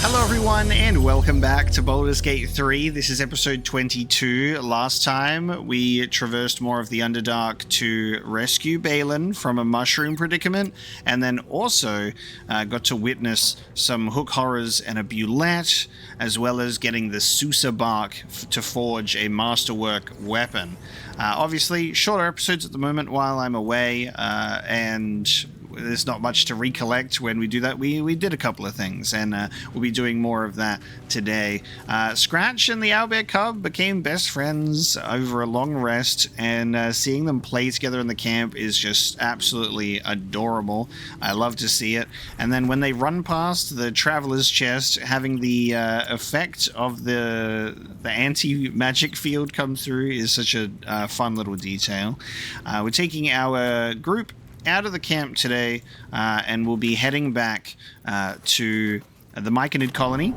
Hello everyone and welcome back to Baldur's Gate 3. This is episode 22. Last time we traversed more of the Underdark to rescue Balin from a mushroom predicament, and then also got to witness some hook horrors and a bulette, as well as getting the Sousa bark to forge a masterwork weapon. Obviously, shorter episodes at the moment while I'm away, and there's not much to recollect when we do that. We did a couple of things, and we'll be doing more of that today. Scratch and the owlbear cub became best friends over a long rest, and seeing them play together in the camp is just absolutely adorable. I love to see it. And then when they run past the traveler's chest, having the effect of the anti-magic field come through is such a fun little detail. We're taking our group out of the camp today, and we'll be heading back to the Myconid colony,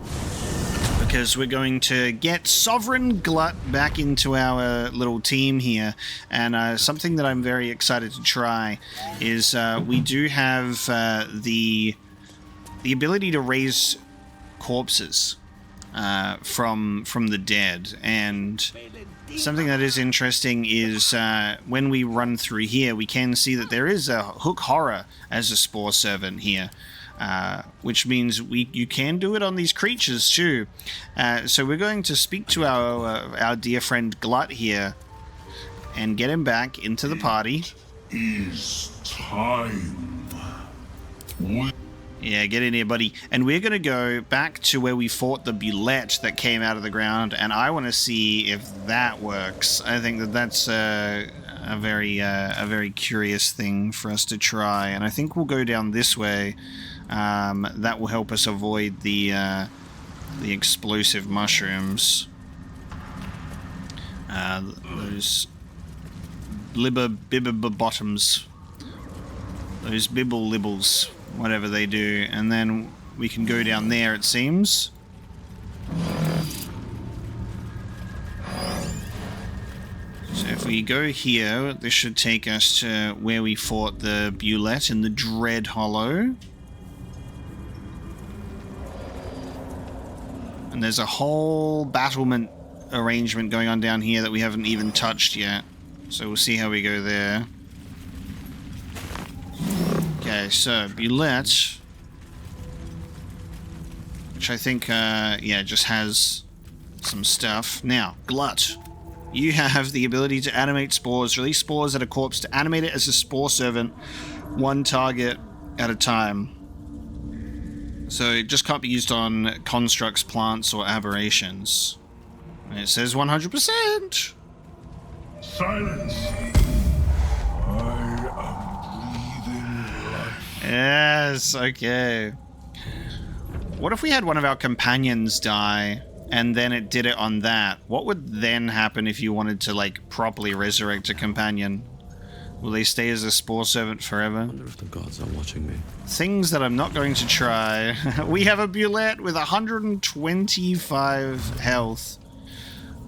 because we're going to get Sovereign Glut back into our little team here. And something that I'm very excited to try is we do have the ability to raise corpses from the dead. And something that is interesting is when we run through here, we can see that there is a hook horror as a spore servant here, which means you can do it on these creatures too. So we're going to speak to our dear friend Glut here and get him back into the party. Is time. Yeah, get in here, buddy. And we're going to go back to where we fought the bulette that came out of the ground, and I want to see if that works. I think that that's a very curious thing for us to try, and I think we'll go down this way. That will help us avoid the explosive mushrooms. Those bibber bottoms. Those bibble libbles. Whatever they do, and then we can go down there, it seems. So if we go here, this should take us to where we fought the bulette in the Dread Hollow. And there's a whole battlement arrangement going on down here that we haven't even touched yet. So we'll see how we go there. Okay, so bulette, which I think, just has some stuff. Now, Glut, you have the ability to animate spores, release spores at a corpse to animate it as a spore servant, one target at a time. So it just can't be used on constructs, plants, or aberrations. And it says 100%. Silence. Yes, okay. What if we had one of our companions die, and then it did it on that? What would then happen if you wanted to, like, properly resurrect a companion? Will they stay as a spore servant forever? I wonder if the gods are watching me. Things that I'm not going to try. We have a bulette with 125 health.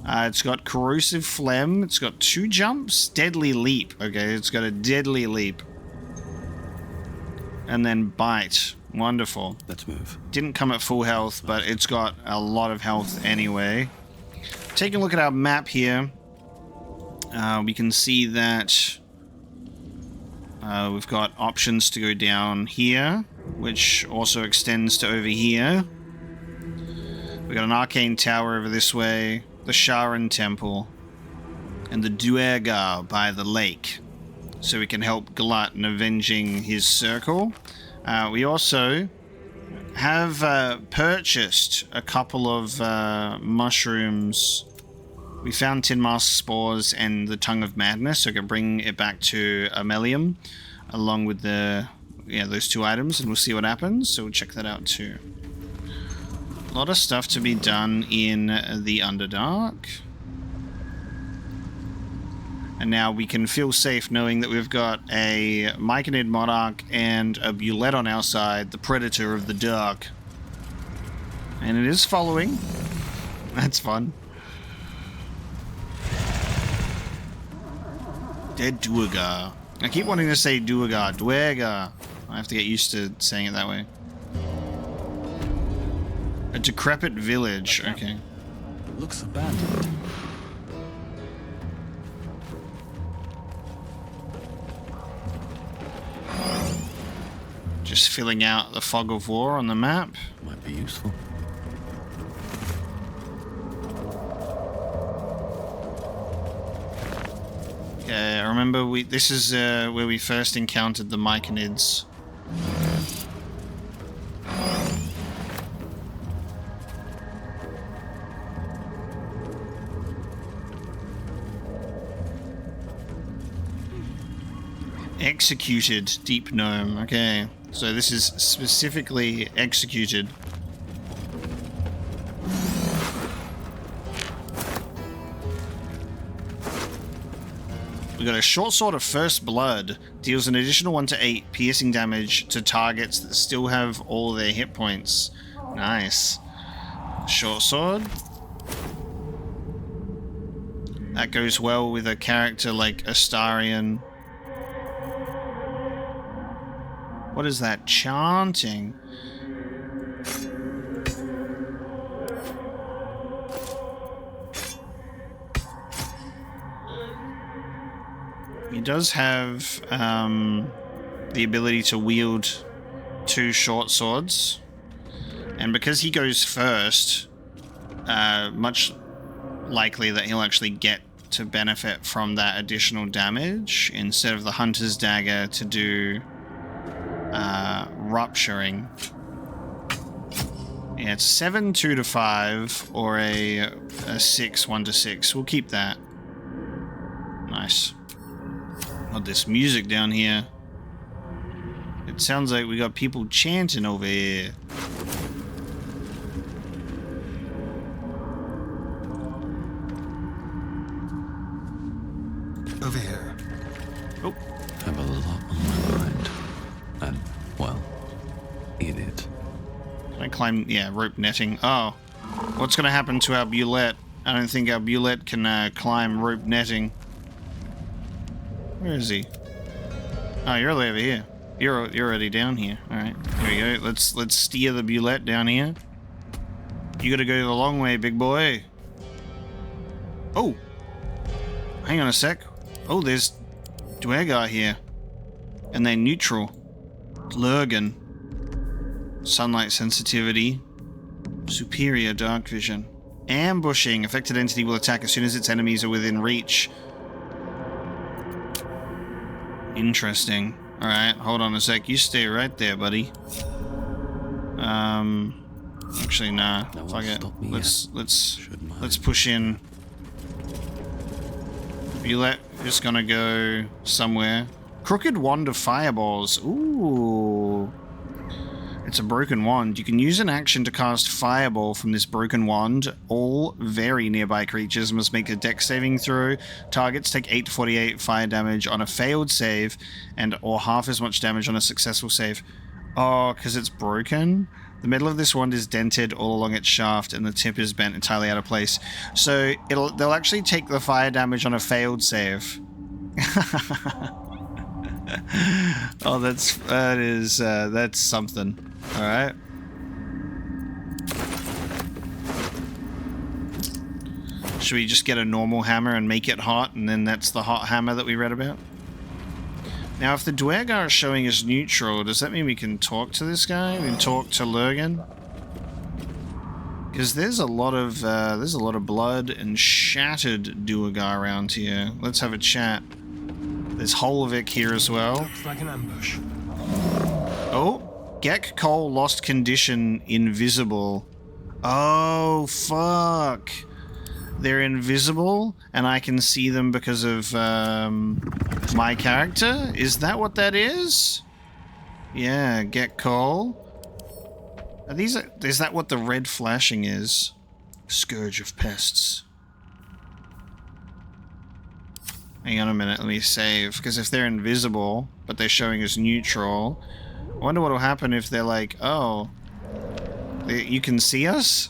It's got corrosive phlegm. It's got 2 jumps. Deadly leap. Okay, it's got a deadly leap. And then bite. Wonderful. Let's move. Didn't come at full health, but it's got a lot of health anyway. Taking a look at our map here, we can see that we've got options to go down here, which also extends to over here. We've got an Arcane Tower over this way, the Sharan Temple, and the Duergar by the lake. So we can help Glut in avenging his circle. We also have purchased a couple of mushrooms. We found Tin Mask Spores and the Tongue of Madness, so we can bring it back to Amelium, along with those 2 items, and we'll see what happens. So we'll check that out too. A lot of stuff to be done in the Underdark. And now we can feel safe knowing that we've got a Myconid Monarch and a bulette on our side, the Predator of the Dark. And it is following. That's fun. Dead Duergar. I keep wanting to say Duergar. I have to get used to saying it that way. A decrepit village. Okay. Looks abandoned. Just filling out the fog of war on the map. Might be useful. Okay, I remember this is where we first encountered the Myconids. Executed Deep Gnome. Okay, so this is specifically executed. We got a short sword of First Blood. Deals an additional 1 to 8 piercing damage to targets that still have all their hit points. Nice. Short sword. That goes well with a character like Astarion. What is that chanting? He does have the ability to wield 2 short swords. And because he goes first, much likely that he'll actually get to benefit from that additional damage instead of the Hunter's Dagger to do rupturing. Yeah, it's 7 2 to 5 or a 6 1 to 6. We'll keep that. Nice. Got this music down here. It sounds like we got people chanting over here. Over here. Oh. Have a lot on my mind. And, well, in it. Can I climb? Yeah, rope netting. Oh. What's going to happen to our bulette? I don't think our bulette can climb rope netting. Where is he? Oh, you're all over here. You're already down here. All right, here we go. Let's steer the bulette down here. You got to go the long way, big boy. Oh, hang on a sec. Oh, there's Duergar here, and they're neutral. Lurgan, sunlight sensitivity, superior dark vision, ambushing. Affected entity will attack as soon as its enemies are within reach. Interesting. Alright, hold on a sec. You stay right there, buddy. Actually, nah. Fuck it. Let's push in. Bulette is gonna go somewhere. Crooked Wand of Fireballs. Ooh. It's a broken wand. You can use an action to cast Fireball from this broken wand. All very nearby creatures must make a dex saving throw. Targets take 8 to 48 fire damage on a failed save and or half as much damage on a successful save. Oh, because it's broken? The metal of this wand is dented all along its shaft and the tip is bent entirely out of place. So they'll actually take the fire damage on a failed save. Oh, that's something. All right. Should we just get a normal hammer and make it hot, and then that's the hot hammer that we read about? Now, if the Duergar is showing as neutral, does that mean we can talk to this guy? We can talk to Lurgan? Because there's a lot of blood and shattered Duergar around here. Let's have a chat. There's Holvik here as well. Looks like an ambush. Oh, Gek Cole lost condition invisible. Oh, fuck. They're invisible, and I can see them because of my character? Is that what that is? Yeah, Gek Cole. Is that what the red flashing is? Scourge of Pests. Hang on a minute, let me save. Because if they're invisible, but they're showing as neutral, I wonder what will happen if they're like, oh, you can see us?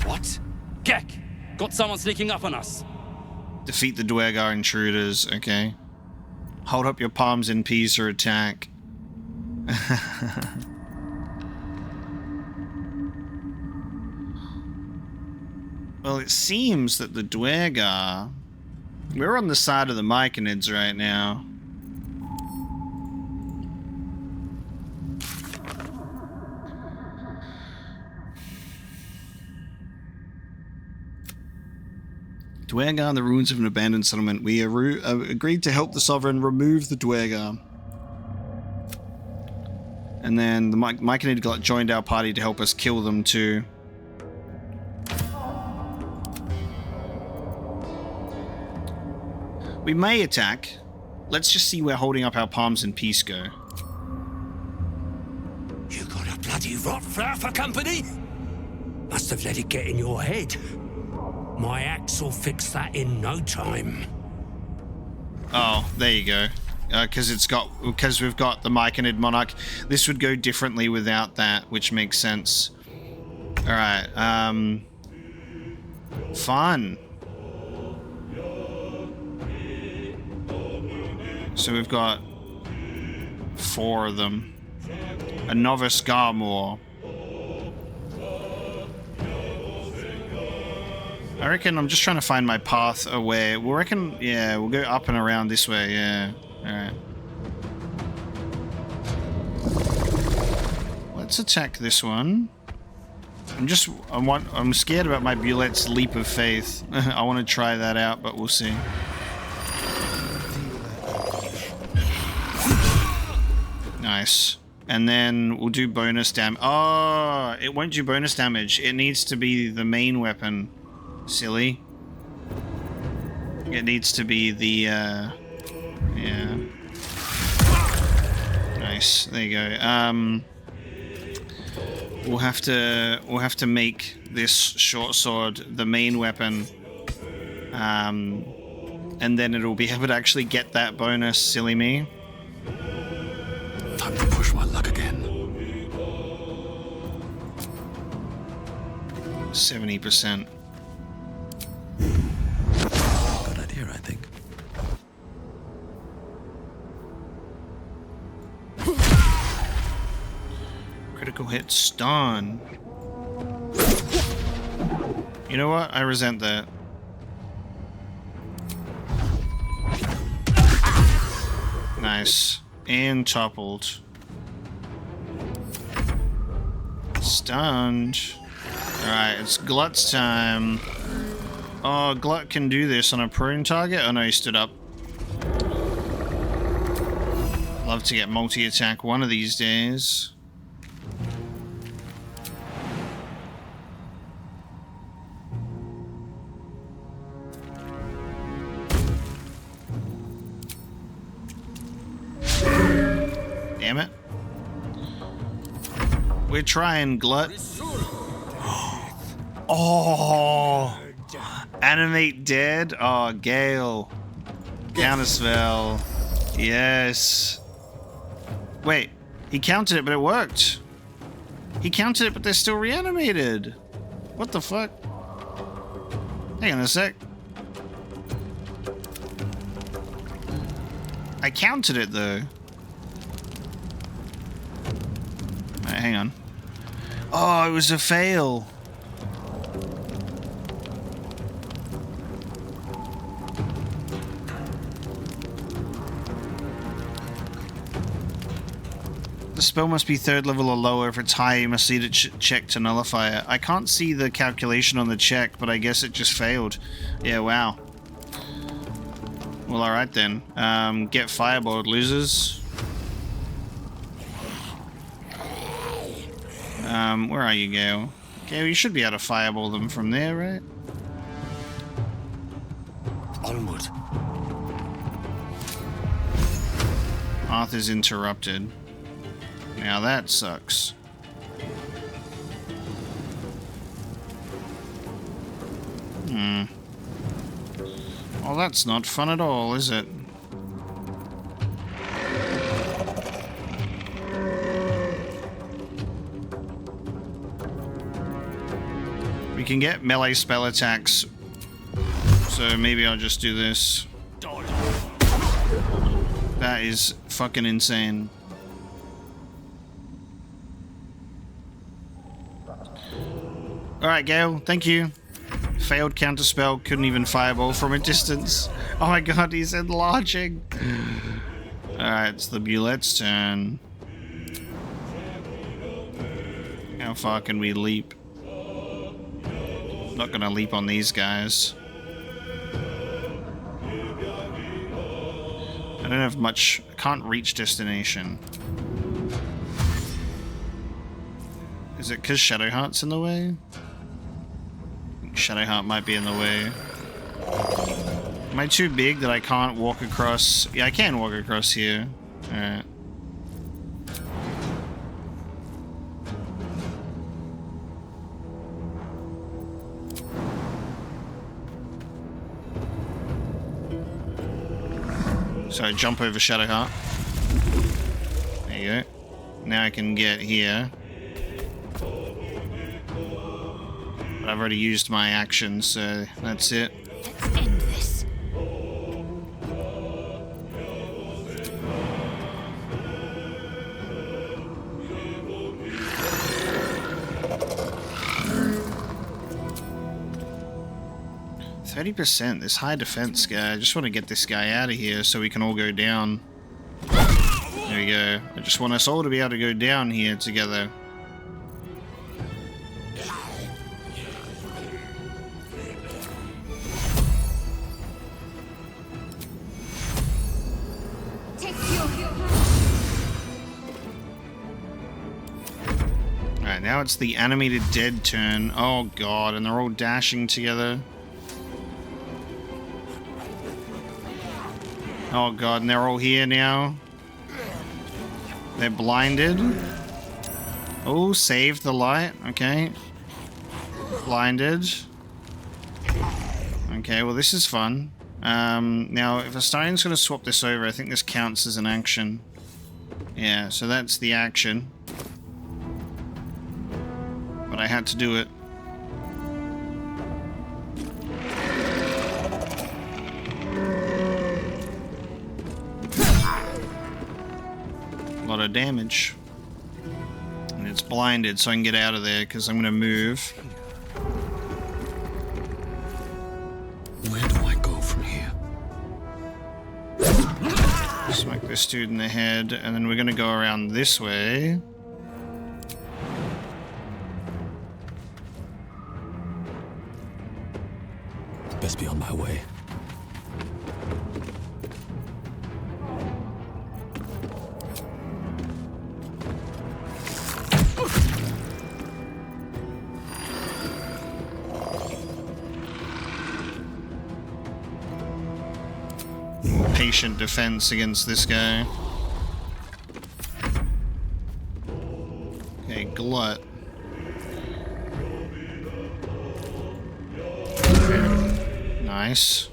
What? Gek! Got someone sneaking up on us. Defeat the Duergar intruders, okay. Hold up your palms in peace or attack. Well, it seems that the Duergar... We're on the side of the Myconids right now. Duergar and the ruins of an abandoned settlement. We agreed to help the Sovereign remove the Duergar. And then the Myconid got joined our party to help us kill them too. We may attack. Let's just see where holding up our palms in peace go. You got a bloody rot flower for company? Must have let it get in your head. My axe will fix that in no time. Oh, there you go. Because we've got the Myconid Monarch. This would go differently without that, which makes sense. All right. Fun. So we've got 4 of them. A Novice Garmore. I reckon I'm just trying to find my path away. We'll reckon, yeah, we'll go up and around this way, yeah. Alright. Let's attack this one. I'm scared about my Bulette's leap of faith. I want to try that out, but we'll see. Nice. And then we'll do bonus damage. Oh, it won't do bonus damage. It needs to be the main weapon. Silly. It needs to be the, yeah. Nice. There you go. We'll have to make this short sword the main weapon. And then it'll be able to actually get that bonus, silly me. Time to push my luck again. 70%. Good idea, I think. Critical hit stun. You know what? I resent that. Nice. And toppled. Stunned. Alright, it's Glut's time. Oh, Glut can do this on a prone target? Oh no, he stood up. Love to get multi-attack one of these days. Damn it. We're trying, Glut. Oh! Animate dead? Oh, Gale. Counterspell. Yes. Wait, he counted it, but it worked. He counted it, but they're still reanimated. What the fuck? Hang on a sec. I counted it, though. Alright, hang on. Oh, it was a fail. The spell must be 3rd level or lower. If it's higher, you must see the check to nullify it. I can't see the calculation on the check, but I guess it just failed. Yeah, wow. Well, alright then. Get fireballed, losers. Where are you, Gale? Gale, you should be able to fireball them from there, right? Onward. Path is interrupted. Now that sucks. Well, that's not fun at all, is it? We can get melee spell attacks, so maybe I'll just do this. That is fucking insane. Alright, Gale, thank you. Failed counterspell, couldn't even fireball from a distance. Oh my god, he's enlarging. Alright, it's the bulette's turn. How far can we leap? Not gonna leap on these guys. I don't have much. I can't reach destination. Is it because Shadowheart's in the way? Shadowheart might be in the way. Am I too big that I can't walk across? Yeah, I can walk across here. Alright. So I jump over Shadowheart. There you go. Now I can get here. But I've already used my action, so that's it. Let's end this. %, this high defense guy. I just want to get this guy out of here so we can all go down. There we go. I just want us all to be able to go down here together. Alright, now it's the animated dead turn. Oh god, and they're all dashing together. Oh god, and they're all here now. They're blinded. Oh, save the light. Okay. Blinded. Okay, well this is fun. Now, if Astarion's going to swap this over, I think this counts as an action. Yeah, so that's the action. But I had to do it. A lot of damage. And it's blinded, so I can get out of there, because I'm going to move. Where do I go from here? Smack this dude in the head, and then we're going to go around this way. Best be on my way. Patient defense against this guy. Okay, glut. Nice.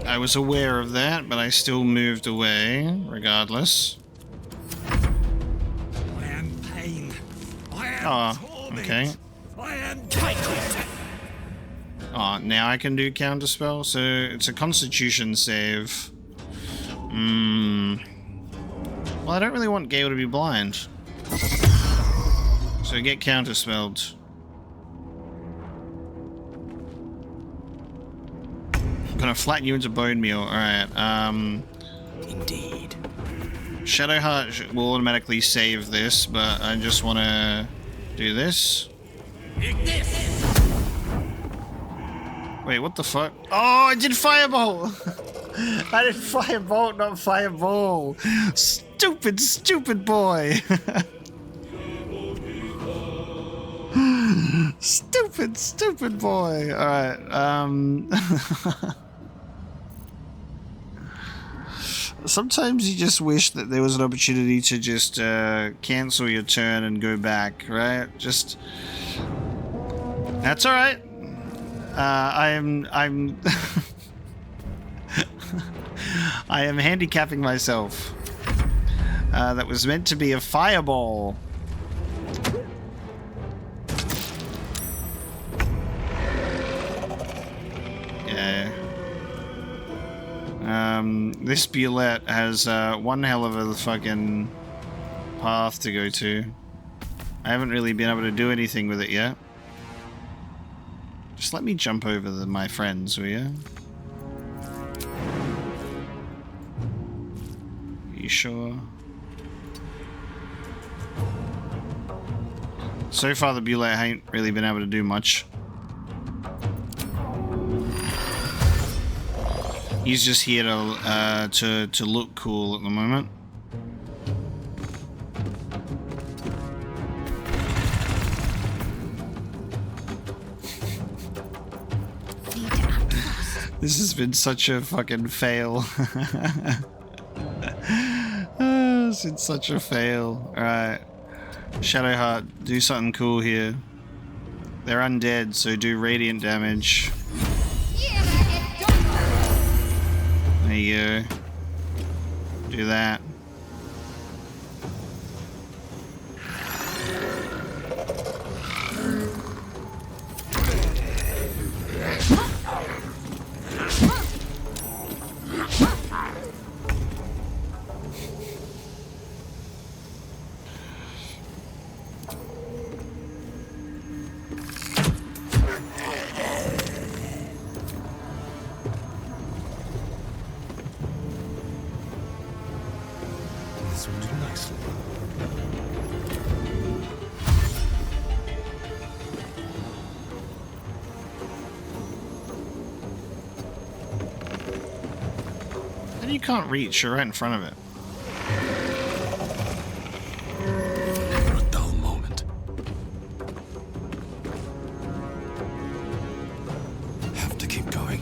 I was aware of that, but I still moved away, regardless. I am pain. I am torment. Okay. I am tired. Oh, now I can do counterspell, so it's a constitution save. Well, I don't really want Gale to be blind. So get counterspelled. I'm gonna flatten you into bone meal. Alright, Indeed. Shadowheart will automatically save this, but I just wanna do this. Wait, what the fuck? Oh, I did fireball! I did fireball, not fireball. Stupid, stupid boy. Stupid, stupid boy. Alright, sometimes you just wish that there was an opportunity to just cancel your turn and go back, right? Just... That's alright. I'm I am handicapping myself. that was meant to be a fireball. Yeah. This bulette has one hell of a fucking path to go to. I haven't really been able to do anything with it yet. Just let me jump over my friends, will you? You sure? So far the bulette ain't really been able to do much. He's just here to look cool at the moment. This has been such a fucking fail. It's been such a fail. Alright. Shadowheart, do something cool here. They're undead, so do radiant damage. There you go. Do that. You can't reach, you're right in front of it. For a dull moment. Have to keep going.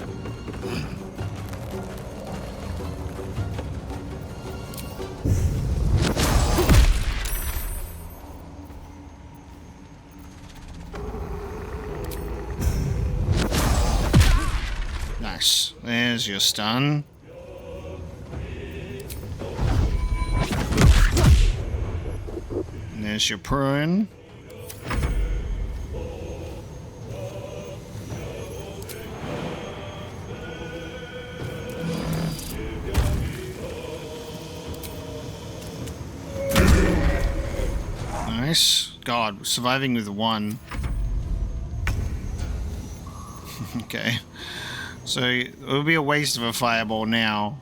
Nice. There's your stun. There's your prune. Nice. God, surviving with one. Okay. So it would be a waste of a fireball now.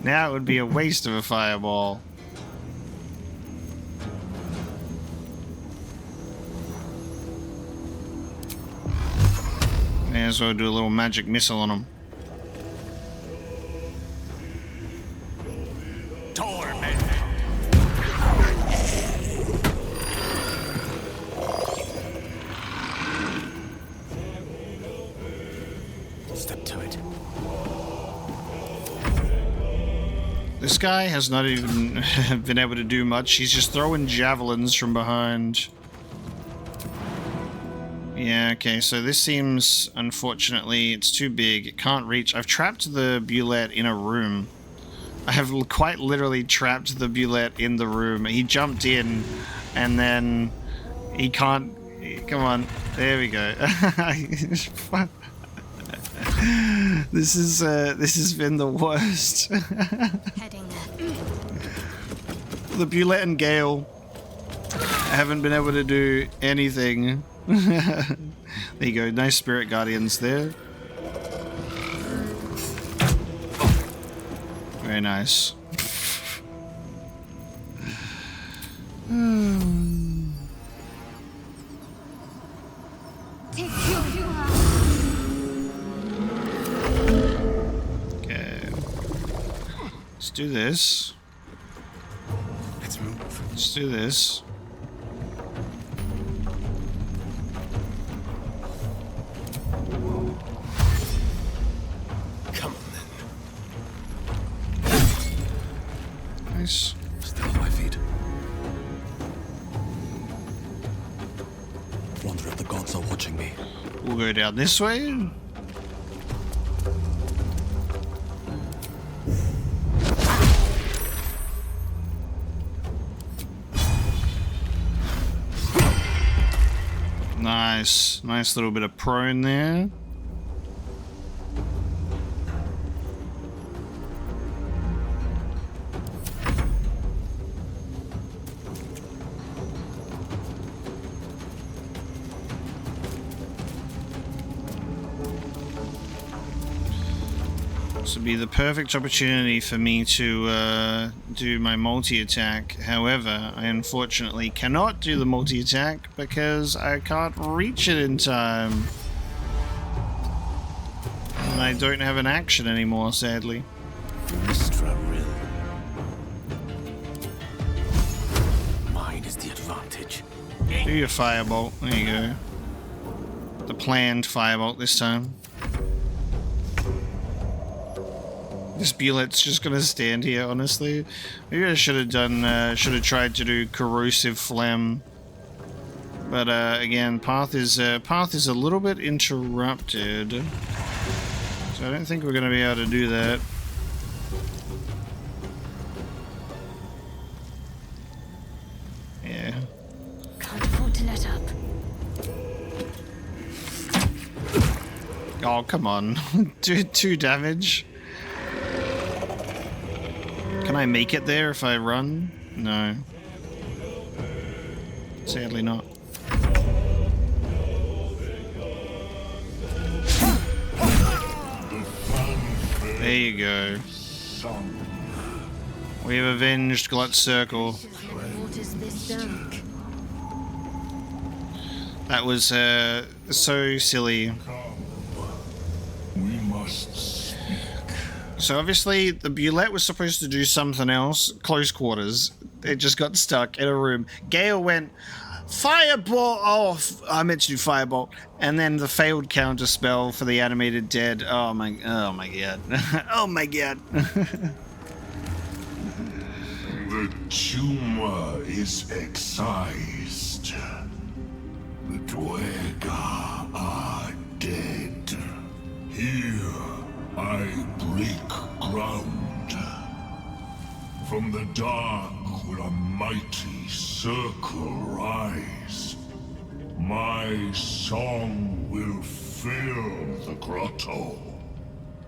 Now it would be a waste of a fireball. May as well do a little magic missile on him. Step to it. This guy has not even been able to do much. He's just throwing javelins from behind. Yeah, okay, so this seems, unfortunately, it's too big. It can't reach. I've trapped the bulette in a room. I have quite literally trapped the bulette in the room. He jumped in, and then he can't... Come on. There we go. This has been the worst. Heading there. The bulette and Gale haven't been able to do anything. There you go, nice spirit guardians there. Very nice. Okay. Let's do this. Let's move. Let's do this. Come on then. Nice. Still on my feet. Wonder if the gods are watching me. We'll go down this way. Nice. Nice little bit of prone there. This would be the perfect opportunity for me to do my multi-attack. However, I unfortunately cannot do the multi-attack because I can't reach it in time. And I don't have an action anymore, sadly. Mine is the advantage. Do your firebolt. There you go. The planned firebolt this time. This bulette's just gonna stand here, honestly. Maybe I should have done, should have tried to do corrosive phlegm. But again, path is a little bit interrupted, so I don't think we're gonna be able to do that. Yeah. Can't afford to let up. Oh, come on. Do 2 damage. Can I make it there if I run? No. Sadly not. There you go. We have avenged Glut's Circle. What is this dark? That was so silly. We must. So obviously the bulette was supposed to do something else. Close quarters. It just got stuck in a room. Gale went, Fireball! Oh, I meant to do Firebolt. And then the failed counter spell for the animated dead. Oh my god. Oh my god. The tumor is excised. The Duergar are dead. Here I break ground. From the dark will a mighty circle rise. My song will fill the grotto.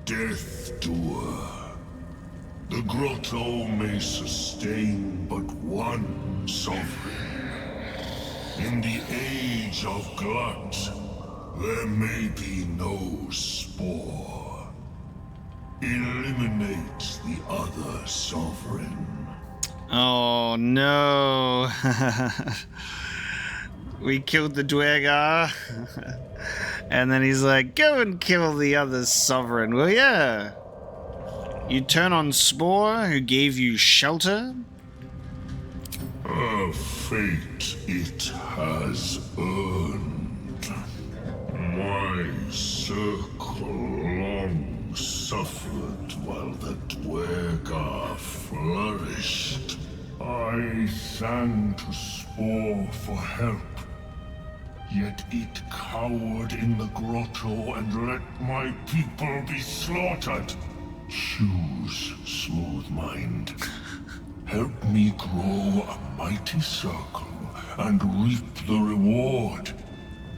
Death doer. The grotto may sustain but one sovereign. In the age of Glut, there may be no spore. Eliminate the other sovereign. Oh no. We killed the Duergar. And then he's like, go and kill the other sovereign, will ya? You turn on Spore, who gave you shelter? A fate it has earned. My circle long suffered while the Duergar flourished. I sang to Spore for help, yet it cowered in the grotto and let my people be slaughtered. Choose, smooth mind. Help me grow a mighty circle and reap the reward,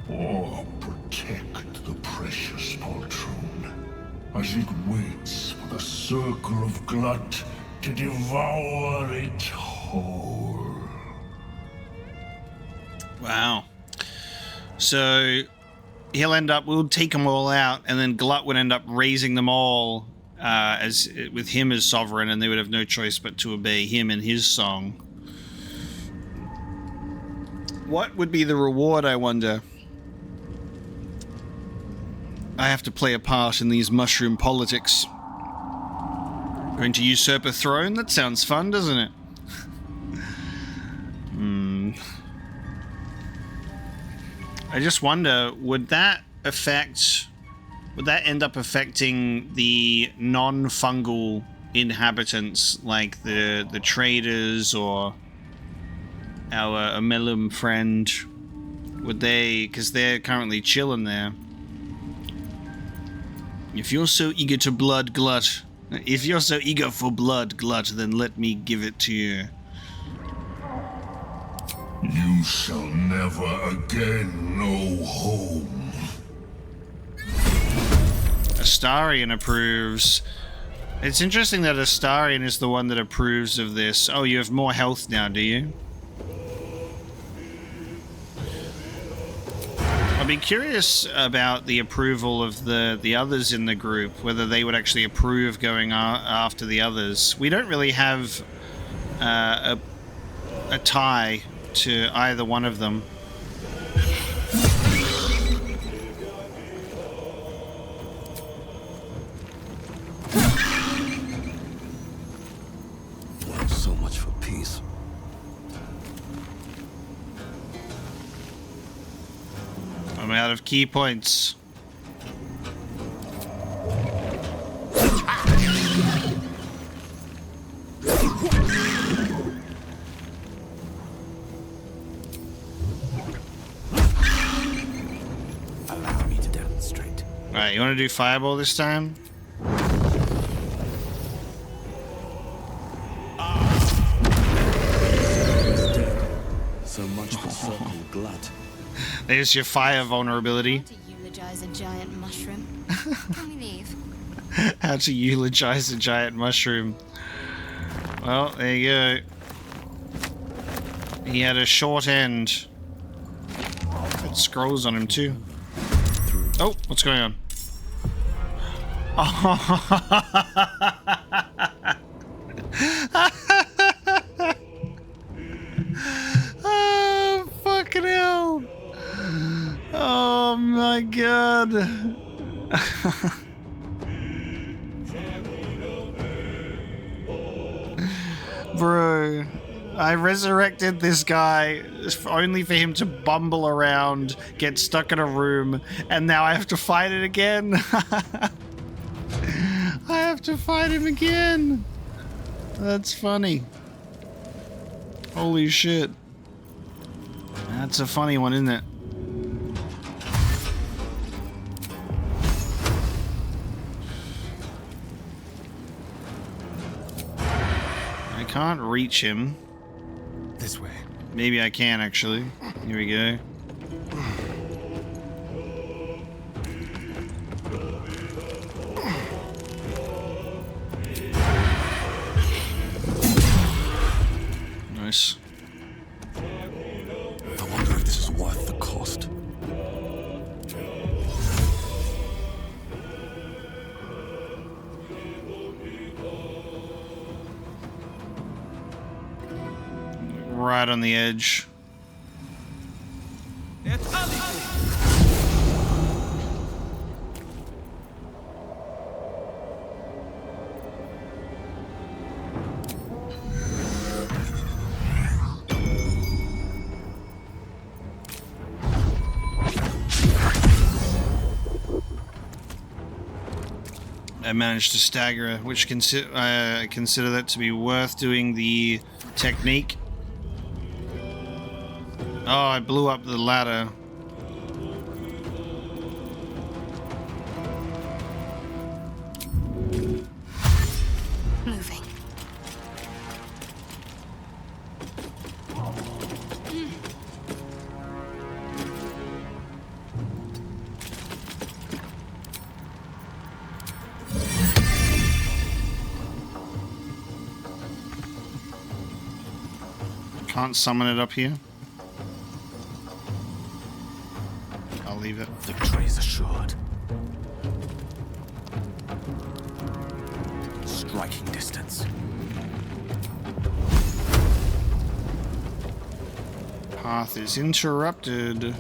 or protect the precious poltroon as it waits for the circle of Glut to devour it whole. Wow. So he'll end up, we'll take them all out, and then Glut would end up raising them all as with him as sovereign, and they would have no choice but to obey him and his song. What would be the reward, I wonder? I have to play a part in these mushroom politics. Going to usurp a throne? That sounds fun, doesn't it? I just wonder, would that end up affecting the non-fungal inhabitants, like the traders or our Amelum friend? Would they, because they're currently chilling there. If you're so eager to blood Glut, if you're so eager for blood Glut, then let me give it to you. You shall never again know home. Astarion approves. It's interesting that Astarion is the one that approves of this. Oh, you have more health now, do you? I'd be curious about the approval of the others in the group, whether they would actually approve going after the others. We don't really have a tie to either one of them. Well, so much for peace. I'm out of key points. Allow me to demonstrate. Alright, you want to do fireball this time? So much for circle glut. There's your fire vulnerability. To eulogize a giant mushroom. Can we leave? How to eulogize a giant mushroom. Well, there you go. He had a short end. Got scrolls on him too. Oh, what's going on? Oh, fucking hell. Oh my god. Bro, I resurrected this guy only for him to bumble around, get stuck in a room, and now I have to fight it again. I have to fight him again. That's funny. Holy shit. That's a funny one, isn't it? I can't reach him. This way. Maybe I can, actually. Here we go. Nice. I wonder if this is worth the cost. Right on the edge. I managed to stagger, which I consider that to be worth doing the technique. Oh, I blew up the ladder. Moving. Can't summon it up here. I'll leave it. Victory is assured. Striking distance. Path is interrupted.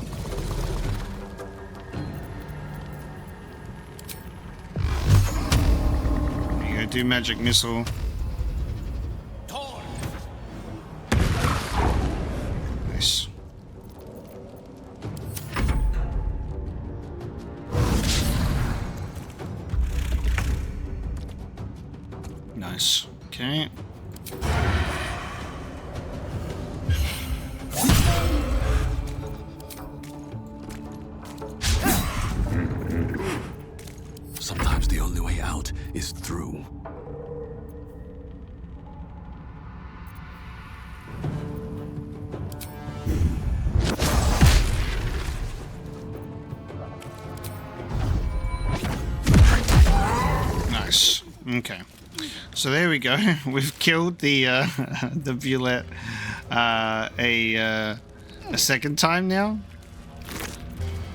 There you go, do magic missile. Nice. Nice. Okay. Sometimes the only way out is through. Okay. So there we go. We've killed the the bulette a second time now,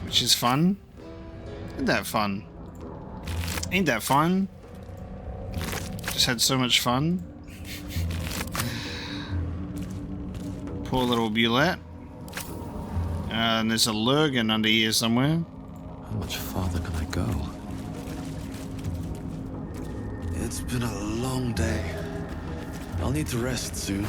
which is fun. Isn't that fun? Ain't that fun? Just had so much fun. Poor little bulette. And there's a lurgan under here somewhere. How much farther can I go? It's been a long day. I'll need to rest soon.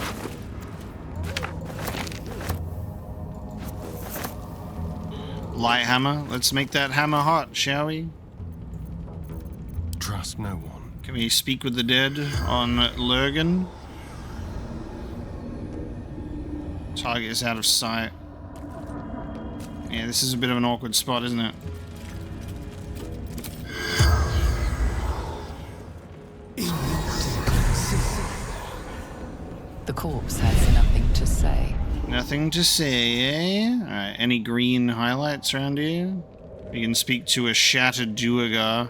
Light hammer. Let's make that hammer hot, shall we? Trust no one. Can we speak with the dead on Lurgan? Target is out of sight. Yeah, this is a bit of an awkward spot, isn't it? The corpse has nothing to say. Nothing to say, eh? Alright, any green highlights around here? We can speak to a shattered Duergar.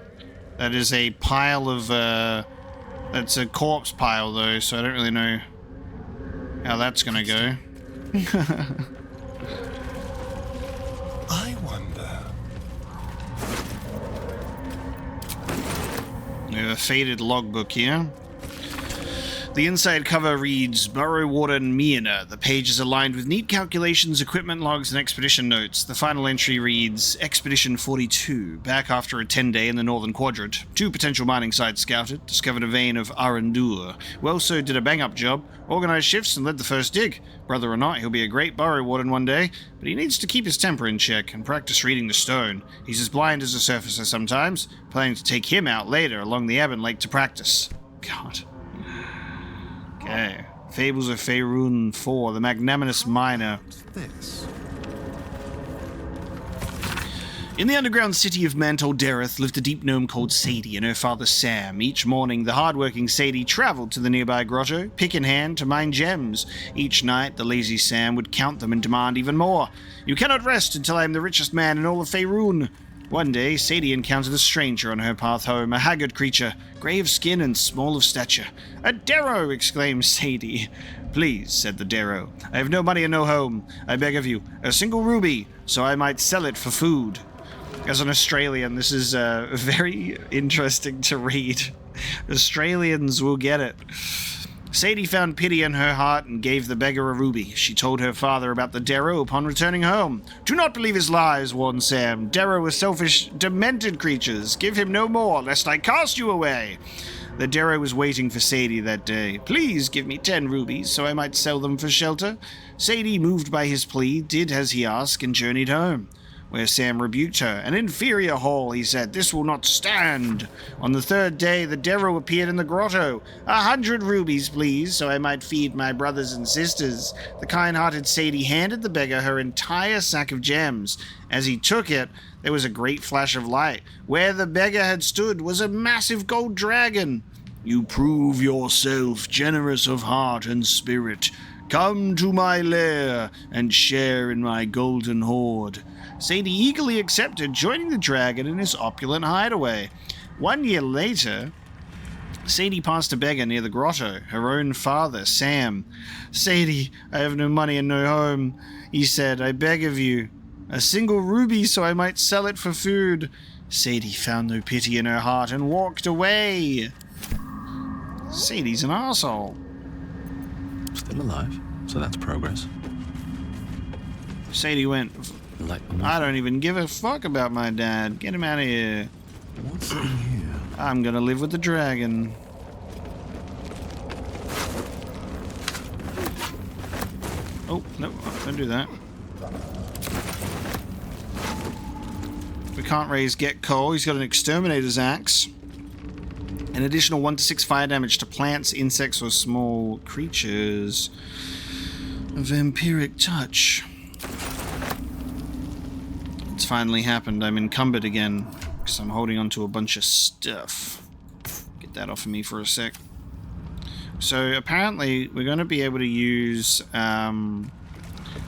That is a pile of, that's a corpse pile, though, so I don't really know how that's gonna go. I wonder. We have a faded logbook here. The inside cover reads, Burrow Warden Miana. The page is aligned with neat calculations, equipment logs, and expedition notes. The final entry reads, Expedition 42, back after a 10-day in the Northern Quadrant. 2 potential mining sites scouted, discovered a vein of Arandur. Wellso did a bang-up job, organized shifts, and led the first dig. Brother or not, he'll be a great Burrow Warden one day, but he needs to keep his temper in check and practice reading the stone. He's as blind as a surfacer sometimes, planning to take him out later along the Ebon Lake to practice. God. Okay. Fables of Faerun 4, the Magnanimous Miner. This. In the underground city of Mantol Dareth lived a deep gnome called Sadie and her father Sam. Each morning, the hard-working Sadie traveled to the nearby grotto, pick in hand, to mine gems. Each night, the lazy Sam would count them and demand even more. You cannot rest until I am the richest man in all of Faerun. One day, Sadie encountered a stranger on her path home, a haggard creature, grey of skin and small of stature. "A Darrow!" exclaimed Sadie. "Please," said the Darrow, "I have no money and no home. I beg of you, a single ruby, so I might sell it for food." As an Australian, this is very interesting to read. Australians will get it. Sadie found pity in her heart and gave the beggar a ruby. She told her father about the Darrow upon returning home. "Do not believe his lies," warned Sam. "Darrow are selfish, demented creatures. Give him no more, lest I cast you away." The Darrow was waiting for Sadie that day. "Please give me 10 rubies, so I might sell them for shelter." Sadie, moved by his plea, did as he asked and journeyed home, where Sam rebuked her. "An inferior haul," he said. "This will not stand." On the 3rd day, the Darrow appeared in the grotto. 100 rubies, please, so I might feed my brothers and sisters." The kind-hearted Sadie handed the beggar her entire sack of gems. As he took it, there was a great flash of light. Where the beggar had stood was a massive gold dragon. "You prove yourself generous of heart and spirit. Come to my lair and share in my golden hoard." Sadie eagerly accepted, joining the dragon in his opulent hideaway. 1 year later, Sadie passed a beggar near the grotto, her own father, Sam. "Sadie, I have no money and no home," he said. "I beg of you, a single ruby so I might sell it for food." Sadie found no pity in her heart and walked away. Sadie's an arsehole. Still alive, so that's progress. Sadie went, "I don't even give a fuck about my dad. Get him out of here. What's in here? I'm gonna live with the dragon." Oh, no, don't do that. We can't raise Get Coal. He's got an Exterminator's Axe. An additional 1 to 6 fire damage to plants, insects, or small creatures. A vampiric touch. It's finally happened. I'm encumbered again because I'm holding onto a bunch of stuff. Get that off of me for a sec. So apparently we're going to be able to use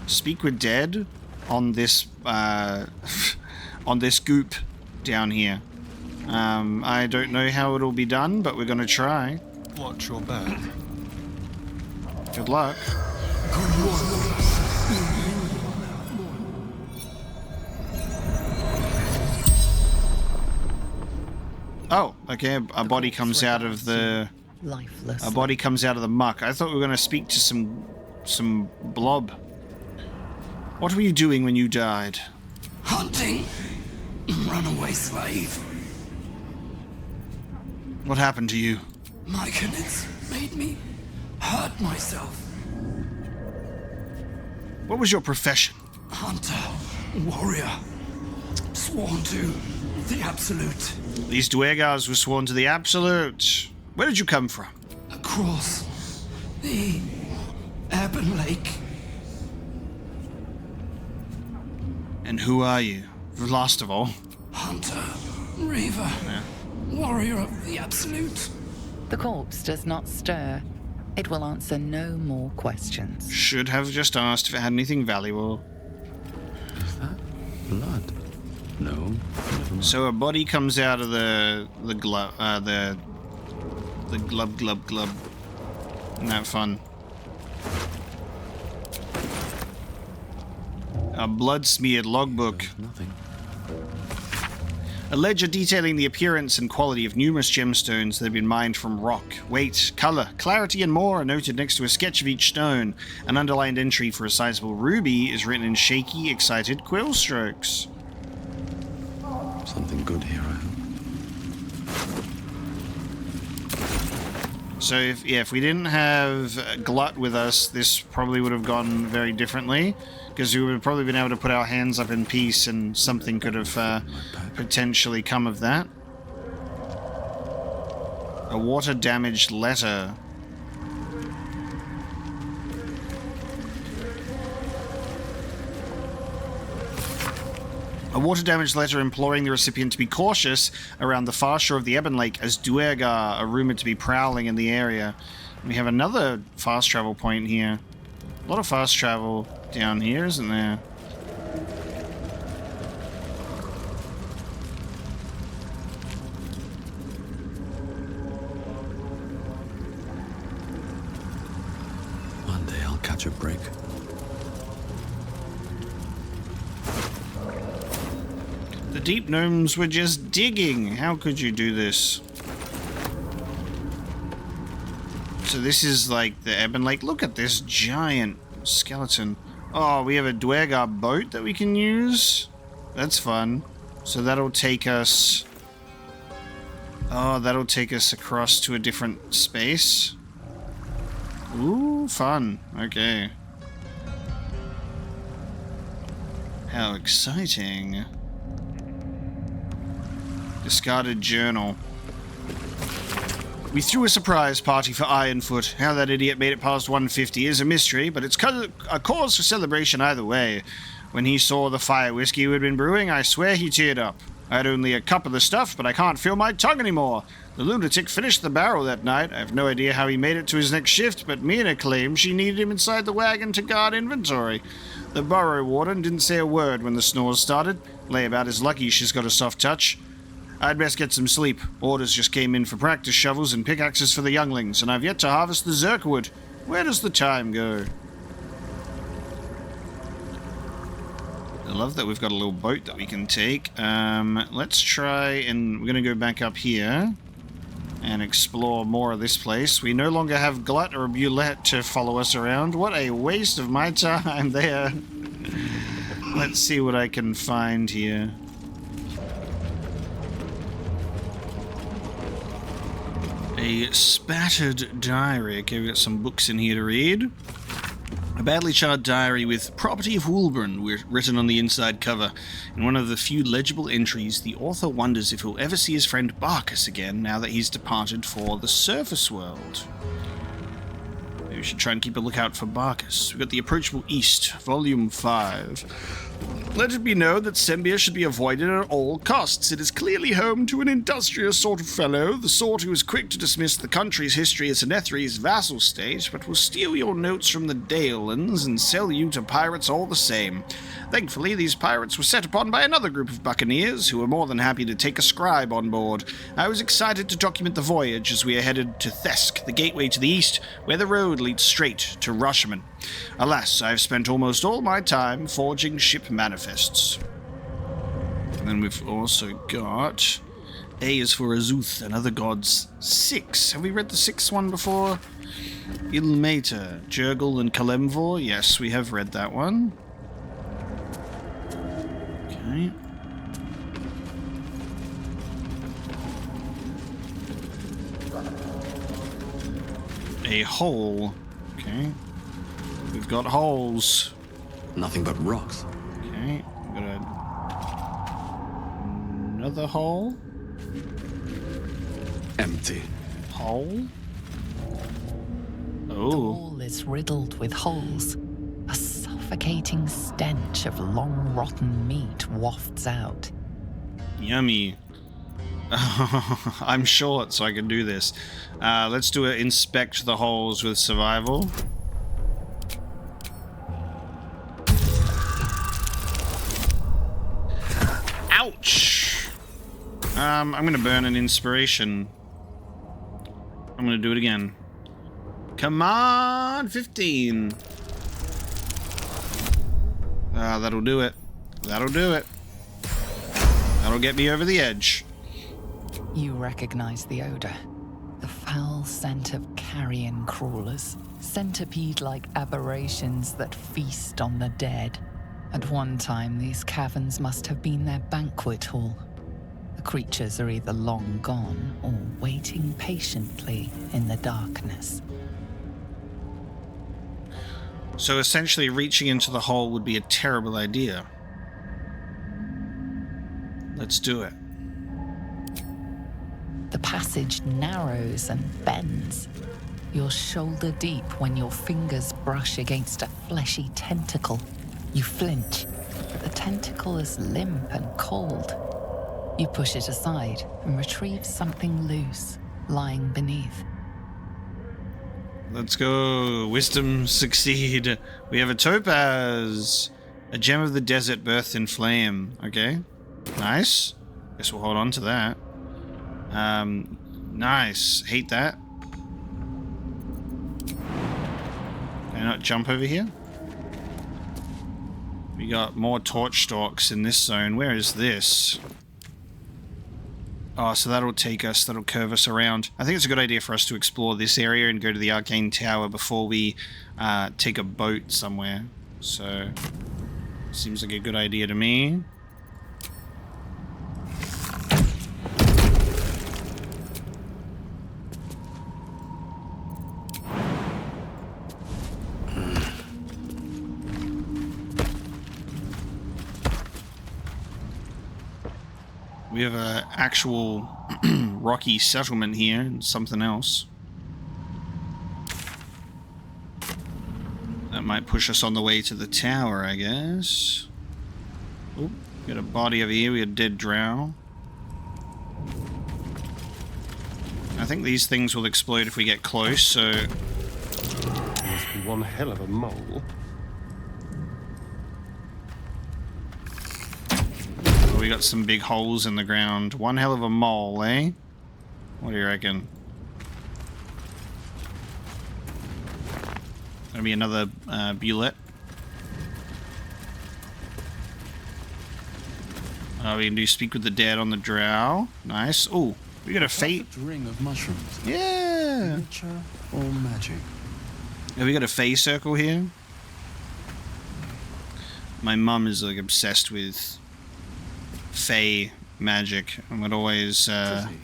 Speak with Dead on this on this goop down here. I don't know how it'll be done, but we're gonna try. Watch your back. Good luck. Oh, okay. A body comes out of the... Lifeless. A body comes out of the muck. I thought we were going to speak to some blob. What were you doing when you died? Hunting. Runaway slave. What happened to you? My connects made me hurt myself. What was your profession? Hunter. Warrior. Sworn to the Absolute. These Duergars were sworn to the Absolute. Where did you come from? Across the Ebon Lake. And who are you? Last of all. Hunter. Reaver. Yeah. Warrior of the Absolute. The corpse does not stir. It will answer no more questions. Should have just asked if it had anything valuable. Is that blood? No. Never mind. So a body comes out of the glub glub. Isn't that fun? A blood-smeared logbook. Nothing. A ledger detailing the appearance and quality of numerous gemstones that have been mined from rock. Weight, color, clarity, and more are noted next to a sketch of each stone. An underlined entry for a sizable ruby is written in shaky, excited quill strokes. Something good here, I hope. So if we didn't have Glut with us, this probably would have gone very differently, because we would have probably been able to put our hands up in peace and something could have potentially come of that. A water-damaged letter. A water-damaged letter imploring the recipient to be cautious around the far shore of the Ebon Lake, as Duergar are rumored to be prowling in the area. We have another fast travel point here. A lot of fast travel down here, isn't there? One day I'll catch a break. The deep gnomes were just digging. How could you do this? So this is like the Ebon Lake. Look at this giant skeleton. Oh, we have a Duergar boat that we can use. That's fun. So that'll take us... Oh, that'll take us across to a different space. Ooh, fun. Okay. How exciting. Discarded journal. We threw a surprise party for Ironfoot. How that idiot made it past 150 is a mystery, but it's a cause for celebration either way. When he saw the fire whiskey we had been brewing, I swear he teared up. I had only a cup of the stuff, but I can't feel my tongue anymore. The lunatic finished the barrel that night. I have no idea how he made it to his next shift, but Mina claimed she needed him inside the wagon to guard inventory. The burrow warden didn't say a word when the snores started. Layabout is lucky she's got a soft touch. I'd best get some sleep. Orders just came in for practice shovels and pickaxes for the younglings, and I've yet to harvest the Zerkwood. Where does the time go? I love that we've got a little boat that we can take. Let's try, and we're going to go back up here and explore more of this place. We no longer have Glut or Bulette to follow us around. What a waste of my time there. Let's see what I can find here. A spattered diary. Okay, we've got some books in here to read. A badly charred diary with "Property of Woolburn" written on the inside cover. In one of the few legible entries, the author wonders if he'll ever see his friend Barkus again now that he's departed for the surface world. Maybe we should try and keep a lookout for Barkus. We've got The Approachable East, Volume 5. Let it be known that Sembia should be avoided at all costs. It is clearly home to an industrious sort of fellow, the sort who is quick to dismiss the country's history as Anethri's vassal state, but will steal your notes from the Daelans and sell you to pirates all the same. Thankfully, these pirates were set upon by another group of buccaneers, who were more than happy to take a scribe on board. I was excited to document the voyage as we are headed to Thesk, the gateway to the east, where the road leads straight to Rashomon. Alas, I have spent almost all my time forging ship manifests. And then we've also got A is for Azuth and other gods. 6. Have we read the 6th one before? Ilmater, Jurgle, and Kalemvor. Yes, we have read that one. Okay. A hole. Okay. We've got holes. Nothing but rocks. Okay. We've got another hole. Empty. Hole. The Oh. wall is riddled with holes. A suffocating stench of long rotten meat wafts out. Yummy. I'm short, so I can do this. Let's do it. Inspect the holes with survival. Ouch! I'm gonna burn an inspiration. I'm gonna do it again. Come on, 15. That'll do it. That'll do it. That'll get me over the edge. You recognize the odor. The foul scent of carrion crawlers, centipede-like aberrations that feast on the dead. At one time, these caverns must have been their banquet hall. The creatures are either long gone or waiting patiently in the darkness. So essentially, reaching into the hole would be a terrible idea. Let's do it. The passage narrows and bends. You're shoulder deep when your fingers brush against a fleshy tentacle. You flinch, but the tentacle is limp and cold. You push it aside and retrieve something loose, lying beneath. Let's go. Wisdom succeed. We have a topaz. A gem of the desert birthed in flame. Okay. Nice. Guess we'll hold on to that. Nice. Hate that. Can I not jump over here? We got more torch stalks in this zone. Where is this? Oh, so that'll take us, that'll curve us around. I think it's a good idea for us to explore this area and go to the Arcane Tower before we take a boat somewhere. So, seems like a good idea to me. We have an actual rocky settlement here and something else. That might push us on the way to the tower, I guess. Oh, got a body over here. We got a dead drow. I think these things will explode if we get close, so... Must be one hell of a mole. We got some big holes in the ground. One hell of a mole, eh? What do you reckon? Gonna be another bulette. Oh, we can do speak with the dead on the drow. Nice. Oh, we got a fate. Ring of mushrooms. Yeah. Nature or magic? Yeah, we got a fey circle here. My mum is like obsessed with fey magic and would always Pretty,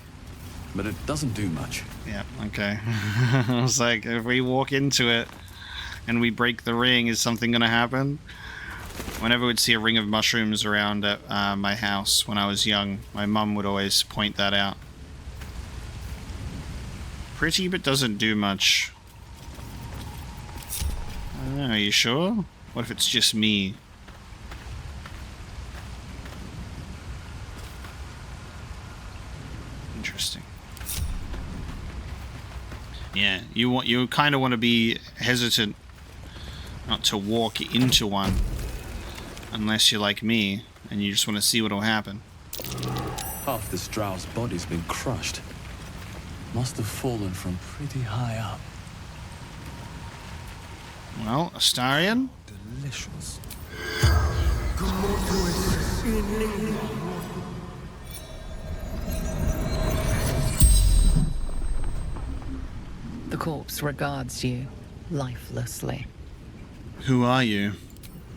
but it doesn't do much. yeah, okay. I was like, if we walk into it and we break the ring, is something gonna happen? Whenever we'd see a ring of mushrooms around at my house when I was young, my mum would always point that out. Pretty, but doesn't do much. I don't know, are you sure? What if it's just me? You kind of want to be hesitant not to walk into one, unless you're like me and you just want to see what'll happen. Half this drow's body's been crushed. Must have fallen from pretty high up. Well, Astarion? Delicious. The corpse regards you lifelessly. Who are you?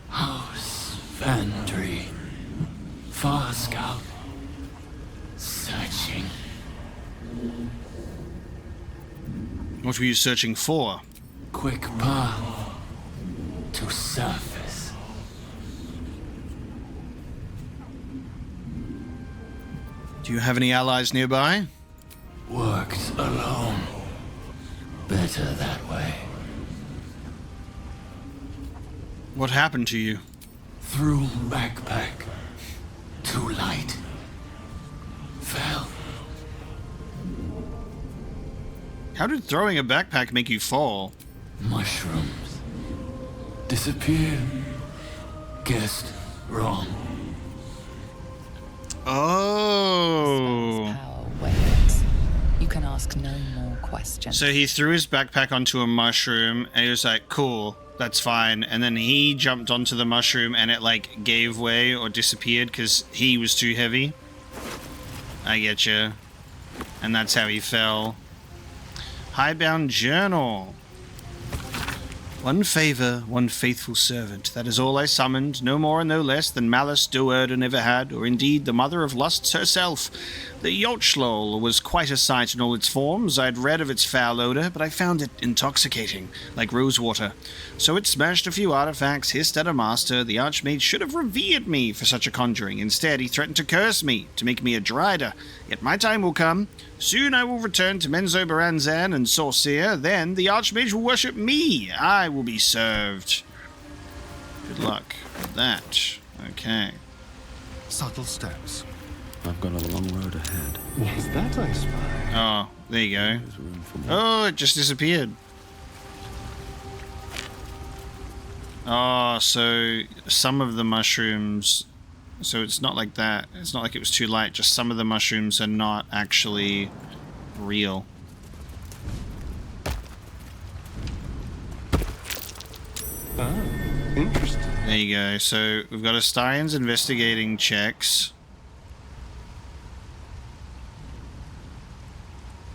House Vandry. Far Scout. Searching. What were you searching for? Quick path to surface. Do you have any allies nearby? Worked alone. Better that way. What happened to you? Through backpack. Too light. Fell. How did throwing a backpack make you fall? Mushrooms. Disappeared. Guessed wrong. Oh. Power wanes. You can ask no more questions. So he threw his backpack onto a mushroom and he was like, cool, that's fine. And then he jumped onto the mushroom and it like gave way or disappeared because he was too heavy. I get you. And that's how he fell. Highbound Journal. One favor, one faithful servant. That is all I summoned, no more and no less than malice Duergar never had, or indeed the mother of lusts herself. The Yochlol was quite a sight in all its forms. I'd read of its foul odor, but I found it intoxicating, like rosewater. So it smashed a few artifacts, hissed at a master. The Archmage should have revered me for such a conjuring. Instead, he threatened to curse me, to make me a Drider. Yet my time will come. Soon I will return to Menzo Baranzan and Sorcerer. Then the Archmage will worship me. I will be served. Good luck with that. Okay. Subtle steps. I've got a long road ahead. What's that I spy? Oh, there you go. There's room for more. Oh, it just disappeared. Oh, so some of the mushrooms... So it's not like that. It's not like it was too light. Just some of the mushrooms are not actually real. Ah, interesting. There you go. So we've got Astarion's investigating checks.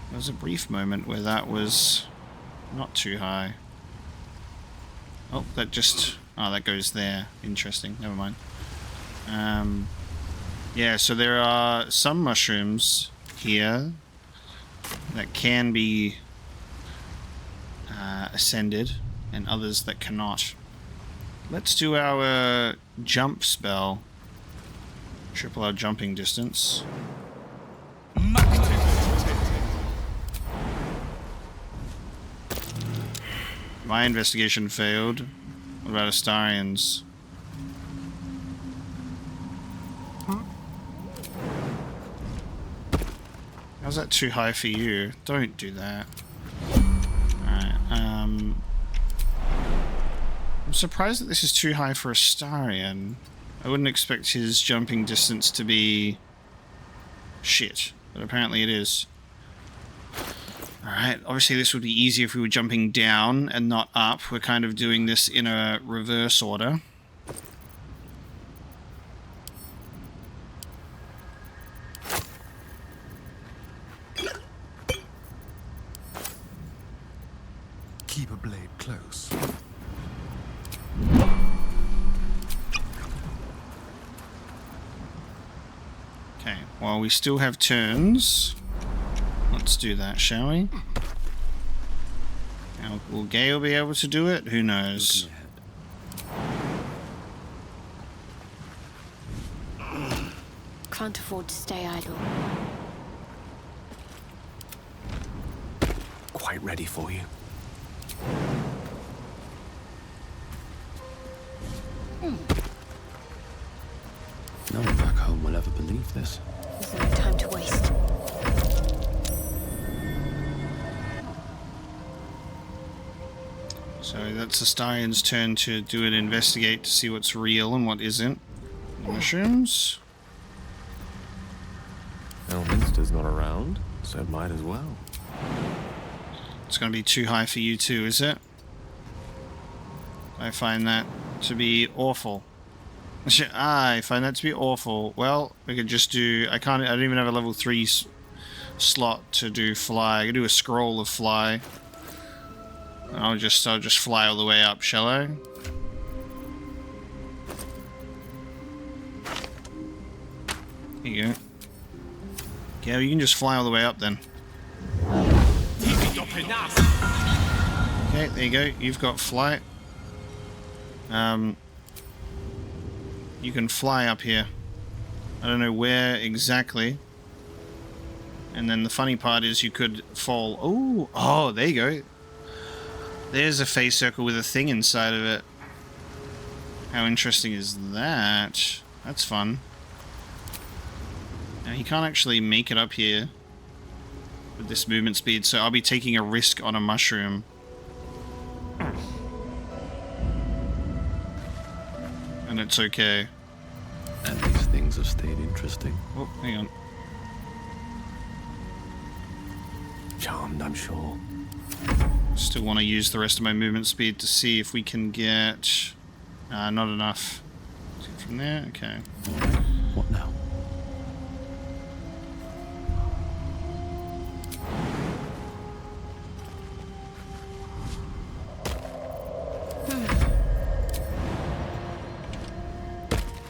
There was a brief moment where that was not too high. Oh, that just... Oh, that goes there. Interesting. Never mind. Yeah, so there are some mushrooms here that can be ascended and others that cannot. Let's do our jump spell. Triple our jumping distance. My investigation failed. What about Astarion's? How's that too high for you? Don't do that. Alright, I'm surprised that this is too high for Astarion. I wouldn't expect his jumping distance to be shit, but apparently it is. Alright, obviously this would be easier if we were jumping down and not up. We're kind of doing this in a reverse order. Keep a blade close. Okay, while we still have turns, let's do that, shall we? Now, will Gale be able to do it? Who knows? Can't afford to stay idle. Quite ready for you. No one back home will ever believe this. There's no time to waste. So that's the Starian's turn to do an investigate to see what's real and what isn't. Mushrooms. Elminster's not around, so might as well. It's going to be too high for you too, is it? I find that to be awful. I find that to be awful. Well, we could just do... I don't even have a level 3 slot to do fly. I could do a scroll of fly. I'll just fly all the way up, shall I? Here you go. Yeah, you can just fly all the way up then. Okay, there you go. You've got flight. You can fly up here. I don't know where exactly. And then the funny part is you could fall. Oh, there you go. There's a phase circle with a thing inside of it. How interesting is that? That's fun. Now, he can't actually make it up here with this movement speed, so I'll be taking a risk on a mushroom. And it's okay. And these things have stayed interesting. Oh, hang on. Charmed, I'm sure. Still want to use the rest of my movement speed to see if we can get... not enough. From there? Okay. What now?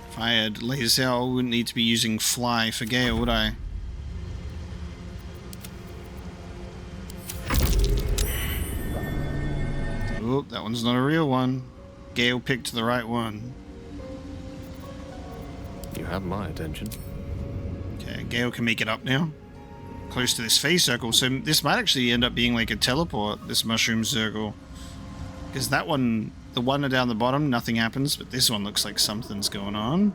If I had laser, I wouldn't need to be using fly for Gale, would I? Oh, that one's not a real one. Gale picked the right one. You have my attention. Okay, Gale can make it up now. Close to this phase circle, so this might actually end up being like a teleport, this mushroom circle. Because that one, the one down the bottom, nothing happens, but this one looks like something's going on.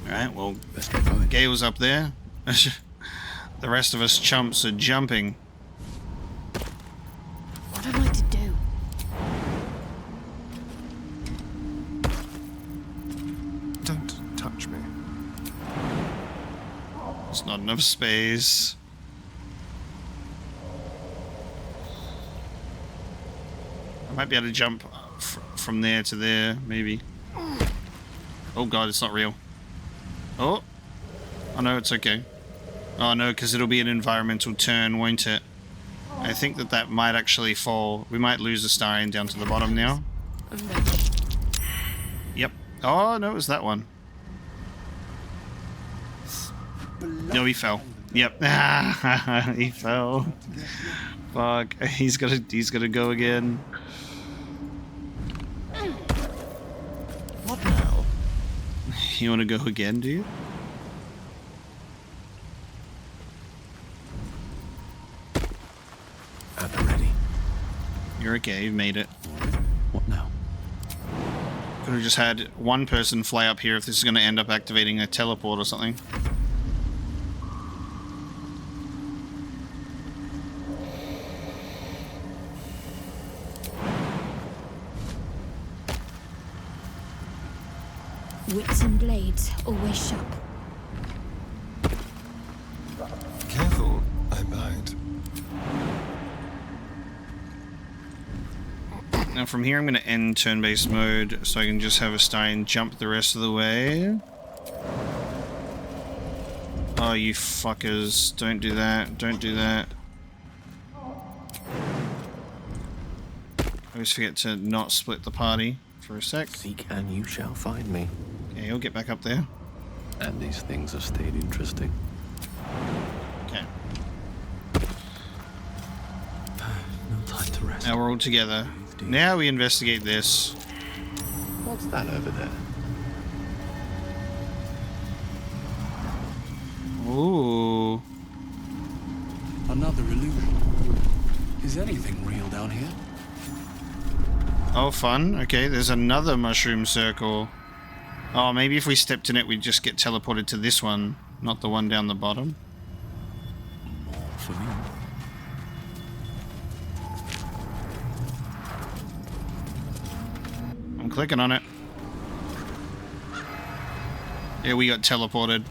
Alright, well, Let's get going. Gale's up there. The rest of us chumps are jumping. What am I to do? Don't touch me. There's not enough space. I might be able to jump from there to there, maybe. Oh god, it's not real. Oh! Oh no, it's okay. Oh no, because it'll be an environmental turn, won't it? I think that might actually fall. We might lose the Starian down to the bottom now. Yep. Oh no, it was that one. No, he fell. Yep. He fell. Fuck. He's gonna go again. What now? You wanna go again, do you? At the ready. You're okay, you've made it. What now? Could have just had one person fly up here if this is gonna end up activating a teleport or something. Wits and blades, always sharp. Careful, I might. Now from here I'm going to end turn-based mode so I can just have a Starian jump the rest of the way. Oh, you fuckers. Don't do that. Don't do that. I always forget to not split the party for a sec. Seek and you shall find me. Okay, he'll get back up there. And these things have stayed interesting. Okay. No time to rest. Now we're all together. Now we investigate this. What's that over there? Ooh. Another illusion. Is anything real down here? Oh, fun. Okay, there's another mushroom circle. Oh, maybe if we stepped in it, we'd just get teleported to this one, not the one down the bottom. More for me. clicking on it. Yeah, we got teleported.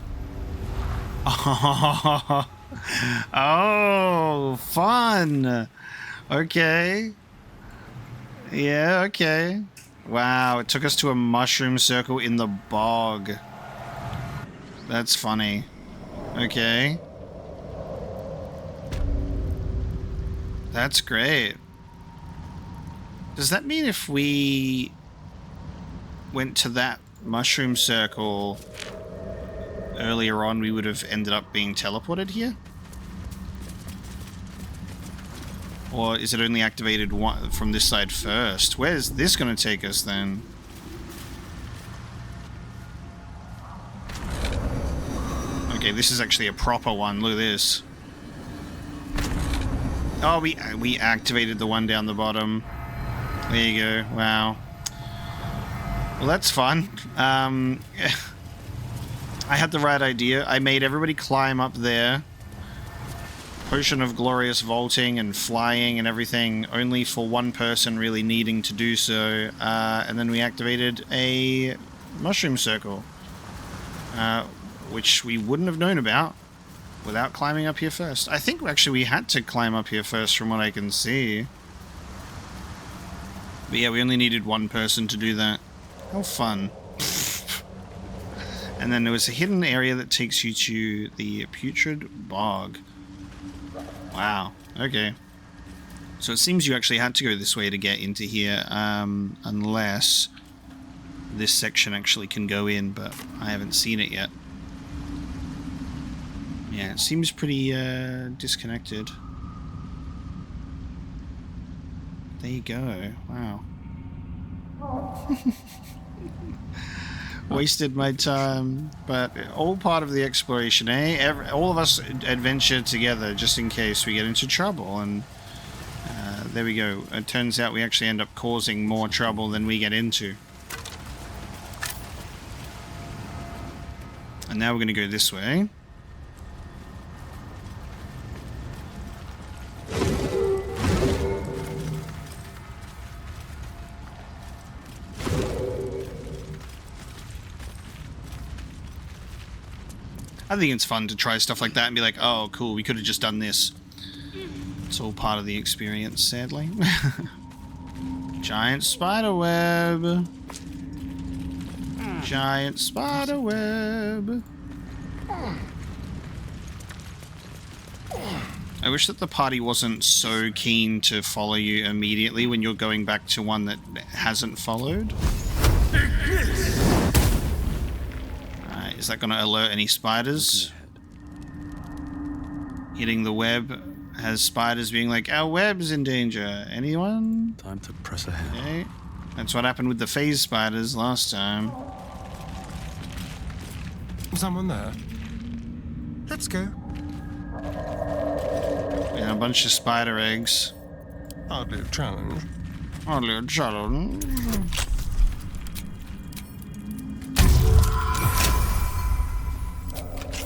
Oh, fun. Okay. Yeah, okay. Wow, it took us to a mushroom circle in the bog. That's funny. Okay. That's great. Does that mean if we went to that mushroom circle earlier on, we would have ended up being teleported here? Or is it only activated from this side first? Where's this going to take us then? Okay, this is actually a proper one. Look at this. Oh, we activated the one down the bottom. There you go. Wow. Well, that's fun. I had the right idea. I made everybody climb up there. Potion of glorious vaulting and flying and everything, only for one person really needing to do so. And then we activated a mushroom circle, which we wouldn't have known about without climbing up here first. I think actually we had to climb up here first from what I can see. But yeah, we only needed one person to do that. How fun. And then there was a hidden area that takes you to the Putrid Bog. Wow, okay. So it seems you actually had to go this way to get into here, unless this section actually can go in, but I haven't seen it yet. Yeah, it seems pretty disconnected. There you go, wow. Wasted my time, but all part of the exploration, eh? All of us adventure together just in case we get into trouble, and there we go. It turns out we actually end up causing more trouble than we get into. And now we're going to go this way. I think it's fun to try stuff like that and be like, oh, cool, we could have just done this. It's all part of the experience, sadly. Giant spider web. Giant spider web. I wish that the party wasn't so keen to follow you immediately when you're going back to one that hasn't followed. Is that going to alert any spiders? Hitting the web has spiders being like, our web's in danger. Anyone? Time to press ahead. Okay. That's what happened with the phase spiders last time. Someone there? Let's go. Yeah, a bunch of spider eggs. Hardly a challenge. Hardly a challenge.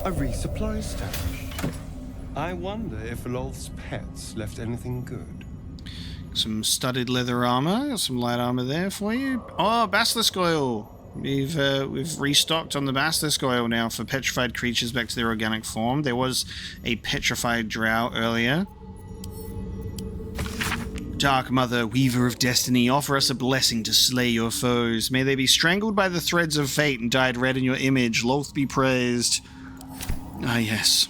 A resupply stash. I wonder if Lolth's pets left anything good. Some studded leather armor. Got some light armor there for you. Oh, basilisk oil. We've restocked on the basilisk oil now for petrified creatures back to their organic form. There was a petrified drow earlier. Dark Mother, Weaver of Destiny, offer us a blessing to slay your foes. May they be strangled by the threads of fate and dyed red in your image. Lolth be praised. Ah, yes.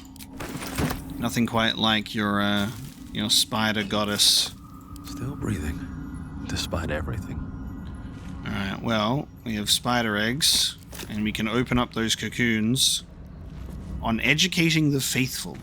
Nothing quite like your spider goddess. Still breathing, despite everything. Alright, well, we have spider eggs, and we can open up those cocoons on educating the faithful.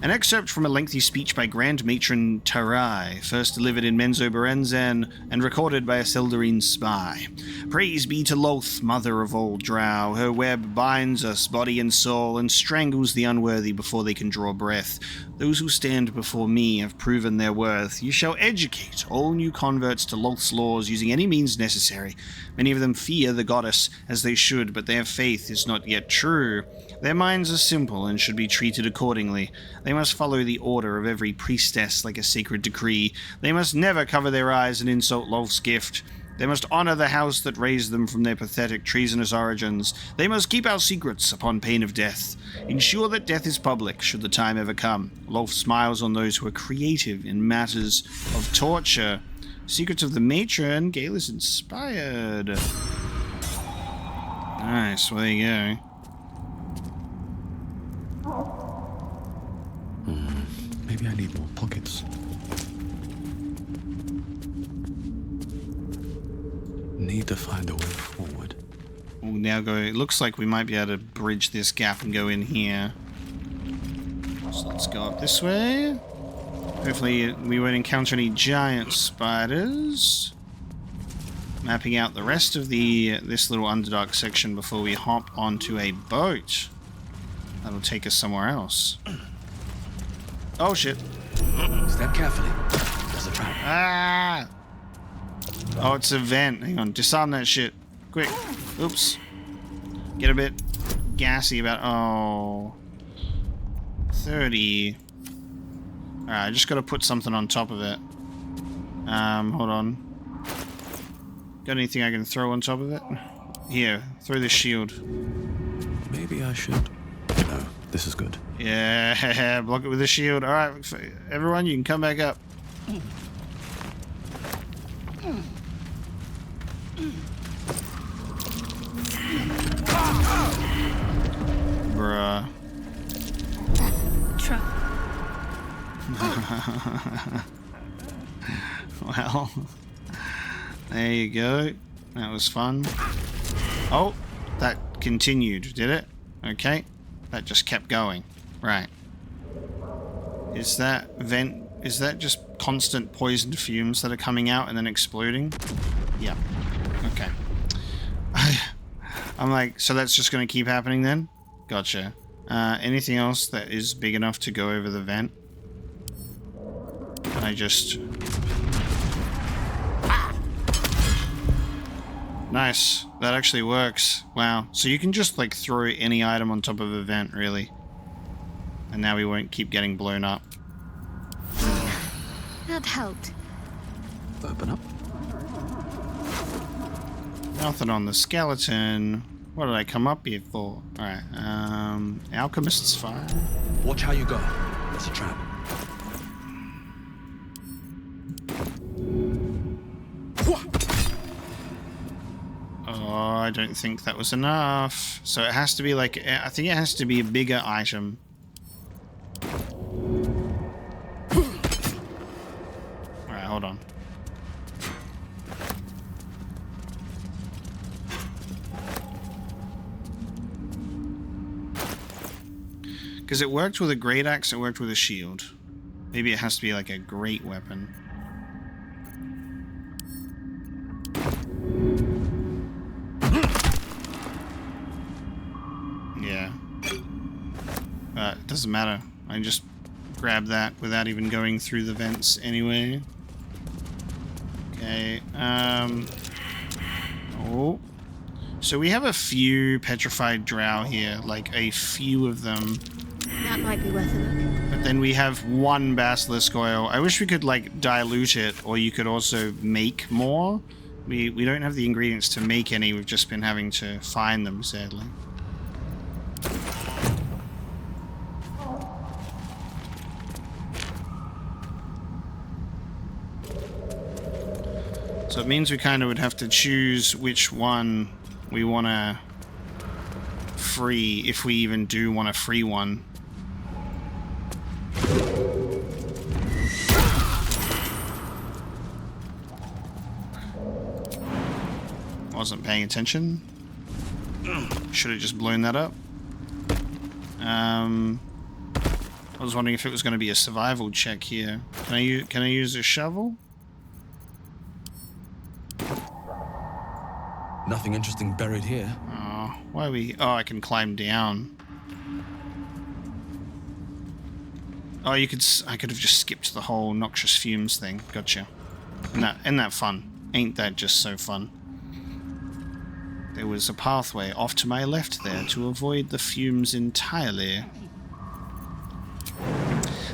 An excerpt from a lengthy speech by Grand Matron Tarai, first delivered in Menzo Berenzan and recorded by a Seldarine spy. Praise be to Lolth, mother of all drow. Her web binds us, body and soul, and strangles the unworthy before they can draw breath. Those who stand before me have proven their worth. You shall educate all new converts to Lolth's laws using any means necessary. Many of them fear the goddess, as they should, but their faith is not yet true. Their minds are simple and should be treated accordingly. They must follow the order of every priestess like a sacred decree. They must never cover their eyes and insult Lolth's gift. They must honor the house that raised them from their pathetic, treasonous origins. They must keep our secrets upon pain of death. Ensure that death is public, should the time ever come. Lolth smiles on those who are creative in matters of torture. Secrets of the Matron. Gale is inspired. Nice, well, there you go. Maybe I need more pockets. Need to find a way forward. We'll now go. It looks like we might be able to bridge this gap and go in here. So let's go up this way. Hopefully we won't encounter any giant spiders. Mapping out the rest of this little Underdark section before we hop onto a boat. That'll take us somewhere else. Oh shit. Step carefully. There's a trap. Ah! Oh, it's a vent. Hang on. Disarm that shit. Quick. Oops. Get a bit gassy about... Oh. 30. Alright, I just gotta put something on top of it. Hold on. Got anything I can throw on top of it? Here, throw the shield. Maybe I should. No, this is good. Yeah, block it with the shield. Alright, everyone, you can come back up. Bruh. Well, there you go. That was fun. Oh, that continued, did it? Okay. That just kept going. Right. Is that vent... Is that just constant poisoned fumes that are coming out and then exploding? Yeah. Okay. I'm like, so that's just going to keep happening then? Gotcha. Anything else that is big enough to go over the vent? Can I just... Nice. That actually works. Wow. So you can just like throw any item on top of a vent, really. And now we won't keep getting blown up. That helped. Open up. Nothing on the skeleton. What did I come up here for? Alright, Alchemist's Fire. Watch how you go. There's a trap. Oh, I don't think that was enough. So it has to be like, I think it has to be a bigger item. Alright, hold on. Because it worked with a great axe, it worked with a shield. Maybe it has to be like a great weapon. Yeah. It doesn't matter. I just grab that without even going through the vents anyway. Okay, oh. So we have a few petrified drow here, like a few of them. That might be worth a look. But then we have one basilisk oil. I wish we could like dilute it, or you could also make more. We don't have the ingredients to make any. We've just been having to find them, sadly. So it means we kind of would have to choose which one we want to free, if we even do want to free one. Wasn't paying attention. Should have just blown that up. I was wondering if it was going to be a survival check here. Can I use a shovel? Nothing interesting buried here. Oh, why are we... Oh, I can climb down. Oh, I could have just skipped the whole noxious fumes thing. Gotcha. Isn't that fun? Ain't that just so fun? There was a pathway off to my left there to avoid the fumes entirely.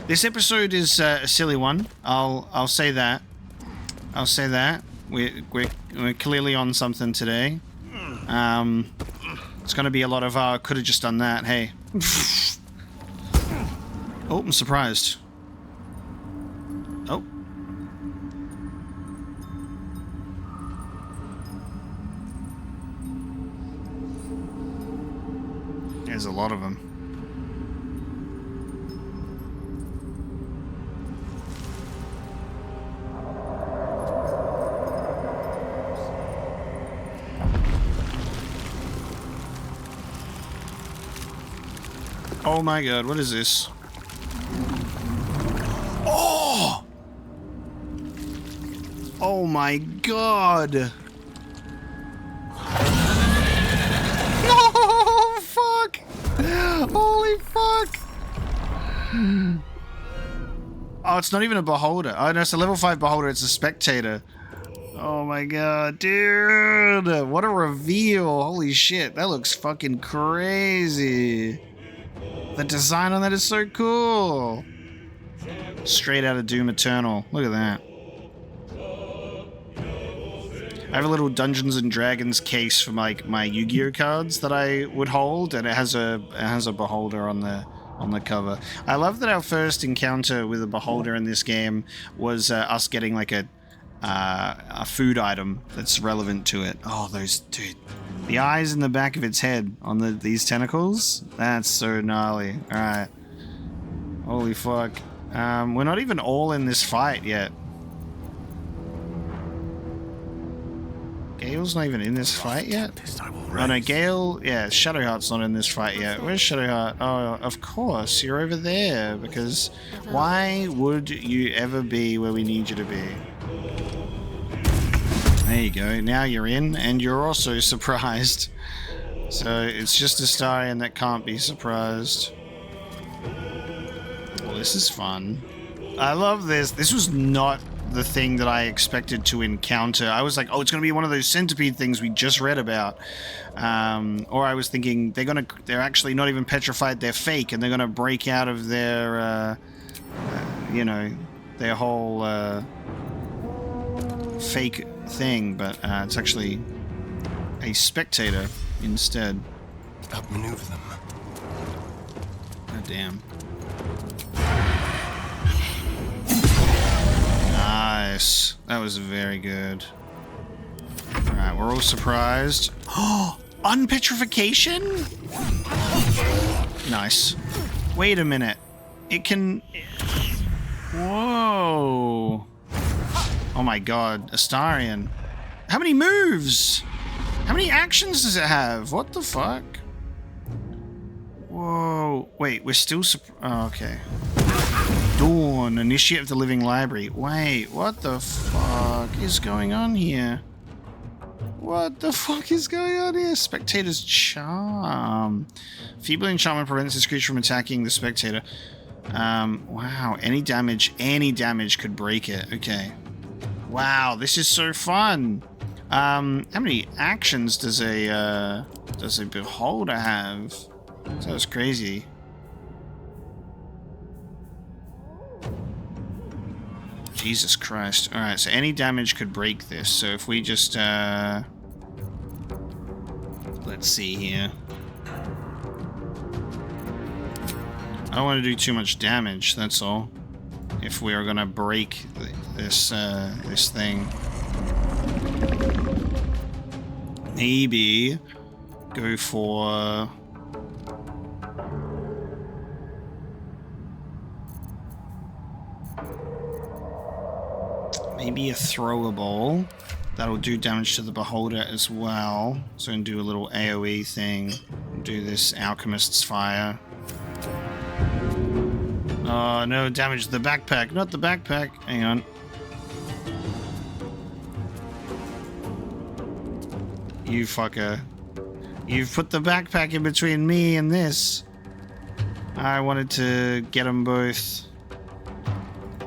This episode is a silly one. I'll say that. I'll say that. We're clearly on something today. It's gonna be a lot of could have just done that. Hey. Oh, I'm surprised. Oh. There's a lot of them. Oh my god, what is this? Oh! Oh my god! Oh, fuck! Holy fuck! Oh, it's not even a beholder. Oh, no, it's a level 5 beholder, it's a spectator. Oh my god, dude! What a reveal! Holy shit, that looks fucking crazy! The design on that is so cool! Straight out of Doom Eternal. Look at that. I have a little Dungeons and Dragons case for my Yu-Gi-Oh cards that I would hold, and it has a beholder on the cover. I love that our first encounter with a beholder in this game was us getting like a food item that's relevant to it. Oh, those dude. The eyes in the back of its head on these tentacles? That's so gnarly. Alright. Holy fuck. We're not even all in this fight yet. Gale's not even in this fight yet? Oh no, Gale... Yeah, Shadowheart's not in this fight yet. Where's Shadowheart? Oh, of course, you're over there, because why would you ever be where we need you to be? There you go, now you're in, and you're also surprised. So, it's just Astarion that can't be surprised. Well, this is fun. I love this. This was not the thing that I expected to encounter. I was like, oh, it's going to be one of those centipede things we just read about. Or I was thinking, they're actually not even petrified, they're fake, and they're going to break out of their, you know, their whole, fake thing, but it's actually a spectator instead. Outmaneuver them. Oh, damn. Nice. That was very good. Alright, we're all surprised. Oh! Unpetrification? Nice. Wait a minute. It can... Whoa. Oh my god. Astarion. How many moves? How many actions does it have? What the fuck? Whoa. Wait, we're still... Oh, okay. Dawn, Initiate of the Living Library. Wait, what the fuck is going on here? What the fuck is going on here? Spectator's Charm. Feeble enchantment prevents this creature from attacking the spectator. Wow, any damage could break it. Okay. Wow, this is so fun. How many actions does a beholder have? That's crazy. Jesus Christ. Alright, so any damage could break this. So if we just, let's see here. I don't want to do too much damage, that's all. If we are going to break this, this thing. Maybe go for... Maybe a throwable. That'll do damage to the beholder as well. So I'm gonna do a little AoE thing. Do this Alchemist's Fire. Oh no, damage to the backpack, not the backpack. Hang on. You fucker. You've put the backpack in between me and this. I wanted to get them both.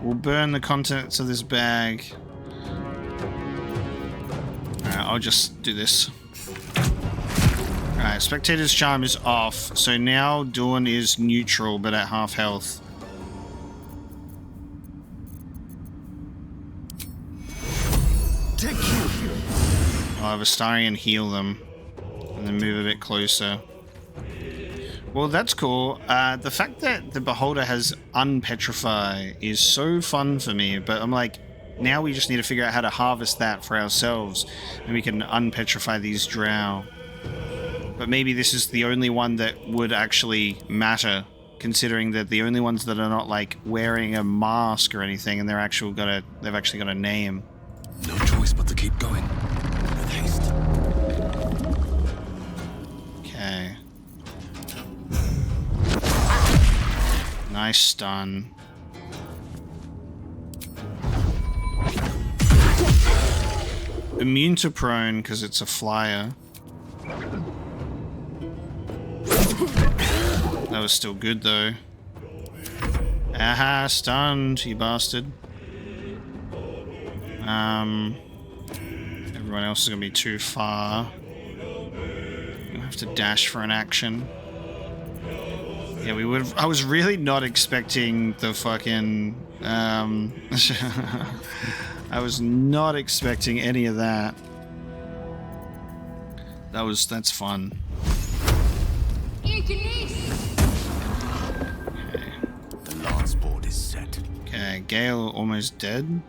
We'll burn the contents of this bag. Alright, I'll just do this. Alright, Spectator's Charm is off, so now Dawn is neutral but at half health. I'll have Astarion heal them and then move a bit closer. Well, that's cool. The fact that the Beholder has Unpetrify is so fun for me, but I'm like, now we just need to figure out how to harvest that for ourselves, and we can unpetrify these drow. But maybe this is the only one that would actually matter, considering that the only ones that are not like wearing a mask or anything, and they've actually got a name. No choice but to keep going. With haste. Okay. Nice stun. Immune to prone because it's a flyer. That was still good though. Aha, stunned, you bastard. Everyone else is gonna be too far. You have to dash for an action. Yeah, we would. I was really not expecting the fucking. I was not expecting any of that. That's fun. Okay. The last board is set. Okay, Gale almost dead.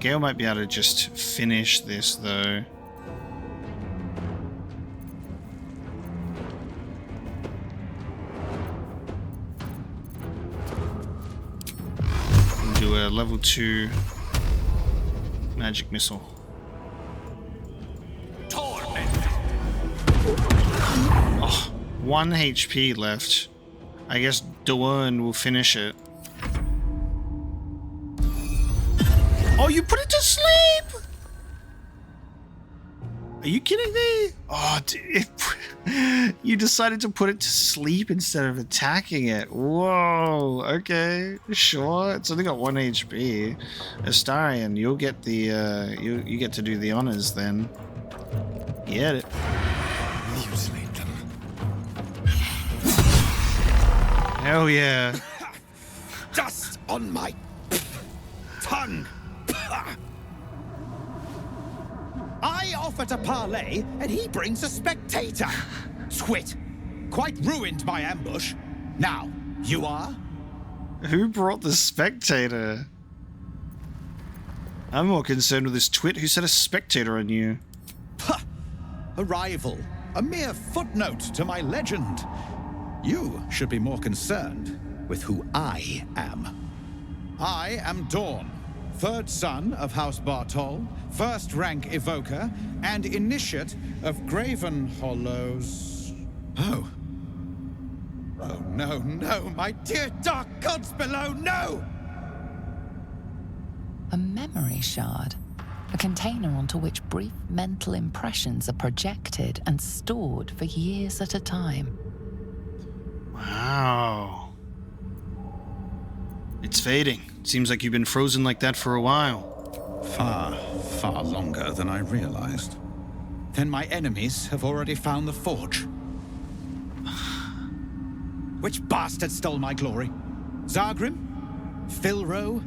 Gale might be able to just finish this though. Do a level 2 magic missile. Oh, 1 HP left. I guess Duergar will finish it. Oh, you put it to sleep! Are you kidding me? Oh, dude, you decided to put it to sleep instead of attacking it. Whoa, okay, sure. It's only got 1 HP. Astarion, you'll get the, you get to do the honors then. Get it. Mutilate them. Hell yeah. Dust on my tongue. I offer to parley, and he brings a spectator. Twit. Quite ruined my ambush. Now, you are? Who brought the spectator? I'm more concerned with this twit who set a spectator on you. A rival. A mere footnote to my legend. You should be more concerned with who I am. I am Dawn, 3rd son of House Bartol, 1st rank evoker, and initiate of Graven Hollows. Oh. Oh, no, no, my dear dark gods below, no! A memory shard. A container onto which brief mental impressions are projected and stored for years at a time. Wow. It's fading. Seems like you've been frozen like that for a while. Far, far longer than I realized. Then my enemies have already found the forge. Which bastard stole my glory? Zargrim? Filro?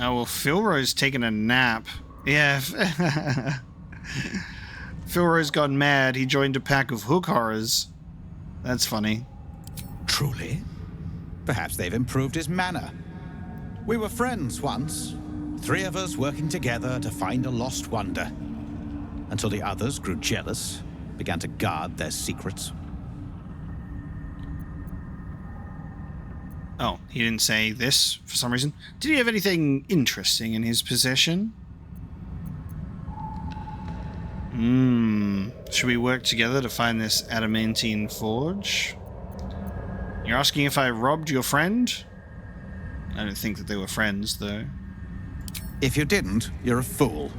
Oh, well, Filro's taken a nap. Yeah. Filro's gone mad. He joined a pack of hook horrors. That's funny. Truly? Perhaps they've improved his manner. We were friends once. 3 of us working together to find a lost wonder. Until the others grew jealous, began to guard their secrets. Oh, he didn't say this for some reason. Did he have anything interesting in his possession? Should we work together to find this adamantine forge? You're asking if I robbed your friend? I don't think that they were friends, though. If you didn't, you're a fool.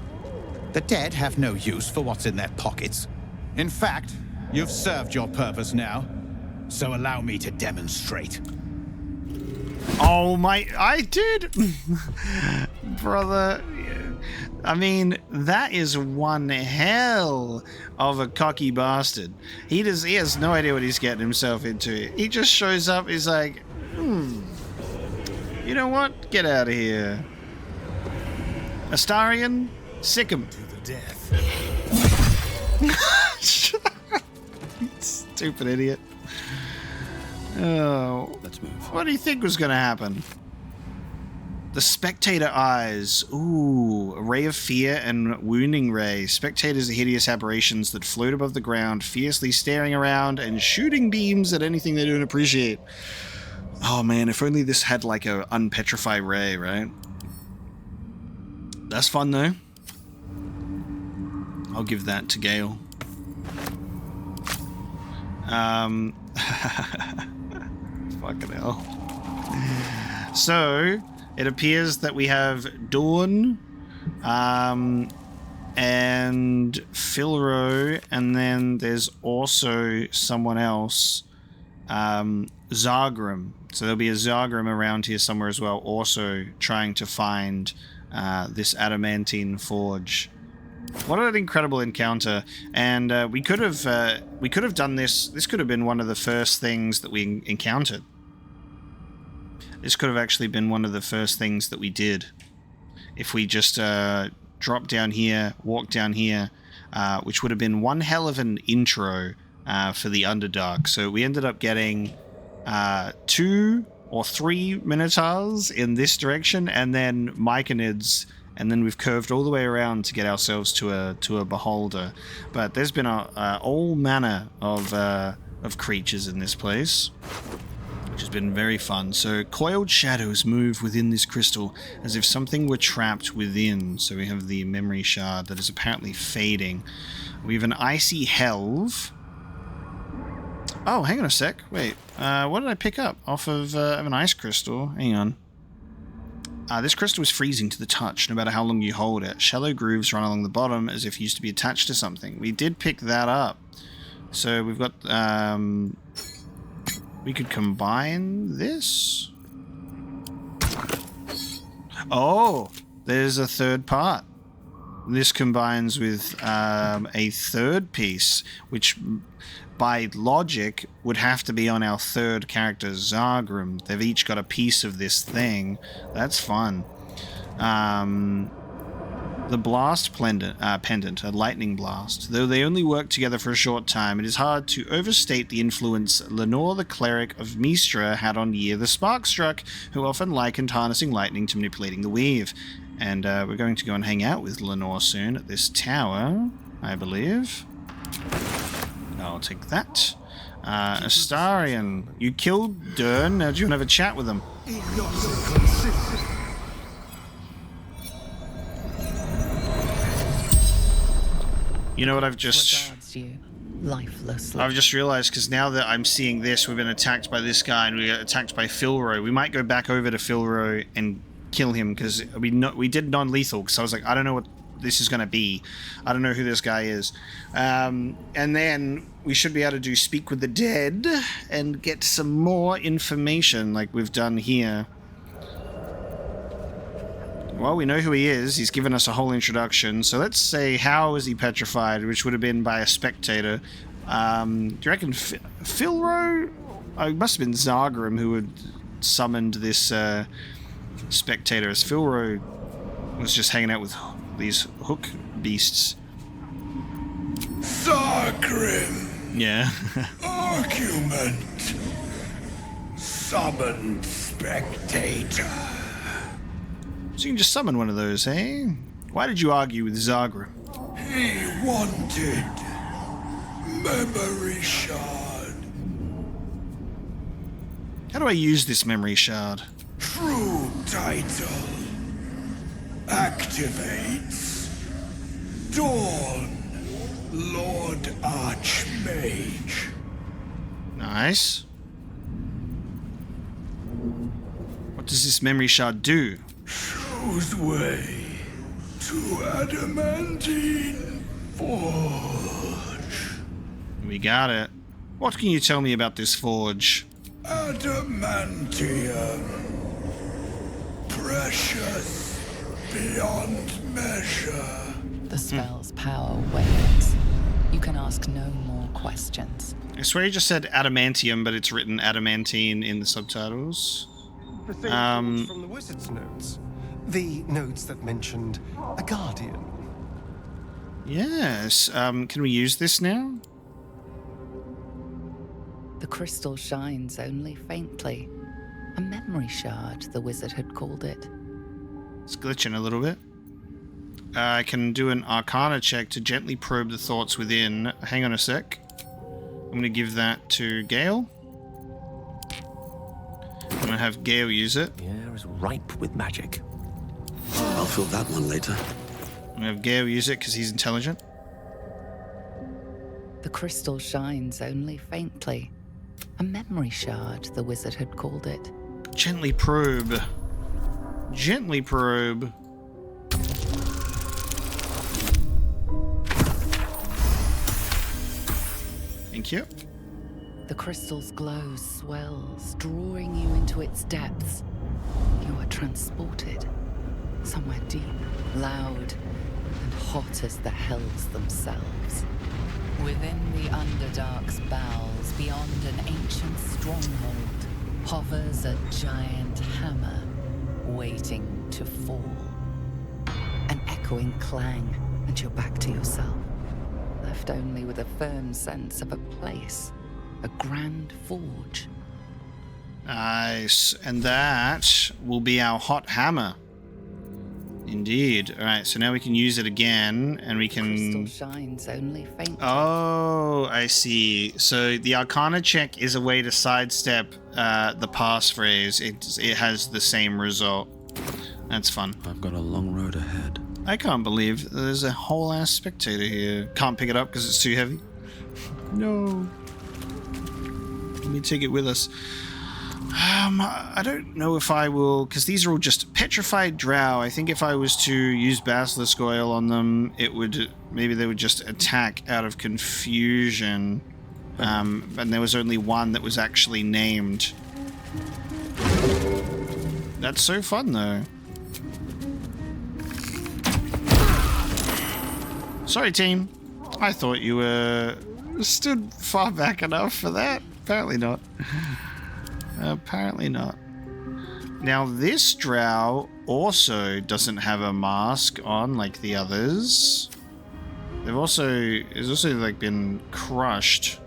The dead have no use for what's in their pockets. In fact, you've served your purpose now. So allow me to demonstrate. Oh my... I did! Brother... I mean, that is one hell of a cocky bastard. He has no idea what he's getting himself into. He just shows up, he's like, you know what? Get out of here. Astarion, sick him. To the death. Stupid idiot. Oh, Let's move. what do you think was going to happen? The Spectator eyes. Ooh, a ray of fear and wounding ray. Spectators are hideous aberrations that float above the ground, fiercely staring around and shooting beams at anything they don't appreciate. Oh man, if only this had like a unpetrify ray, right? That's fun though. I'll give that to Gale. Fucking hell. So, it appears that we have Dawn, and Philro, and then there's also someone else, Zargrim. So there'll be a Zargrim around here somewhere as well, also trying to find this adamantine forge. What an incredible encounter! And we could have done this. This could have been one of the first things that we encountered. This could have actually been one of the first things that we did. If we just dropped down here, walked down here, which would have been one hell of an intro for the Underdark. So we ended up getting 2 or 3 Minotaurs in this direction, and then Myconids, and then we've curved all the way around to get ourselves to a Beholder. But there's been all manner of creatures in this place, which has been very fun. So coiled shadows move within this crystal as if something were trapped within. So we have the memory shard that is apparently fading. We have an icy helve. Oh, hang on a sec. Wait, what did I pick up off of an ice crystal? Hang on. This crystal is freezing to the touch, no matter how long you hold it. Shallow grooves run along the bottom as if used to be attached to something. We did pick that up. So we've got... we could combine this. Oh, there's a third part. This combines with a third piece, which by logic would have to be on our third character, Zargrim. They've each got a piece of this thing. That's fun. The blast pendant, a lightning blast. Though they only work together for a short time, it is hard to overstate the influence Lenore the Cleric of Mistra had on Year the Sparkstruck, who often likened harnessing lightning to manipulating the weave. And we're going to go and hang out with Lenore soon at this tower, I believe. I'll take that. Astarion, you killed Dern. Now do you want to have a chat with him? You know what I've just... Regards you, lifelessly. I've just realized, because now that I'm seeing this, we've been attacked by this guy and we got attacked by Philro. We might go back over to Philro and kill him, because we did non-lethal, because I was like, I don't know what this is going to be. I don't know who this guy is. And then we should be able to do Speak with the Dead and get some more information like we've done here. Well, we know who he is. He's given us a whole introduction. So let's say, how is he petrified, which would have been by a Spectator. Do you reckon Philro? Oh, it must have been Zargrim who had summoned this Spectator, as Philro was just hanging out with these hook beasts. Zargrim! Yeah. Argument! Summoned Spectator. So you can just summon one of those, eh? Why did you argue with Zargrim? He wanted memory shard. How do I use this memory shard? True title. Activates. Dawn. Lord Archmage. Nice. What does this memory shard do? Shows way to adamantine forge. We got it. What can you tell me about this forge? Adamantium. Precious beyond measure. The spell's power wanes. You can ask no more questions. I swear you just said adamantium, but it's written adamantine in the subtitles. From the wizard's notes. The notes that mentioned a guardian. Yes. Can we use this now? The crystal shines only faintly. A memory shard, the wizard had called it. It's glitching a little bit. I can do an Arcana check to gently probe the thoughts within. Hang on a sec. I'm going to give that to Gale. I'm going to have Gale use it. The air is ripe with magic. I'll fill that one later. I'm going to have Gale use it because he's intelligent. The crystal shines only faintly. A memory shard, the wizard had called it. Gently probe. Gently probe. Thank you. The crystal's glow swells, drawing you into its depths. You are transported somewhere deep, loud, and hot as the hells themselves. Within the Underdark's bowels, beyond an ancient stronghold, hovers a giant hammer, waiting to fall. An echoing clang, and you're back to yourself, left only with a firm sense of a place, a grand forge. Nice. And that will be our hot hammer. Indeed. Alright, so now we can use it again, and we can... Crystal shines only faintly. Oh, I see. So the Arcana check is a way to sidestep the passphrase. It has the same result. That's fun. I've got a long road ahead. I can't believe there's a whole ass spectator here. Can't pick it up because it's too heavy. No. Let me take it with us. I don't know if I will, because these are all just petrified drow. I think if I was to use basilisk oil on them, it would, maybe they would just attack out of confusion. And there was only one that was actually named. That's so fun, though. Sorry, team. I thought you were stood far back enough for that. Apparently not. Apparently not. Now, this drow also doesn't have a mask on like the others. It's also like been crushed.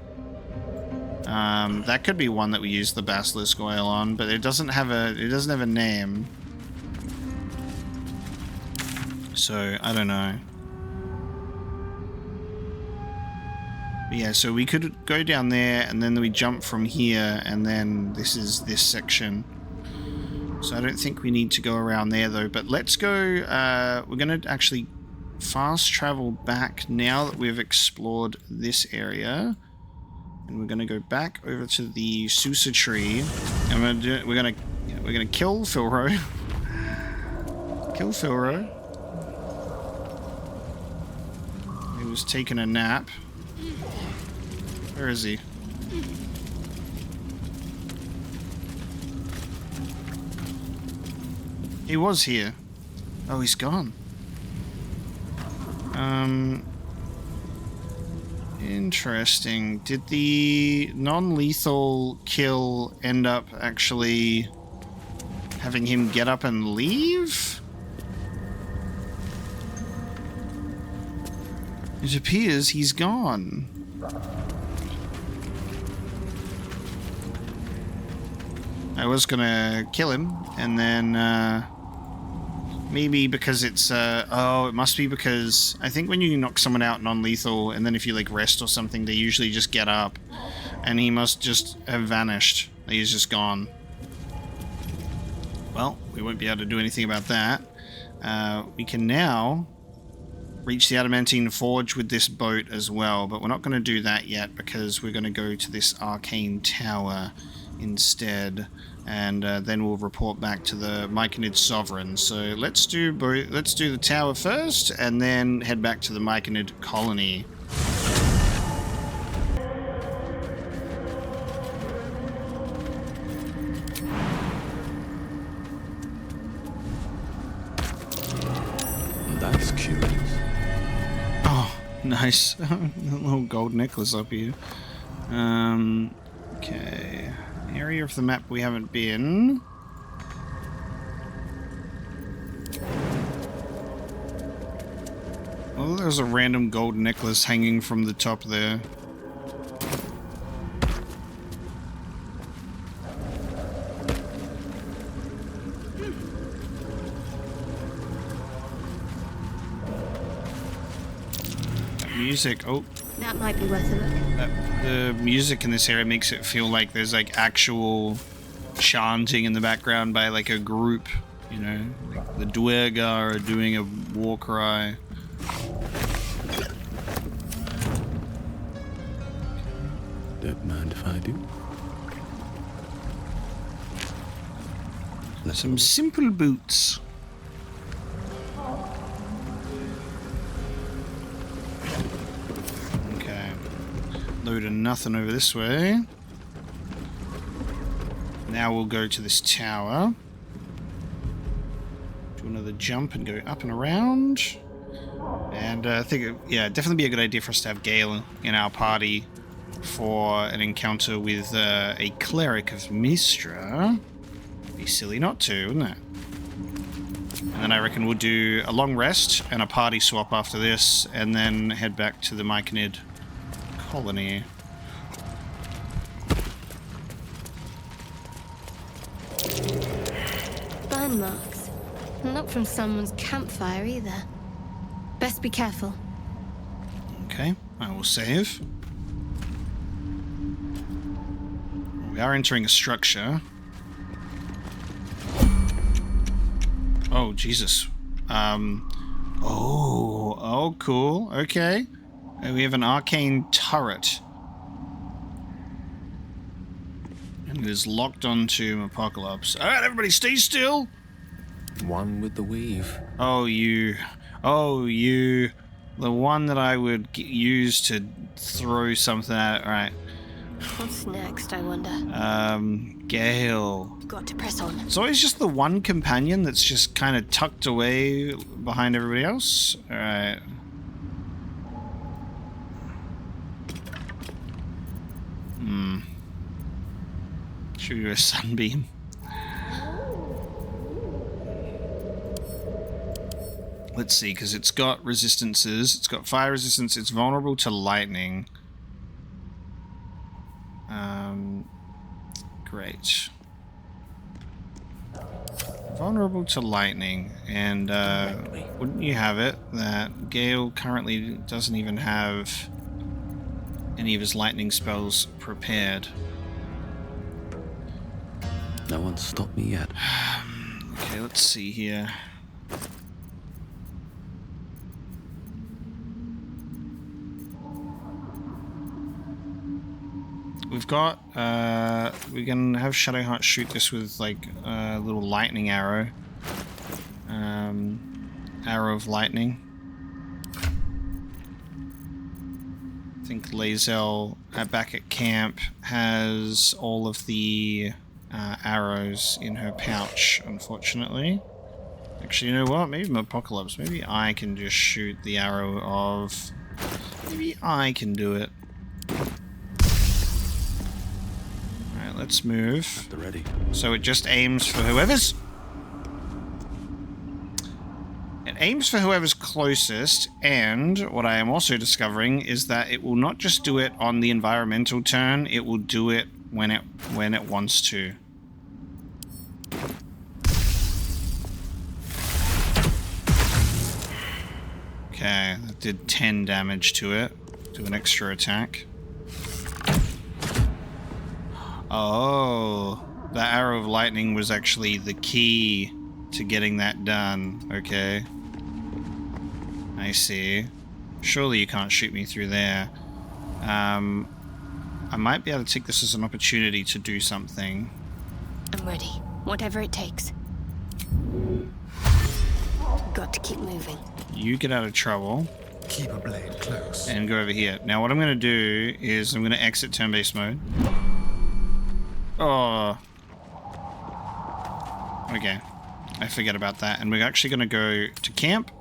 That could be one that we use the basilisk oil on, but it doesn't have a name. So I don't know. But yeah, so we could go down there, and then we jump from here, and then this is this section. So I don't think we need to go around there though. But let's go. We're gonna actually fast travel back now that we've explored this area. And we're gonna go back over to the Susa tree, and we're gonna kill Philro. Kill Philro. He was taking a nap. Where is he? He was here. Oh, he's gone. Interesting. Did the non-lethal kill end up actually having him get up and leave? It appears he's gone. I was gonna kill him, and then maybe because it's oh, it must be because I think when you knock someone out non-lethal, and then if you like rest or something, they usually just get up, and he must just have vanished. He's just gone. Well, we won't be able to do anything about that. We can now reach the adamantine forge with this boat as well, but we're not going to do that yet because we're going to go to this arcane tower instead, and then we'll report back to the Myconid Sovereign. So let's do the tower first, and then head back to the Myconid colony. That's curious. Oh, nice. A little gold necklace up here. Okay. Area of the map we haven't been. Oh, there's a random gold necklace hanging from the top there. That music, oh. That might be worth a look. The music in this area makes it feel like there's like actual chanting in the background by like a group, you know, like the Duergar are doing a war cry. Don't mind if I do. Some simple boots. Okay. Loading nothing over this way. Now we'll go to this tower. Do another jump and go up and around. And I think, yeah, definitely be a good idea for us to have Gale in our party for an encounter with a cleric of Mistra. Be silly not to, wouldn't it? And then I reckon we'll do a long rest and a party swap after this, and then head back to the Myconid colony. Burn marks. Not from someone's campfire either. Best be careful. Okay, I will save. We are entering a structure. Oh, Jesus. Oh, cool. Okay. We have an arcane turret. And it is locked onto Apocalypse. Alright, everybody stay still! One with the weave. Oh, you. The one that I would use to throw something at. Alright. What's next, I wonder? Gale. Got to press on. It's always just the one companion that's just kind of tucked away behind everybody else. Alright. Should we do a sunbeam? Let's see, because it's got resistances. It's got fire resistance. It's vulnerable to lightning. Great. Vulnerable to lightning. And wouldn't you have it that Gale currently doesn't even have any of his lightning spells prepared? No one's stopped me yet. Okay, let's see here. We've got, we can have Shadowheart shoot this with, like, a little lightning arrow. Arrow of lightning. I think Lae'zel, back at camp, has all of the arrows in her pouch, unfortunately. Actually, you know what? Maybe Apocalypse. Maybe I can just shoot the arrow of... Maybe I can do it. Alright, let's move. At the ready. So it just aims for whoever's... It aims for whoever's closest, and what I am also discovering is that it will not just do it on the environmental turn, it will do it when it wants to. Okay, that did 10 damage to it. Do an extra attack. Oh, the arrow of lightning was actually the key to getting that done. Okay. I see. Surely you can't shoot me through there. I might be able to take this as an opportunity to do something. I'm ready. Whatever it takes. Got to keep moving. You get out of trouble. Keep a blade close. And go over here. Now what I'm going to do is I'm going to exit turn-based mode. Oh. Okay. I forget about that. And we're actually going to go to camp.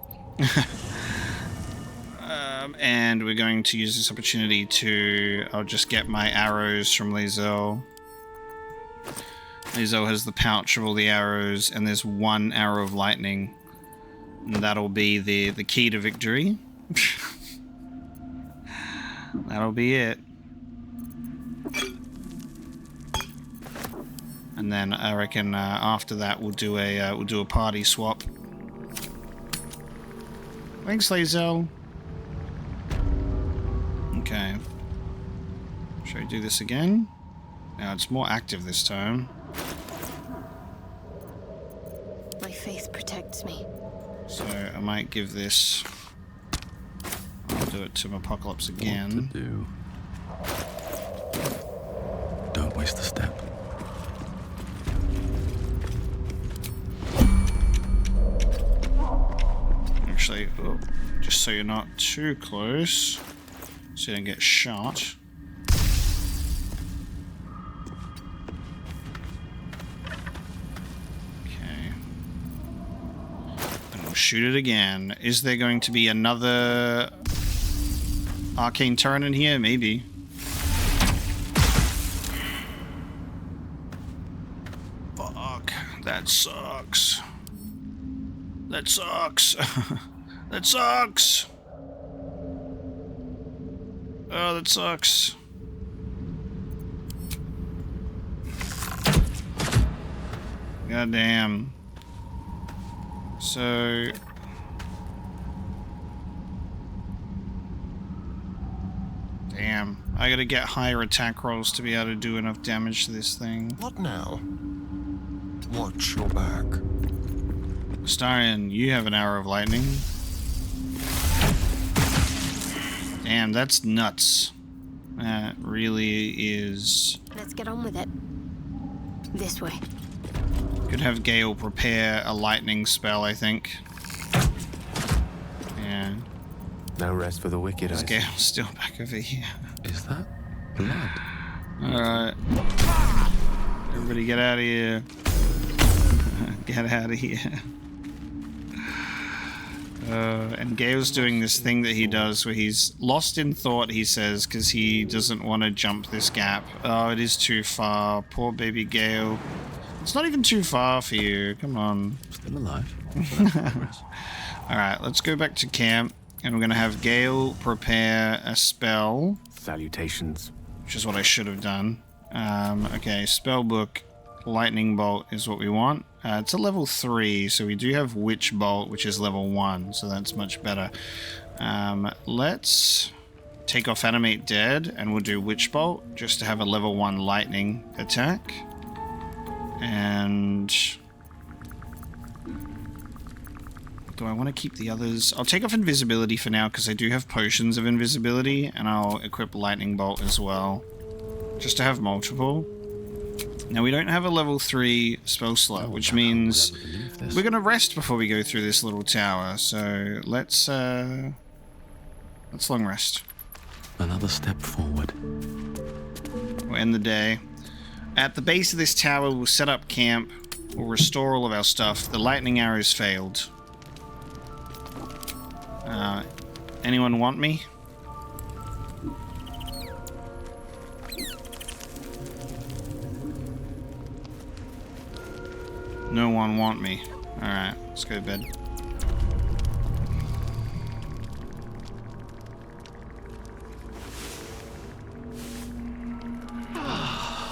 And we're going to use this opportunity to... I'll just get my arrows from Lae'zel. Lae'zel has the pouch of all the arrows, and there's one arrow of lightning. And that'll be the key to victory. That'll be it. And then I reckon after that we'll do a party swap. Thanks, Lazel. Okay. Shall we do this again? Now it's more active this time. My faith protects me. So I might give this. I'll do it to Apocalypse again. What to do? Don't waste a step. Actually, oh, just so you're not too close, so you don't get shot. Okay. And we'll shoot it again. Is there going to be another arcane turret in here? Maybe. Fuck. That sucks. That sucks. That sucks. Oh, that sucks. God damn. So... Damn. I gotta get higher attack rolls to be able to do enough damage to this thing. What now? Watch your back. Starion, you have an arrow of lightning. Damn, that's nuts. That really is... Let's get on with it. This way. Could have Gale prepare a lightning spell, I think. Yeah. No rest for the wicked, I see. Gale's still back over here. Is that blood? Alright. Everybody get out of here. Get out of here. And Gale's doing this thing that he does where he's lost in thought, he says, because he doesn't want to jump this gap. Oh, it is too far. Poor baby Gale. It's not even too far for you. Come on. Still alive. Alright, let's go back to camp. And we're going to have Gale prepare a spell. Salutations. Which is what I should have done. Okay, spellbook. Lightning Bolt is what we want. It's a level 3, so we do have Witch Bolt, which is level 1, so that's much better. Let's take off Animate Dead, and we'll do Witch Bolt, just to have a level 1 lightning attack. And... do I want to keep the others? I'll take off Invisibility for now, because I do have potions of invisibility, and I'll equip Lightning Bolt as well, just to have multiple. Now, we don't have a level 3 spell slot, which means we're going to rest before we go through this little tower. So let's long rest. Another step forward. We'll end the day. At the base of this tower, we'll set up camp. We'll restore all of our stuff. The lightning arrows failed. Anyone want me? No one want me. Alright, let's go to bed.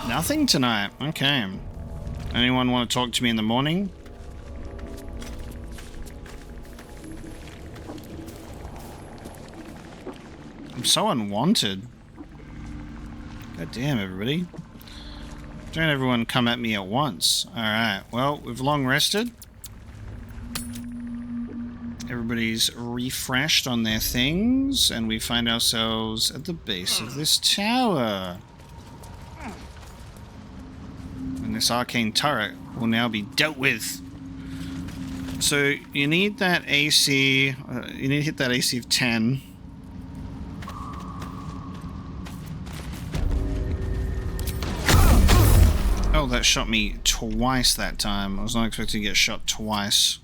Nothing tonight. Okay. Anyone want to talk to me in the morning? I'm so unwanted. God damn, everybody. Don't everyone come at me at once. Alright, well, we've long rested. Everybody's refreshed on their things, and we find ourselves at the base of this tower. And this arcane turret will now be dealt with. So, you need that AC, you need to hit that AC of 10. Oh, that shot me twice that time. I was not expecting to get shot twice.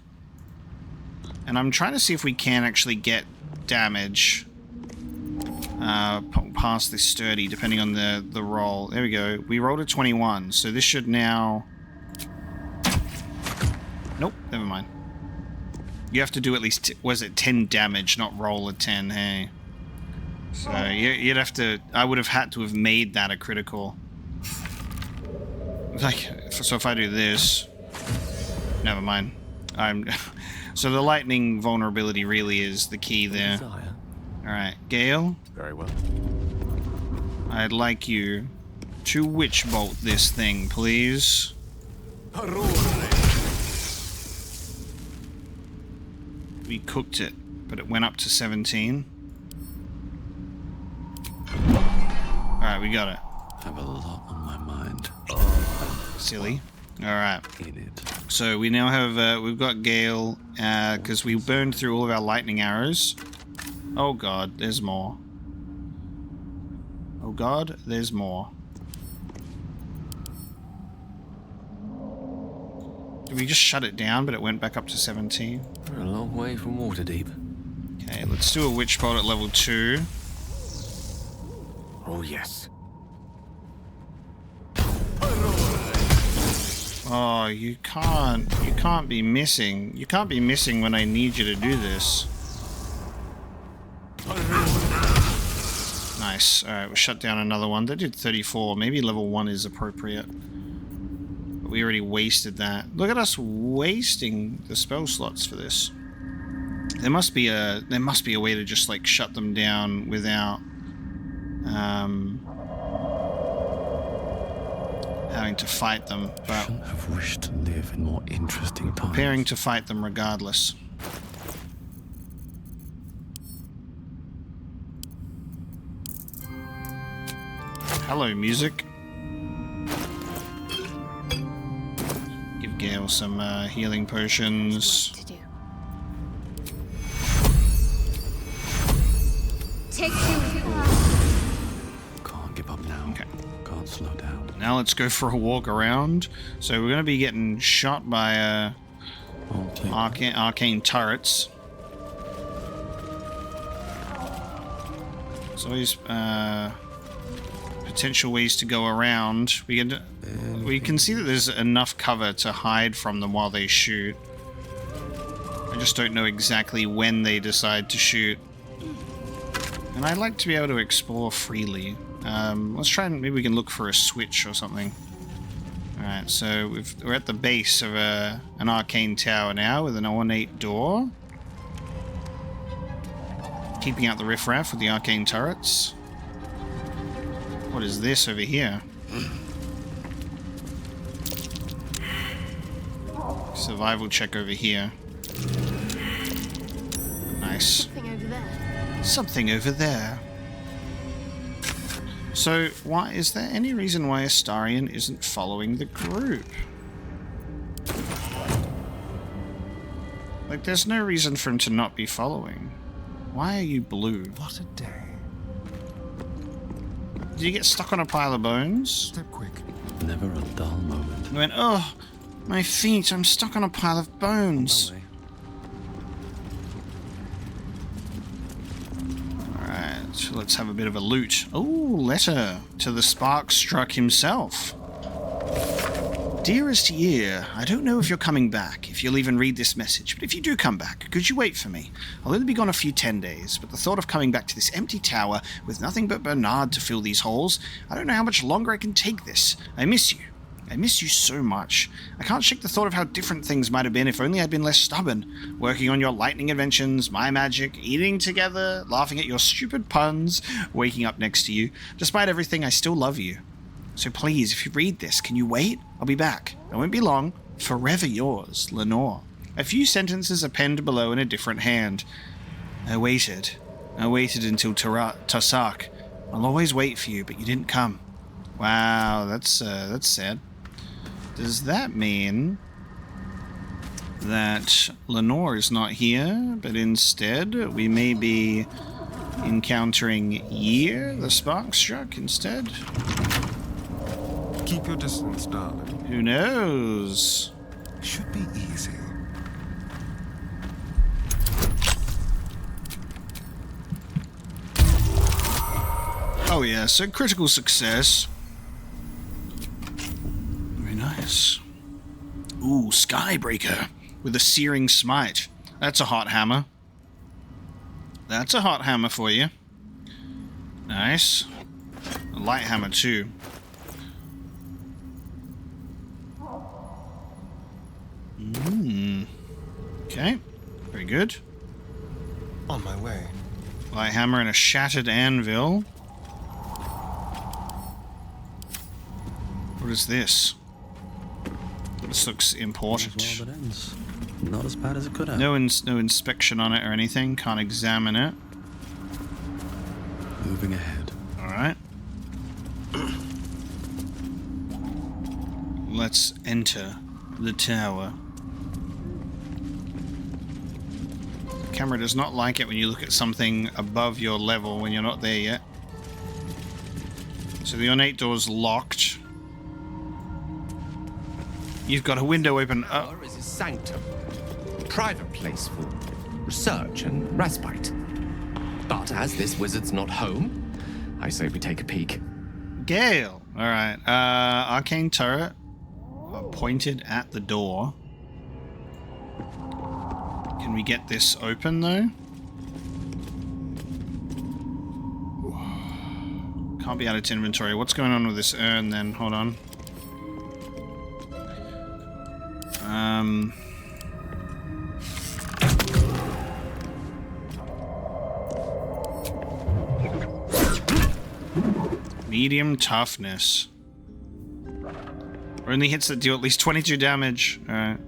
And I'm trying to see if we can actually get damage past this sturdy, depending on the roll. There we go. We rolled a 21, so this should now... Nope, never mind. You have to do at least, was it 10 damage, not roll a 10, hey? So you'd have to, I would have had to have made that a critical. Like, so if I do this, never mind. So the lightning vulnerability really is the key there. Alright, Gale. Very well. I'd like you to witch bolt this thing, please. We cooked it, but it went up to 17. Alright, we got it. I have a lot on my mind. Silly. Alright. In it. So we now have, we've got Gale, because we burned through all of our lightning arrows. Oh god, there's more. Oh god, there's more. Did we just shut it down, but it went back up to 17? We're a long way from Waterdeep. Okay, let's do a witch bolt at level 2. Oh, yes. Oh, you can't be missing. You can't be missing when I need you to do this. Nice. Alright, we'll shut down another one. That did 34. Maybe level 1 is appropriate. But we already wasted that. Look at us wasting the spell slots for this. There must be a way to just like shut them down without having to fight them, but Shouldn't have wished to live in more interesting times. preparing to fight them regardless. Hello, music. Give Gale some healing potions. What to do. Take two. Can't give up now. Okay. Can't slow down. Now let's go for a walk around. So we're going to be getting shot by arcane turrets. There's always potential ways to go around. We can see that there's enough cover to hide from them while they shoot. I just don't know exactly when they decide to shoot. And I'd like to be able to explore freely. Let's try and maybe we can look for a switch or something. Alright, so we're at the base of an arcane tower now with an ornate door. Keeping out the riffraff with the arcane turrets. What is this over here? Survival check over here. Nice. Something over there. Something over there. So, why is there any reason why Astarion isn't following the group? Like, there's no reason for him to not be following. Why are you blue? What a day. Did you get stuck on a pile of bones? Step quick. Never a dull moment. You went, oh, my feet, I'm stuck on a pile of bones. No way. Alright, so let's have a bit of a loot. Oh, letter to the Sparkstruck himself. Dearest Year, I don't know if you're coming back, if you'll even read this message, but if you do come back, could you wait for me? I'll only be gone a few 10 days, but the thought of coming back to this empty tower with nothing but Bernard to fill these holes, I don't know how much longer I can take this. I miss you. I miss you so much. I can't shake the thought of how different things might have been if only I'd been less stubborn. Working on your lightning inventions, my magic, eating together, laughing at your stupid puns, waking up next to you. Despite everything, I still love you. So please, if you read this, can you wait? I'll be back. I won't be long. Forever yours, Lenore. A few sentences are penned below in a different hand. I waited. I waited until Tosark. I'll always wait for you, but you didn't come. Wow, that's sad. Does that mean that Lenore is not here, but instead we may be encountering Year, the Sparkstruck, instead? Keep your distance, darling. Who knows? Should be easy. Oh yeah, so critical success. Very nice. Ooh, Skybreaker with a searing smite. That's a hot hammer. That's a hot hammer for you. Nice. A light hammer too. Okay. Very good. On my way. Light hammer and a shattered anvil. What is this? This looks important. Well, that ends. Not as bad as it could have. No inspection on it or anything. Can't examine it. Moving ahead. Alright. Let's enter the tower. The camera does not like it when you look at something above your level when you're not there yet. So the ornate door's locked. You've got a window open. Tower is a sanctum. Private place for research and respite. But as this wizard's not home, I say we take a peek. Gale. Alright. Arcane turret pointed at the door. Can we get this open though? Can't be added to inventory. What's going on with this urn then? Hold on. Medium toughness. Only hits that deal at least 22 damage. Alright.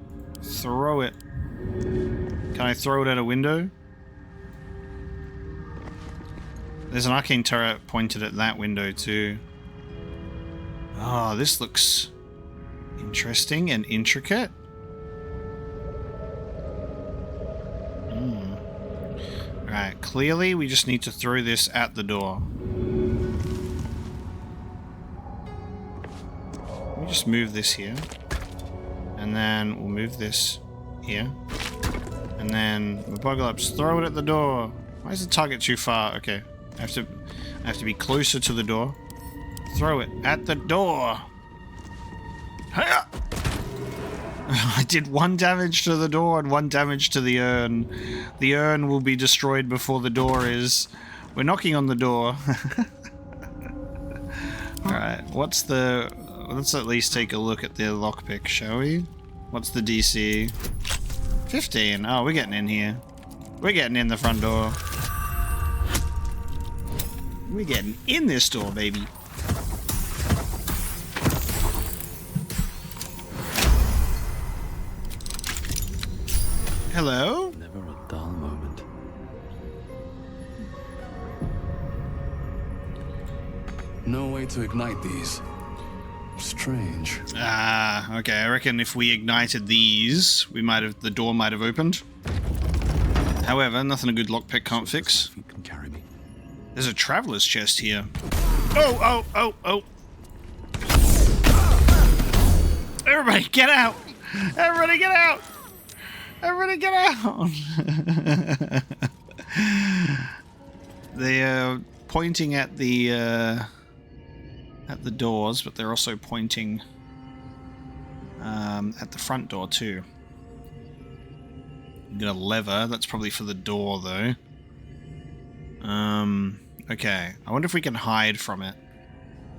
Throw it. Can I throw it at a window? There's an arcane turret pointed at that window too. Oh, this looks interesting and intricate. Alright, clearly we just need to throw this at the door. Let me just move this here. And then we'll move this here. And then Buglups, throw it at the door. Why is the target too far? Okay. I have to be closer to the door. Throw it at the door. Hiya! I did 1 damage to the door and 1 damage to the urn. The urn will be destroyed before the door is. We're knocking on the door. Alright, let's at least take a look at the lockpick, shall we? What's the DC? 15. Oh, we're getting in here. We're getting in the front door. We're getting in this door, baby. Hello? Never a dull moment. No way to ignite these. Strange. Ah, okay. I reckon if we ignited these, the door might have opened. However, nothing a good lockpick can't fix. You can carry me. There's a traveler's chest here. Oh, oh, oh, oh. Everybody get out! Everybody get out! Everybody get out! They are pointing at the doors, but they're also pointing at the front door too. Got a lever. That's probably for the door, though. Okay. I wonder if we can hide from it.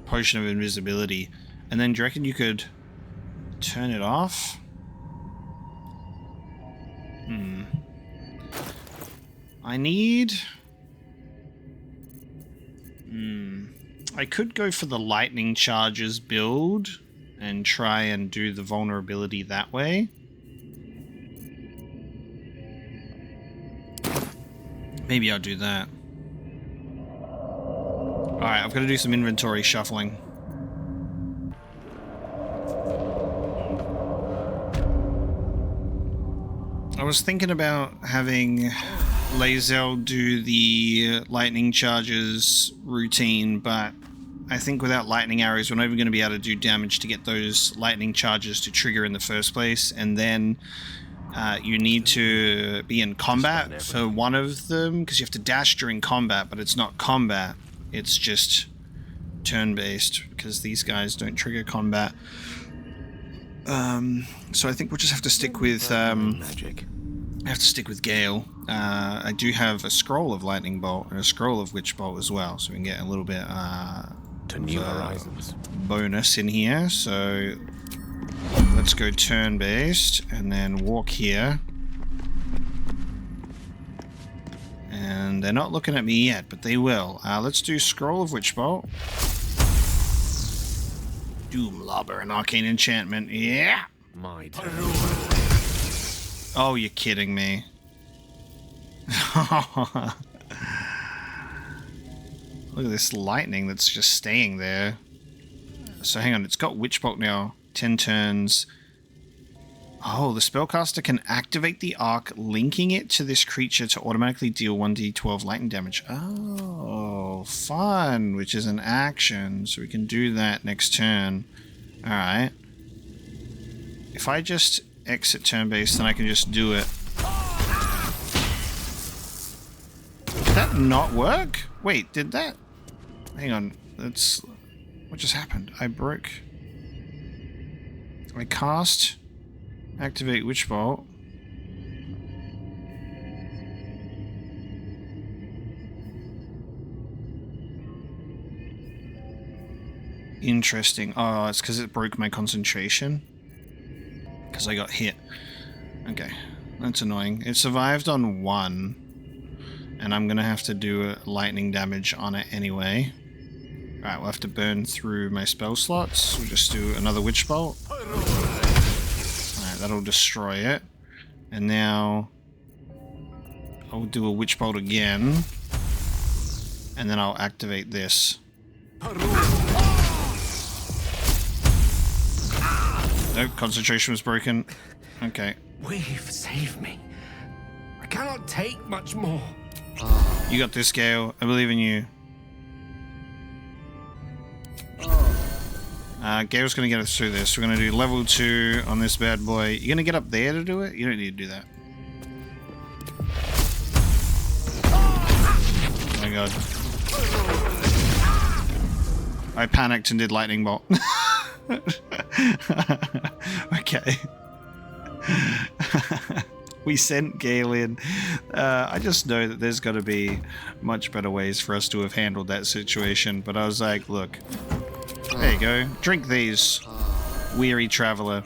Potion of invisibility. And then, do you reckon you could turn it off? I need... I could go for the lightning charges build and try and do the vulnerability that way. Maybe I'll do that. Alright, I've got to do some inventory shuffling. I was thinking about having Lae'zel do the lightning charges routine, but I think without lightning arrows, we're not even going to be able to do damage to get those lightning charges to trigger in the first place, and then you need to be in combat for one of them, because you have to dash during combat, but it's not combat, it's just turn-based, because these guys don't trigger combat. So I think we'll just have to stick with I have to stick with Gale. I do have a scroll of Lightning Bolt and a scroll of Witch Bolt as well, so we can get a little bit to new horizons bonus in here. So let's go turn-based and then walk here. And they're not looking at me yet, but they will. Let's do Scroll of Witch Bolt. Doom Lobber and Arcane Enchantment. Yeah! My turn. Oh, you're kidding me. Look at this lightning that's just staying there. So hang on, it's got Witch Bolt now. 10 turns. Oh, the spellcaster can activate the arc, linking it to this creature to automatically deal 1d12 lightning damage. Oh, fun, which is an action, so we can do that next turn. Alright. If I just exit turn-based, then I can just do it. Did that not work? Wait, did that? Hang on, that's... What just happened? I cast... Activate Witch Bolt. Interesting. Oh, it's because it broke my concentration. Because I got hit. Okay, that's annoying. It survived on 1. And I'm going to have to do lightning damage on it anyway. Alright, we'll have to burn through my spell slots. We'll just do another Witch Bolt. That'll destroy it. And now I'll do a Witch Bolt again. And then I'll activate this. Nope, concentration was broken. Okay. Weave, save me. I cannot take much more. You got this, Gale. I believe in you. Gale's going to get us through this. We're going to do level 2 on this bad boy. You're going to get up there to do it? You don't need to do that. Oh my god. I panicked and did lightning bolt. Okay. We sent Gale in. I just know that there's got to be much better ways for us to have handled that situation. But I was like, look. There you go. Drink these, weary traveler.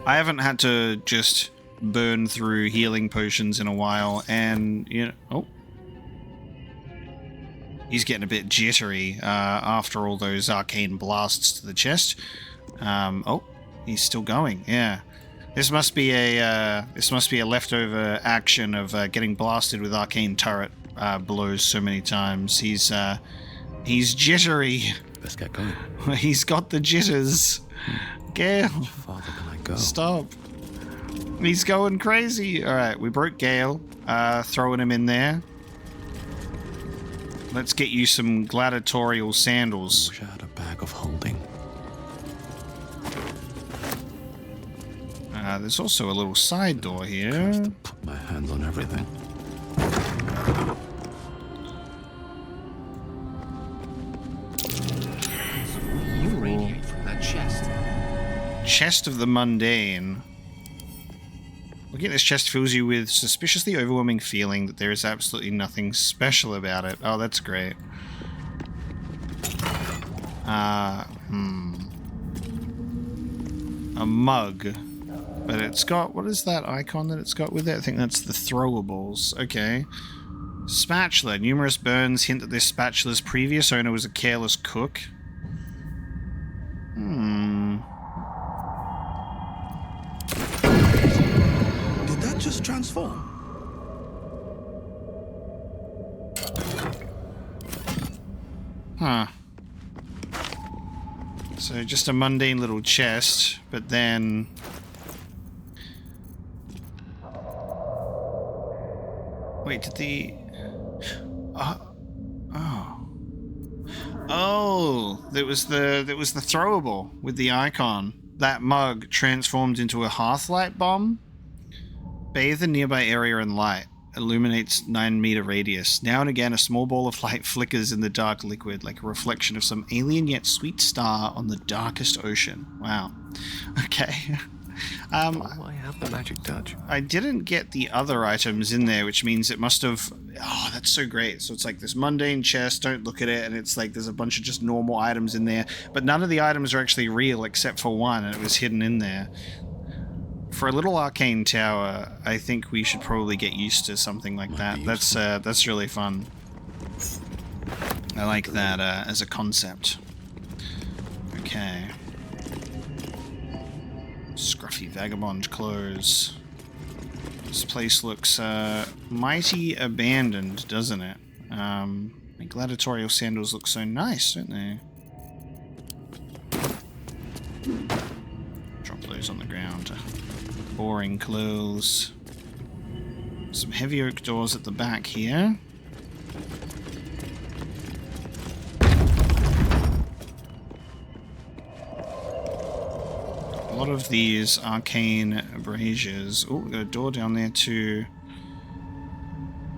I haven't had to just burn through healing potions in a while, and, you know... Oh. He's getting a bit jittery after all those arcane blasts to the chest. Oh, he's still going, yeah. This must be a leftover action of getting blasted with arcane turret blows so many times. He's jittery. Let's get going. He's got the jitters. Gale. How far can I go? Stop. He's going crazy. Alright, we broke Gale. Throwing him in there. Let's get you some gladiatorial sandals. Wish I had a bag of holding. There's also a little side door here. To put my hands on everything. You radiate from that chest. Chest of the Mundane. Looking at this chest fills you with suspiciously overwhelming feeling that there is absolutely nothing special about it. Oh, that's great. A mug. But it's got... What is that icon that it's got with it? I think that's the throwables. Okay. Spatula. Numerous burns hint that this spatula's previous owner was a careless cook. Did that just transform? Huh. So just a mundane little chest, but then... Wait, did the... Oh, there was the throwable with the icon. That mug transformed into a hearthlight bomb. Bathe the nearby area in light. Illuminates 9-meter radius. Now and again, a small ball of light flickers in the dark liquid, like a reflection of some alien yet sweet star on the darkest ocean. Wow. Okay. Oh, I have the magic touch. I didn't get the other items in there, which means it must have... Oh, that's so great. So it's like this mundane chest, don't look at it, and it's like there's a bunch of just normal items in there, but none of the items are actually real except for one, and it was hidden in there. For a little arcane tower, I think we should probably get used to something like that. That's really fun. I like that as a concept. Okay. Scruffy vagabond clothes. This place looks mighty abandoned, doesn't it? The gladiatorial sandals look so nice, don't they? Drop those on the ground. Boring clothes. Some heavy oak doors at the back here. A lot of these arcane braziers. Oh, got a door down there too.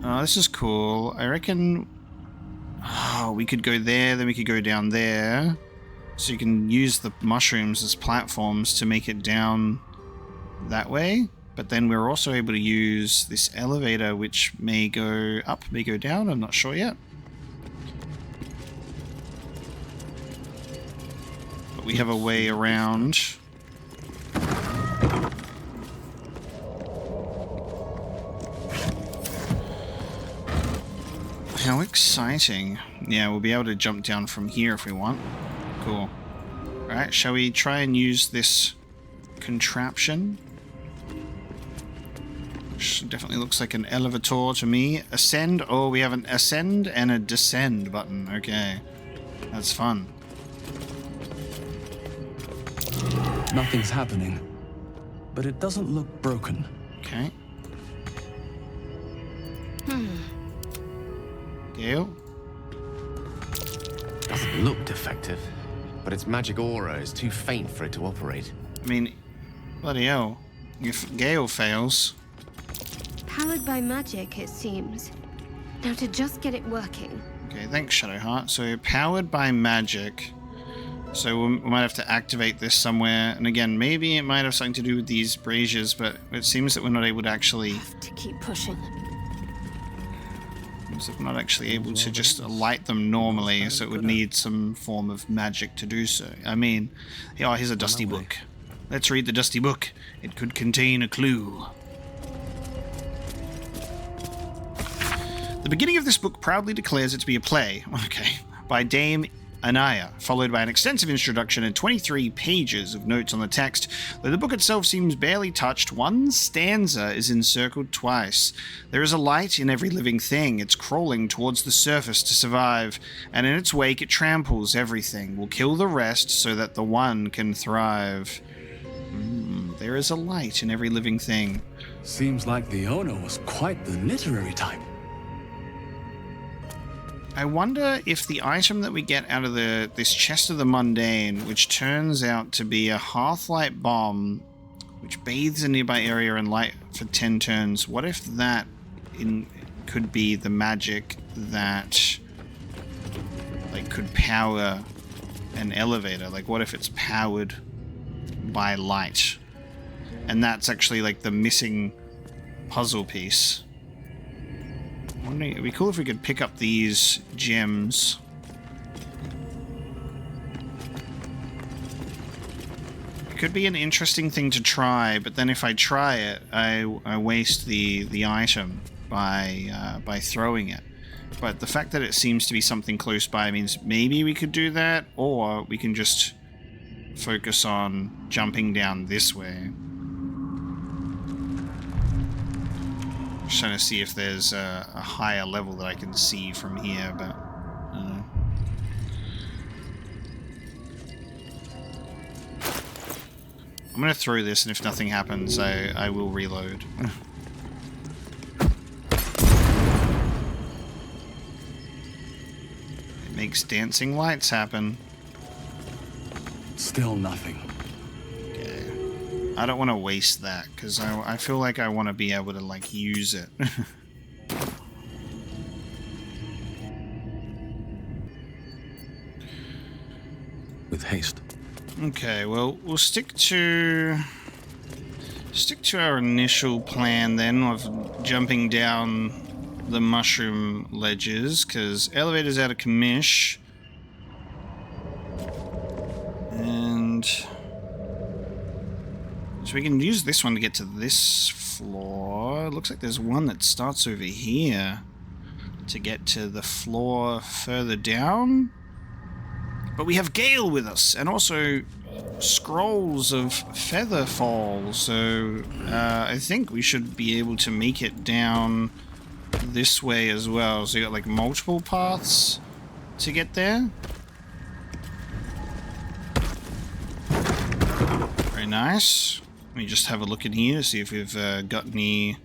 Oh, this is cool. I reckon... Oh, we could go there, then we could go down there. So you can use the mushrooms as platforms to make it down that way. But then we're also able to use this elevator, which may go up, may go down. I'm not sure yet. But we have a way around. How exciting. Yeah, we'll be able to jump down from here if we want. Cool. Alright, shall we try and use this contraption? Which definitely looks like an elevator to me. Ascend. Oh, we have an ascend and a descend button. Okay. That's fun. Nothing's happening, but it doesn't look broken. Okay. Gale? Doesn't look defective, but its magic aura is too faint for it to operate. I mean, bloody hell. If Gale fails... Powered by magic, it seems. Now to just get it working. Okay, thanks, Shadowheart. So, powered by magic. So, we might have to activate this somewhere. And again, maybe it might have something to do with these braziers, but it seems that we're not able to actually... Have to keep pushing. So we're not actually able to just light them normally, so it would need some form of magic to do so. I mean, oh, here's a dusty book. Let's read the dusty book. It could contain a clue. The beginning of this book proudly declares it to be a play, okay, by Dame Anaya, followed by an extensive introduction and 23 pages of notes on the text. Though the book itself seems barely touched, one stanza is encircled twice. There is a light in every living thing. It's crawling towards the surface to survive, and in its wake it tramples everything, will kill the rest so that the one can thrive. There is a light in every living thing. Seems like the owner was quite the literary type. I wonder if the item that we get out of this chest of the mundane, which turns out to be a Hearthlight bomb, which bathes a nearby area in light for 10 turns, what if that could be the magic that like could power an elevator? Like, what if it's powered by light? And that's actually like the missing puzzle piece. I'm wondering, it'd be cool if we could pick up these gems. It could be an interesting thing to try, but then if I try it, I waste the item by throwing it. But the fact that it seems to be something close by means maybe we could do that, or we can just focus on jumping down this way. Just trying to see if there's a higher level that I can see from here, but I don't know. I'm going to throw this, and if nothing happens, I will reload. It makes dancing lights happen. Still nothing. I don't want to waste that, because I feel like I want to be able to, like, use it. With haste. Okay, well, we'll stick to Stick to our initial plan then of jumping down the mushroom ledges, because elevator's out of commish. And so we can use this one to get to this floor. Looks like there's one that starts over here to get to the floor further down. But we have Gale with us, and also scrolls of Featherfall, so I think we should be able to make it down this way as well. So you got like multiple paths to get there. Very nice. Let me just have a look in here, see if we've got any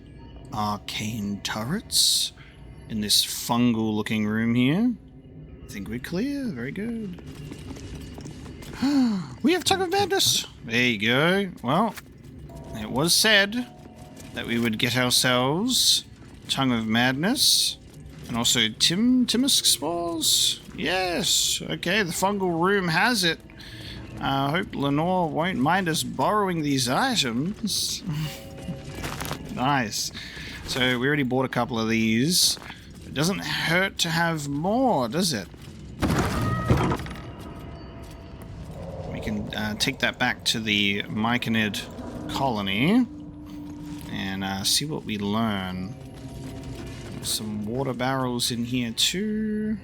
arcane turrets in this fungal looking room here. I think we're clear. Very good. We have Tongue of Madness. There you go. Well, it was said that we would get ourselves Tongue of Madness and also Timisk Spores. Yes. Okay, the fungal room has it. I hope Lenore won't mind us borrowing these items. Nice. So we already bought a couple of these. It doesn't hurt to have more, does it? We can take that back to the Myconid colony and see what we learn. Some water barrels in here too.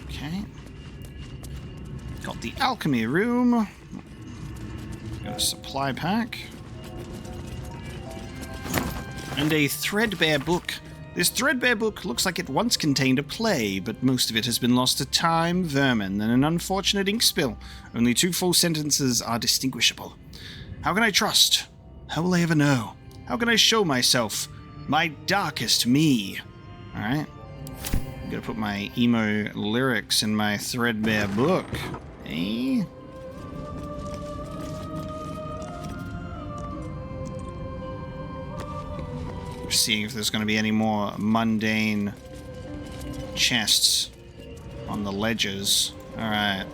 Okay. Got the alchemy room. Got a supply pack. And a threadbare book. This threadbare book looks like it once contained a play, but most of it has been lost to time, vermin, and an unfortunate ink spill. Only 2 full sentences are distinguishable. How can I trust? How will I ever know? How can I show myself? My darkest me. Alright. I'm gonna put my emo lyrics in my threadbare book. Eh? Seeing if there's going to be any more mundane chests on the ledges. Alright,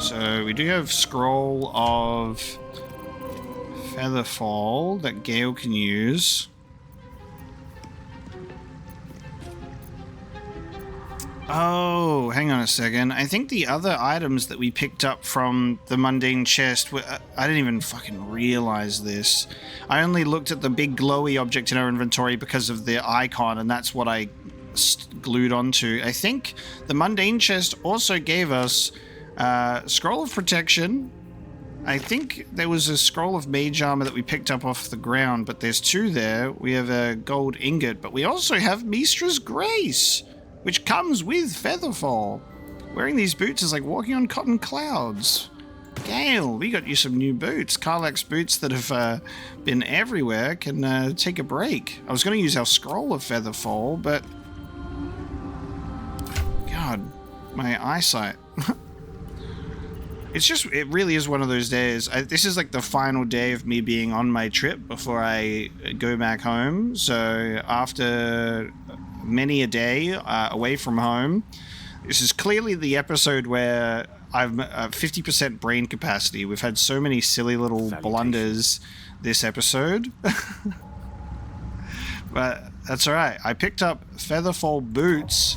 so we do have Scroll of Featherfall that Gale can use. Oh, hang on a second. I think the other items that we picked up from the mundane chest were, I didn't even fucking realize this. I only looked at the big glowy object in our inventory because of the icon, and that's what I glued onto. I think the mundane chest also gave us Scroll of Protection. I think there was a Scroll of Mage Armor that we picked up off the ground, but there's 2 there. We have a gold ingot, but we also have Mistra's Grace, which comes with Featherfall. Wearing these boots is like walking on cotton clouds. Gale, we got you some new boots. Karlach's boots that have been everywhere can take a break. I was going to use our Scroll of Featherfall, but... God, my eyesight. It really is one of those days. This is like the final day of me being on my trip before I go back home. So after many a day away from home, this is clearly the episode where I've 50% brain capacity. We've had so many silly little blunders this episode. But that's alright. I picked up Featherfall boots.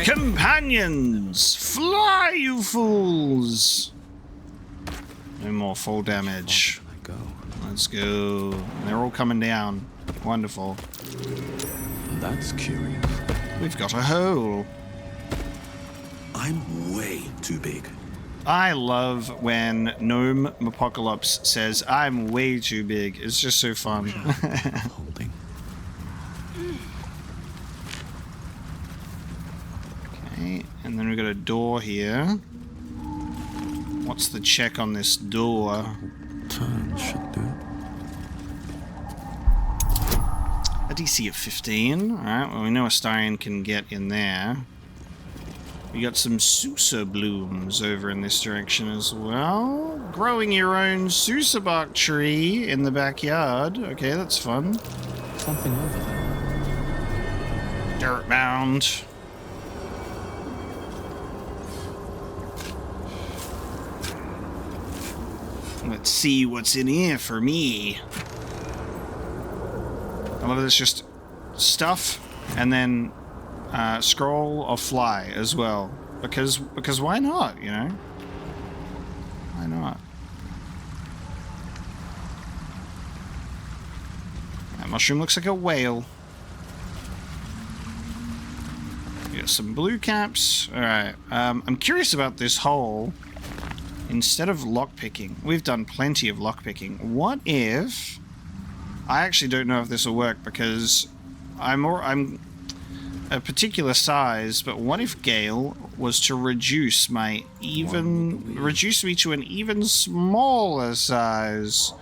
Companions! Fly, you fools! No more full damage. Let's go. They're all coming down. Wonderful. That's curious. We've got a hole. I'm way too big. I love when Gnome Apocalypse says, I'm way too big. It's just so fun. Holding. Okay, and then we've got a door here. What's the check on this door? Turn should do. A DC of 15. Alright, well we know Astarion can get in there. We got some Sousa blooms over in this direction as well. Growing your own Sousa bark tree in the backyard. Okay, that's fun. Something over there. Dirt mound. Let's see what's in here for me. A lot of this just stuff, and then scroll or fly as well. Because why not, you know? Why not? That mushroom looks like a whale. We got some blue caps. Alright, I'm curious about this hole. Instead of lockpicking, we've done plenty of lockpicking. What if... I actually don't know if this will work because I'm a particular size, but what if Gale was to reduce me to an even smaller size?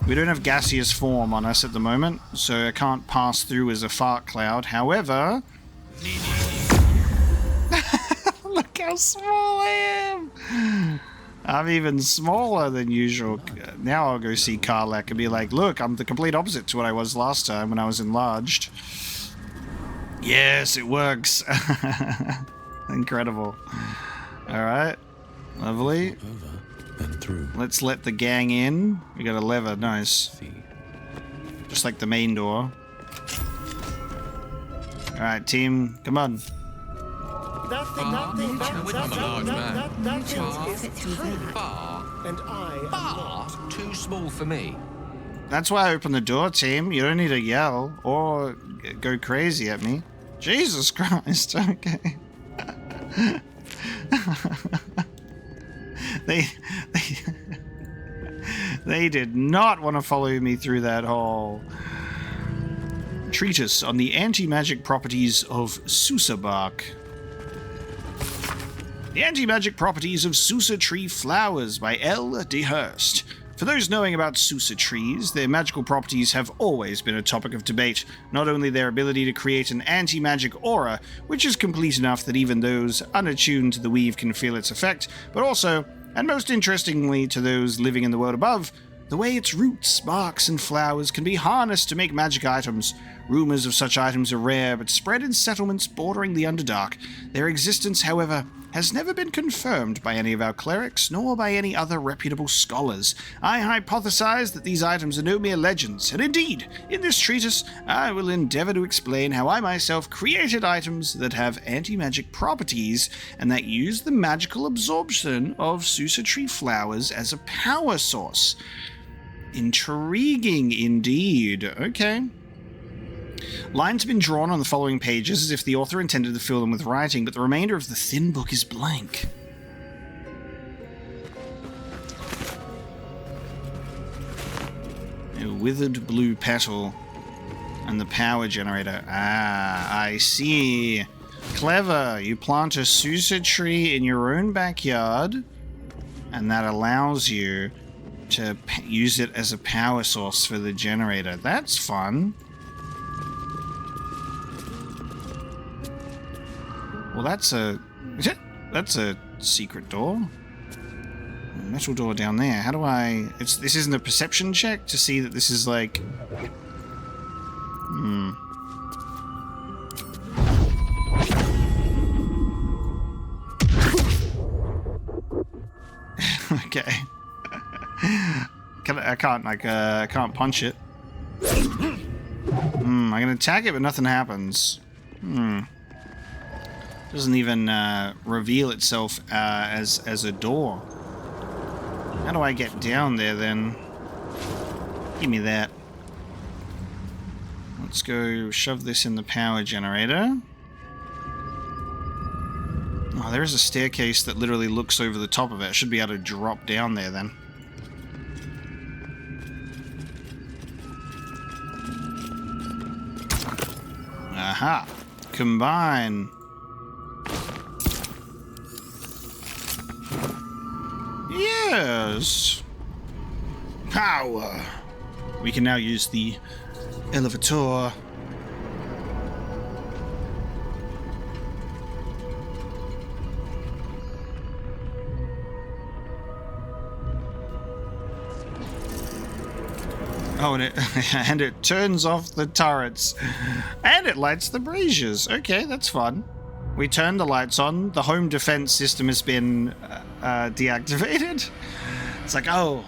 We don't have gaseous form on us at the moment, so I can't pass through as a fart cloud. However, look how small I am. I'm even smaller than usual. Now I'll go see Karlak and be like, look, I'm the complete opposite to what I was last time when I was enlarged. Yes, it works. Incredible. Alright. Lovely. Over and through. Let's let the gang in. We got a lever. Nice. Just like the main door. Alright, team. Come on. I'm a large man. And I am too small for me. That's why I opened the door, team. You don't need to yell or go crazy at me. Jesus Christ. Okay. They did not want to follow me through that hole. Treatise on the anti-magic properties of Susa bark. The Anti-Magic Properties of Susa Tree Flowers by L. de Hurst. For those knowing about Susa trees, their magical properties have always been a topic of debate. Not only their ability to create an anti-magic aura, which is complete enough that even those unattuned to the weave can feel its effect, but also, and most interestingly to those living in the world above, the way its roots, barks, and flowers can be harnessed to make magic items. Rumors of such items are rare, but spread in settlements bordering the Underdark. Their existence, however, has never been confirmed by any of our clerics, nor by any other reputable scholars. I hypothesize that these items are no mere legends, and indeed, in this treatise, I will endeavor to explain how I myself created items that have anti-magic properties, and that use the magical absorption of Susa tree flowers as a power source. Intriguing indeed. Okay. Lines have been drawn on the following pages as if the author intended to fill them with writing, but the remainder of the thin book is blank. A withered blue petal and the power generator. Ah, I see. Clever. You plant a Susa tree in your own backyard, and that allows you to use it as a power source for the generator. That's fun. Well, that's a secret door. A metal door down there. How do I... This isn't a perception check to see that this is like... Okay. I can't punch it. I can attack it, but nothing happens. Doesn't even reveal itself as a door. How do I get down there then? Give me that. Let's go shove this in the power generator. Oh, there is a staircase that literally looks over the top of it. I should be able to drop down there then. Aha! Combine. Yes! Power! We can now use the elevator. Oh, and it turns off the turrets. And it lights the braziers. Okay, that's fun. We turn the lights on. The home defense system has been deactivated. It's like, oh,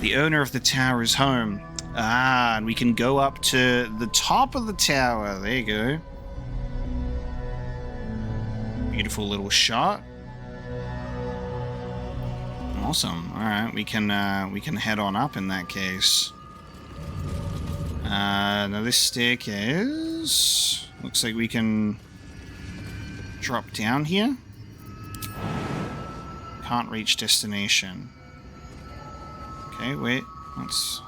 The owner of the tower is home. Ah, and we can go up to the top of the tower. There you go. Beautiful little shot. Awesome. All right, we can head on up in that case. Now this staircase looks like we can drop down here. Can't reach destination. Okay, wait. Let's.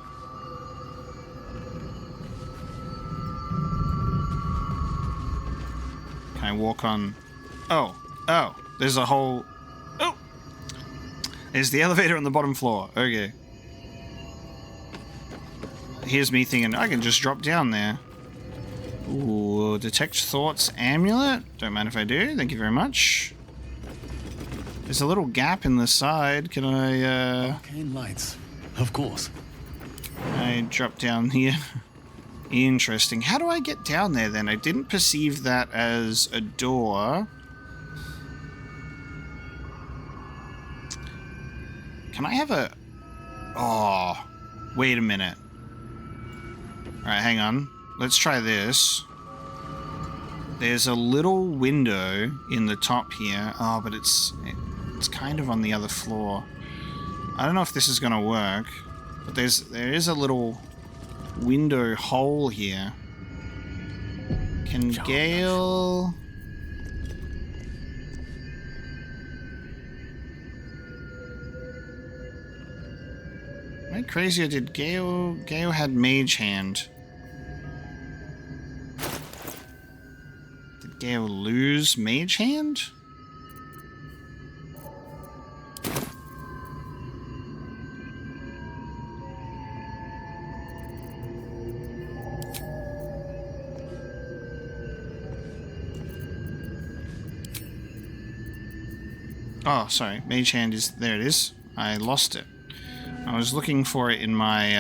Can I walk on? Oh, there's a whole. Oh, there's the elevator on the bottom floor. Okay. Here's me thinking I can just drop down there. Ooh, detect thoughts amulet. Don't mind if I do. Thank you very much. There's a little gap in the side. Can I? Arcane lights, of course. I drop down here. Interesting. How do I get down there then? I didn't perceive that as a door. Can I have a... Oh, wait a minute. Alright, hang on. Let's try this. There's a little window in the top here. Oh, but it's kind of on the other floor. I don't know if this is going to work. But there is a little window hole here. Can Gale... Am I crazy or did Gale had Mage Hand? Did Gale lose Mage Hand? Oh, sorry. Mage Hand is... There it is. I lost it. I was looking for it in my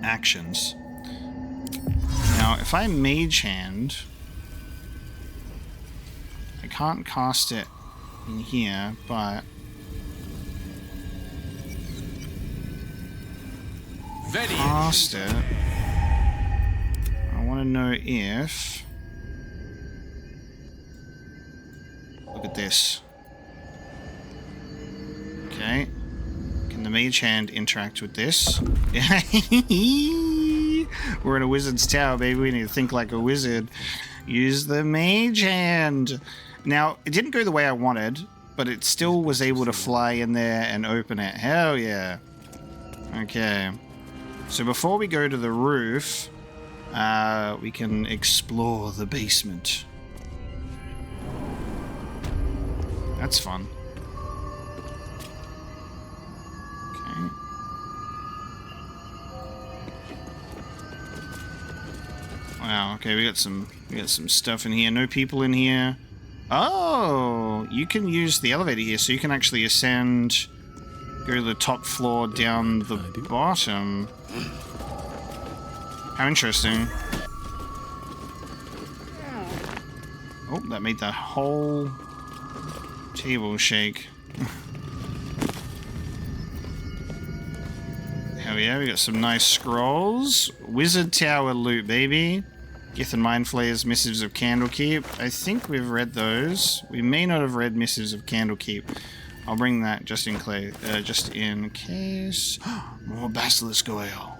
actions. Now, if I Mage Hand... I can't cast it in here, but... Cast it. I want to know if... Look at this. Okay. Can the Mage Hand interact with this? We're in a wizard's tower, baby. We need to think like a wizard. Use the Mage Hand. Now, it didn't go the way I wanted, but it still was able to fly in there and open it. Hell yeah. Okay. So before we go to the roof, we can explore the basement. That's fun. Okay. Wow, okay, we got some stuff in here. No people in here. Oh, you can use the elevator here, so you can actually ascend, go to the top floor, down the bottom. How interesting. Oh, that made the whole table shake. Hell yeah, we got some nice scrolls. Wizard Tower loot, baby. Gith and Mind Flayer's Missives of Candlekeep. I think we've read those. We may not have read Missives of Candlekeep. I'll bring that just in case. More Basilisk Oil.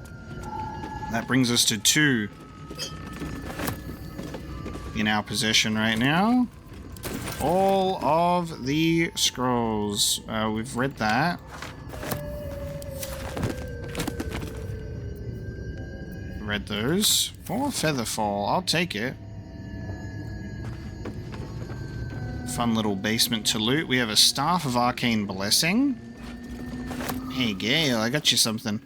That brings us to 2 in our possession right now. All of the scrolls. We've read that. Read those. More Featherfall. I'll take it. Fun little basement to loot. We have a Staff of Arcane Blessing. Hey, Gale, I got you something.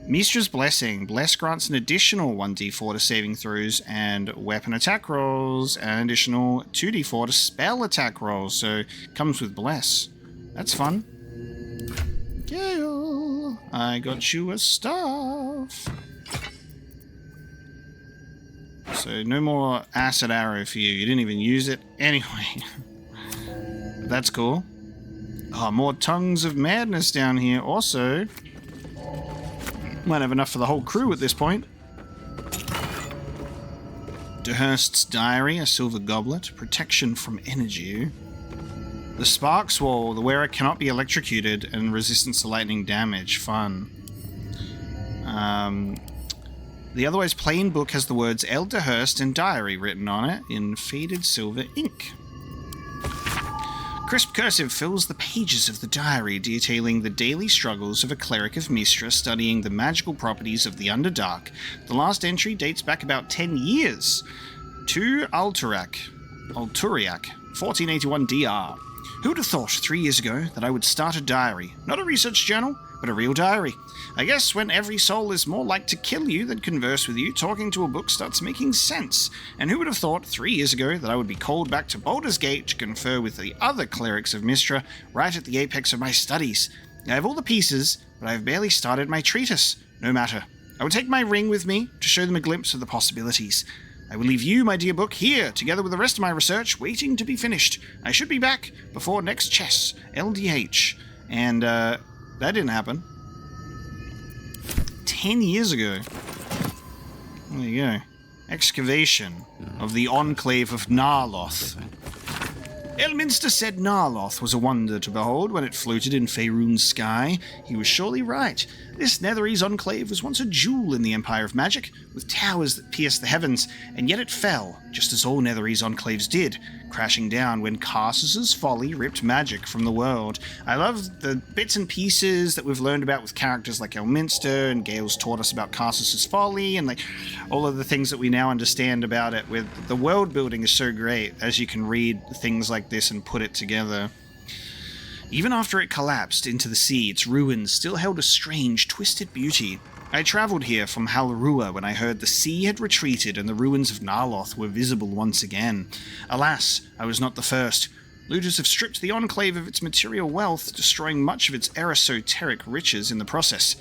Mistra's Blessing. Bless grants an additional 1d4 to saving throws and weapon attack rolls, and an additional 2d4 to spell attack rolls. So, comes with Bless. That's fun. Gale, I got you a staff. So, no more acid arrow for you. You didn't even use it anyway. That's cool. Oh, more tongues of madness down here. Also, might have enough for the whole crew at this point. Dehurst's diary, a silver goblet, protection from energy. The Sparks Wall, the wearer cannot be electrocuted, and resistance to lightning damage. Fun. The otherwise plain book has the words El Dehurst and Diary written on it in faded silver ink. Crisp cursive fills the pages of the diary, detailing the daily struggles of a cleric of Mistra studying the magical properties of the Underdark. The last entry dates back about 10 years to Alturiak, 1481 DR. Who would have thought 3 years ago that I would start a diary? Not a research journal, but a real diary. I guess when every soul is more like to kill you than converse with you, talking to a book starts making sense. And who would have thought 3 years ago that I would be called back to Baldur's Gate to confer with the other clerics of Mistra right at the apex of my studies? I have all the pieces, but I have barely started my treatise. No matter. I will take my ring with me to show them a glimpse of the possibilities. I will leave you, my dear book, here, together with the rest of my research, waiting to be finished. I should be back before next chess, LDH. And, that didn't happen. 10 years ago. There you go. Excavation of the Enclave of Narloth. Elminster said Narloth was a wonder to behold when it floated in Faerun's sky. He was surely right. This Netherese enclave was once a jewel in the Empire of Magic, with towers that pierced the heavens, and yet it fell, just as all Netherese enclaves did, crashing down when Karsus's folly ripped magic from the world. I love the bits and pieces that we've learned about with characters like Elminster, and Gale's taught us about Karsus's folly, and like all of the things that we now understand about it. With the world building is so great as you can read things like this and put it together. Even after it collapsed into the sea, its ruins still held a strange, twisted beauty. I travelled here from Halrua when I heard the sea had retreated and the ruins of Narloth were visible once again. Alas, I was not the first. Looters have stripped the Enclave of its material wealth, destroying much of its esoteric riches in the process.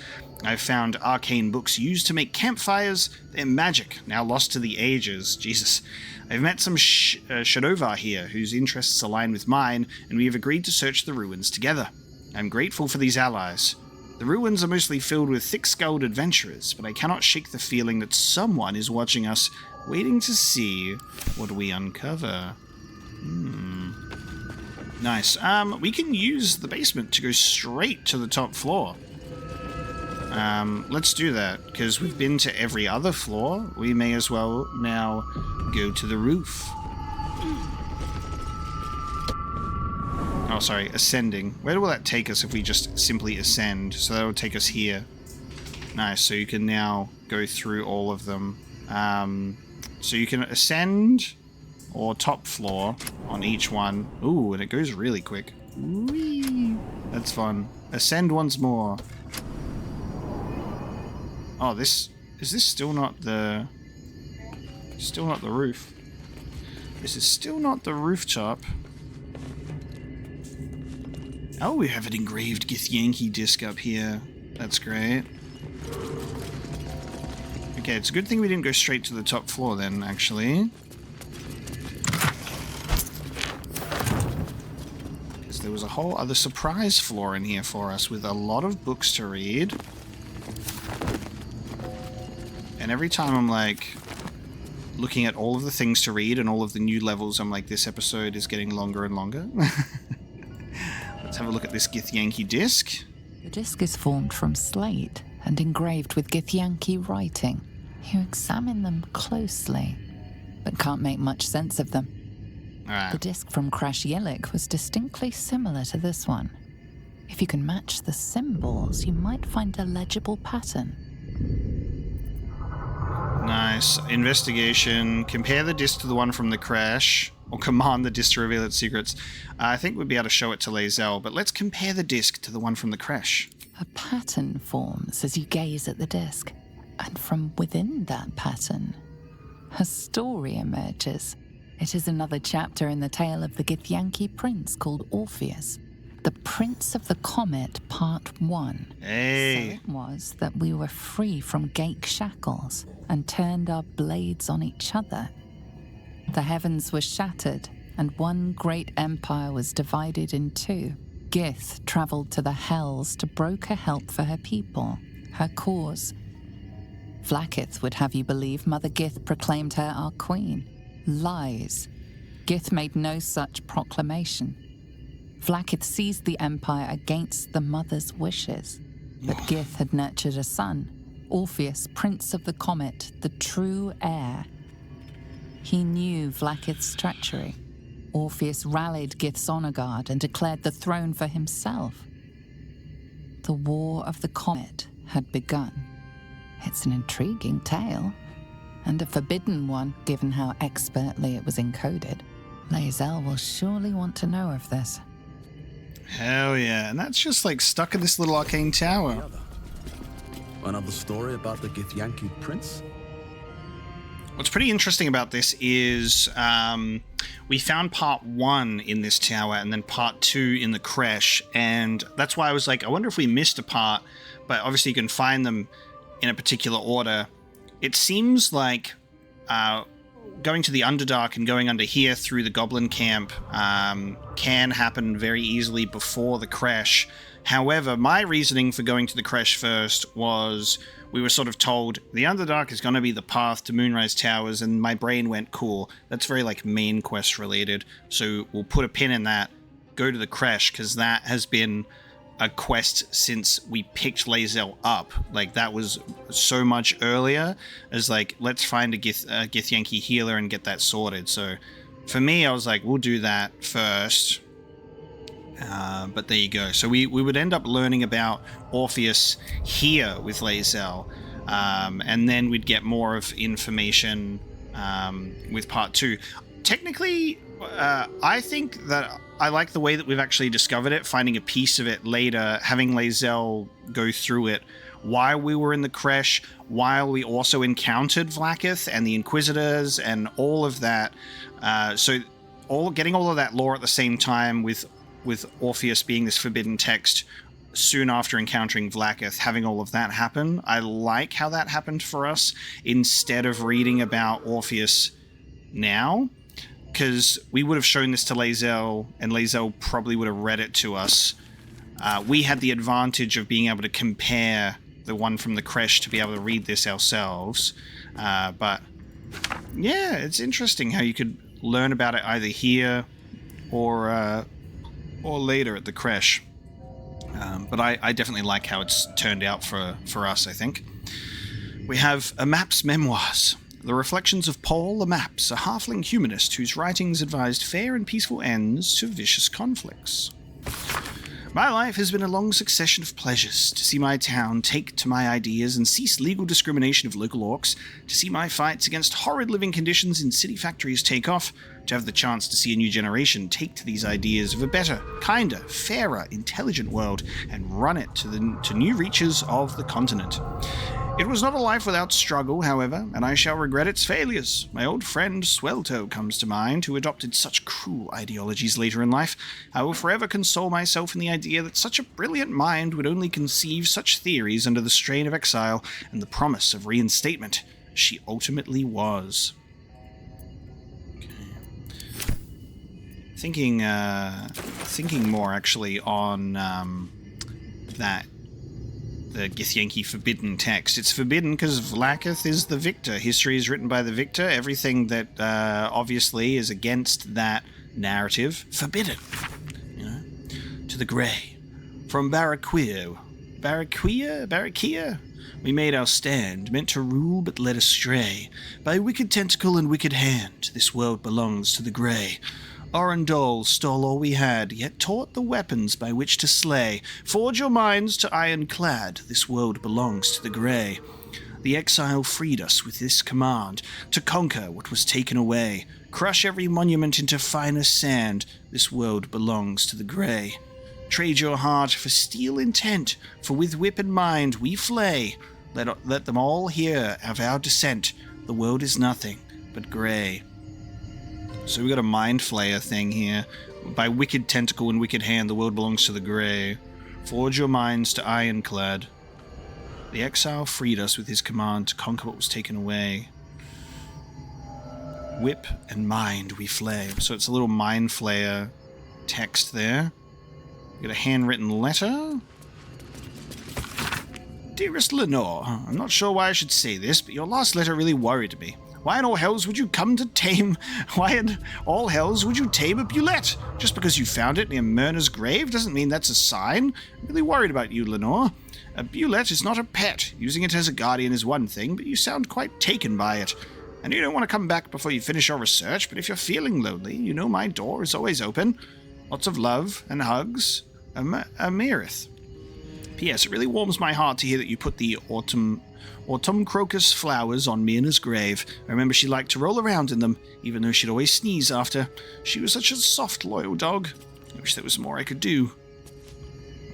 I've found arcane books used to make campfires, their magic, now lost to the ages. Jesus. I've met some Shadovar here, whose interests align with mine, and we have agreed to search the ruins together. I'm grateful for these allies. The ruins are mostly filled with thick-skulled adventurers, but I cannot shake the feeling that someone is watching us, waiting to see what we uncover. Nice. We can use the basement to go straight to the top floor. Let's do that, because we've been to every other floor. We may as well now go to the roof. Oh, sorry, ascending. Where will that take us if we just simply ascend? So that will take us here. Nice, so you can now go through all of them. So you can ascend or top floor on each one. Ooh, and it goes really quick. Whee! That's fun. Ascend once more. Oh, is this still not the... Still not the roof. This is still not the rooftop. Oh, we have an engraved Githyanki disc up here. That's great. Okay, it's a good thing we didn't go straight to the top floor then, actually. Because there was a whole other surprise floor in here for us with a lot of books to read. And every time I'm like looking at all of the things to read and all of the new levels, I'm like, this episode is getting longer and longer. Let's have a look at this Githyanki disc. The disc is formed from slate and engraved with Githyanki writing. You examine them closely, but can't make much sense of them. Right. The disc from Crash Yellick was distinctly similar to this one. If you can match the symbols, you might find a legible pattern. Nice. Investigation. Compare the disc to the one from the crash, or command the disc to reveal its secrets. I think we'd be able to show it to Lae'zel, but let's compare the disc to the one from the crash. A pattern forms as you gaze at the disc, and from within that pattern, a story emerges. It is another chapter in the tale of the Githyanki prince called Orpheus, the Prince of the Comet, Part 1. Hey. So it was that we were free from Gake shackles and turned our blades on each other. The heavens were shattered, and one great empire was divided in two. Gith travelled to the Hells to broker help for her people, her cause. Vlaakith would have you believe Mother Gith proclaimed her our queen. Lies. Gith made no such proclamation. Vlaakith seized the Empire against the Mother's wishes. But Gith had nurtured a son, Orpheus, Prince of the Comet, the true heir. He knew Vlaakith's treachery. Orpheus rallied Gith's honor guard and declared the throne for himself. The War of the Comet had begun. It's an intriguing tale, and a forbidden one, given how expertly it was encoded. Lae'zel will surely want to know of this. Hell yeah, and that's just like stuck in this little arcane tower. Another story about the Githyanki prince? What's pretty interesting about this is we found part 1 in this tower and then part 2 in the creche, and that's why I was like, I wonder if we missed a part, but obviously you can find them in a particular order. It seems like going to the Underdark and going under here through the Goblin camp can happen very easily before the creche. However, my reasoning for going to the creche first was we were sort of told the Underdark is going to be the path to Moonrise Towers, and my brain went, cool, that's very like main quest related, so we'll put a pin in that, go to the creche, because that has been a quest since we picked Lae'zel up. Like, that was so much earlier as like, let's find a Githyanki healer and get that sorted. So for me, I was like, we'll do that first. But there you go. So we would end up learning about Orpheus here with Lae'zel, and then we'd get more of information with part 2. Technically, I think that I like the way that we've actually discovered it, finding a piece of it later, having Lae'zel go through it while we were in the creche, while we also encountered Vlaakith and the Inquisitors and all of that. So getting all of that lore at the same time with Orpheus being this forbidden text soon after encountering Vlaakith, having all of that happen. I like how that happened for us instead of reading about Orpheus now, because we would have shown this to Lae'zel, and Lae'zel probably would have read it to us. We had the advantage of being able to compare the one from the creche to be able to read this ourselves. But yeah, it's interesting how you could learn about it either here or later at the creche. But I definitely like how it's turned out for us, I think. We have A Map's Memoirs. The Reflections of Paul the Maps, a halfling humanist whose writings advised fair and peaceful ends to vicious conflicts. My life has been a long succession of pleasures, to see my town take to my ideas and cease legal discrimination of local orcs, to see my fights against horrid living conditions in city factories take off, to have the chance to see a new generation take to these ideas of a better, kinder, fairer, intelligent world and run it to new reaches of the continent. It was not a life without struggle, however, and I shall regret its failures. My old friend Swelto comes to mind, who adopted such cruel ideologies later in life. I will forever console myself in the idea that such a brilliant mind would only conceive such theories under the strain of exile and the promise of reinstatement. She ultimately was. Thinking more actually on the Githyanki forbidden text. It's forbidden because Vlaakith is the victor. History is written by the victor. Everything that obviously is against that narrative, forbidden. You know, to the grey. From Barakia, we made our stand, meant to rule but led astray. By wicked tentacle and wicked hand, this world belongs to the grey. Arundel stole all we had, yet taught the weapons by which to slay. Forge your minds to ironclad, this world belongs to the grey. The exile freed us with this command, to conquer what was taken away. Crush every monument into finer sand, this world belongs to the grey. Trade your heart for steel intent, for with whip and mind we flay. Let them all hear of our descent, the world is nothing but grey. So we got a mind flayer thing here. By wicked tentacle and wicked hand, the world belongs to the grey. Forge your minds to ironclad. The exile freed us with his command to conquer what was taken away. Whip and mind we flay. So it's a little mind flayer text there. Got a handwritten letter. Dearest Lenore, I'm not sure why I should say this, but your last letter really worried me. Why in all hells would you tame a bulette? Just because you found it near Myrna's grave doesn't mean that's a sign. I'm really worried about you, Lenore. A bulette is not a pet. Using it as a guardian is one thing, but you sound quite taken by it. I know you don't want to come back before you finish your research, but if you're feeling lonely, you know my door is always open. Lots of love and hugs. Amirith. P.S. It really warms my heart to hear that you put the autumn crocus flowers on Myrna's grave. I remember she liked to roll around in them, even though she'd always sneeze after. She was such a soft, loyal dog. I wish there was more I could do.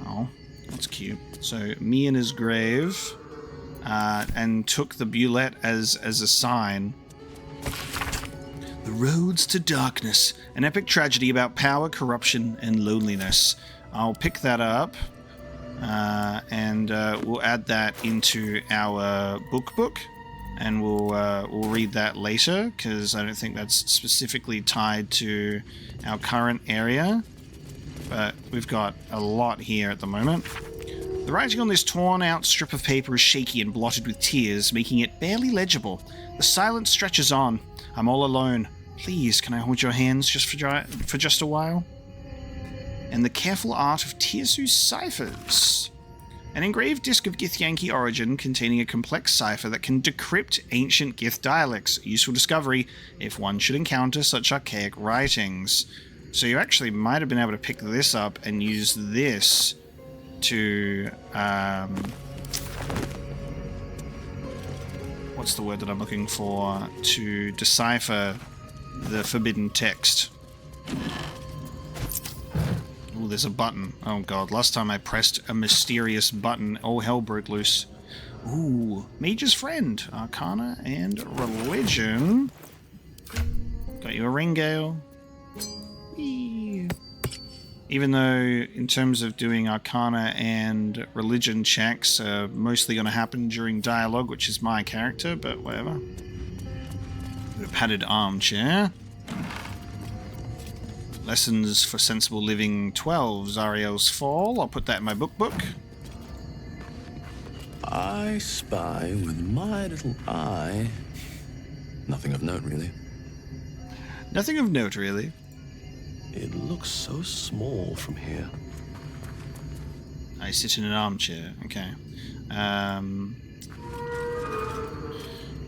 Oh, that's cute. So, Myrna's grave, and took the bulette as a sign. The Roads to Darkness, an epic tragedy about power, corruption, and loneliness. I'll pick that up. And we'll add that into our book, and we'll read that later, because I don't think that's specifically tied to our current area, but we've got a lot here at the moment. The writing on this torn-out strip of paper is shaky and blotted with tears, making it barely legible. The silence stretches on. I'm all alone. Please, can I hold your hands just for just a while? And the careful art of Tirsu's ciphers. An engraved disc of Githyanki origin containing a complex cipher that can decrypt ancient Gith dialects. A useful discovery if one should encounter such archaic writings. So you actually might have been able to pick this up and use this to... what's the word that I'm looking for? To decipher the forbidden text. Oh, there's a button. Oh god, last time I pressed a mysterious button, all hell broke loose. Ooh, Mage's Friend, Arcana and Religion. Got you a ring, Gale. Whee. Even though, in terms of doing Arcana and Religion checks, are mostly going to happen during dialogue, which is my character, but whatever. A padded armchair. Lessons for Sensible Living 12, Zariel's Fall. I'll put that in my book. I spy with my little eye. Nothing of note, really. Nothing of note, really. It looks so small from here. I sit in an armchair. Okay.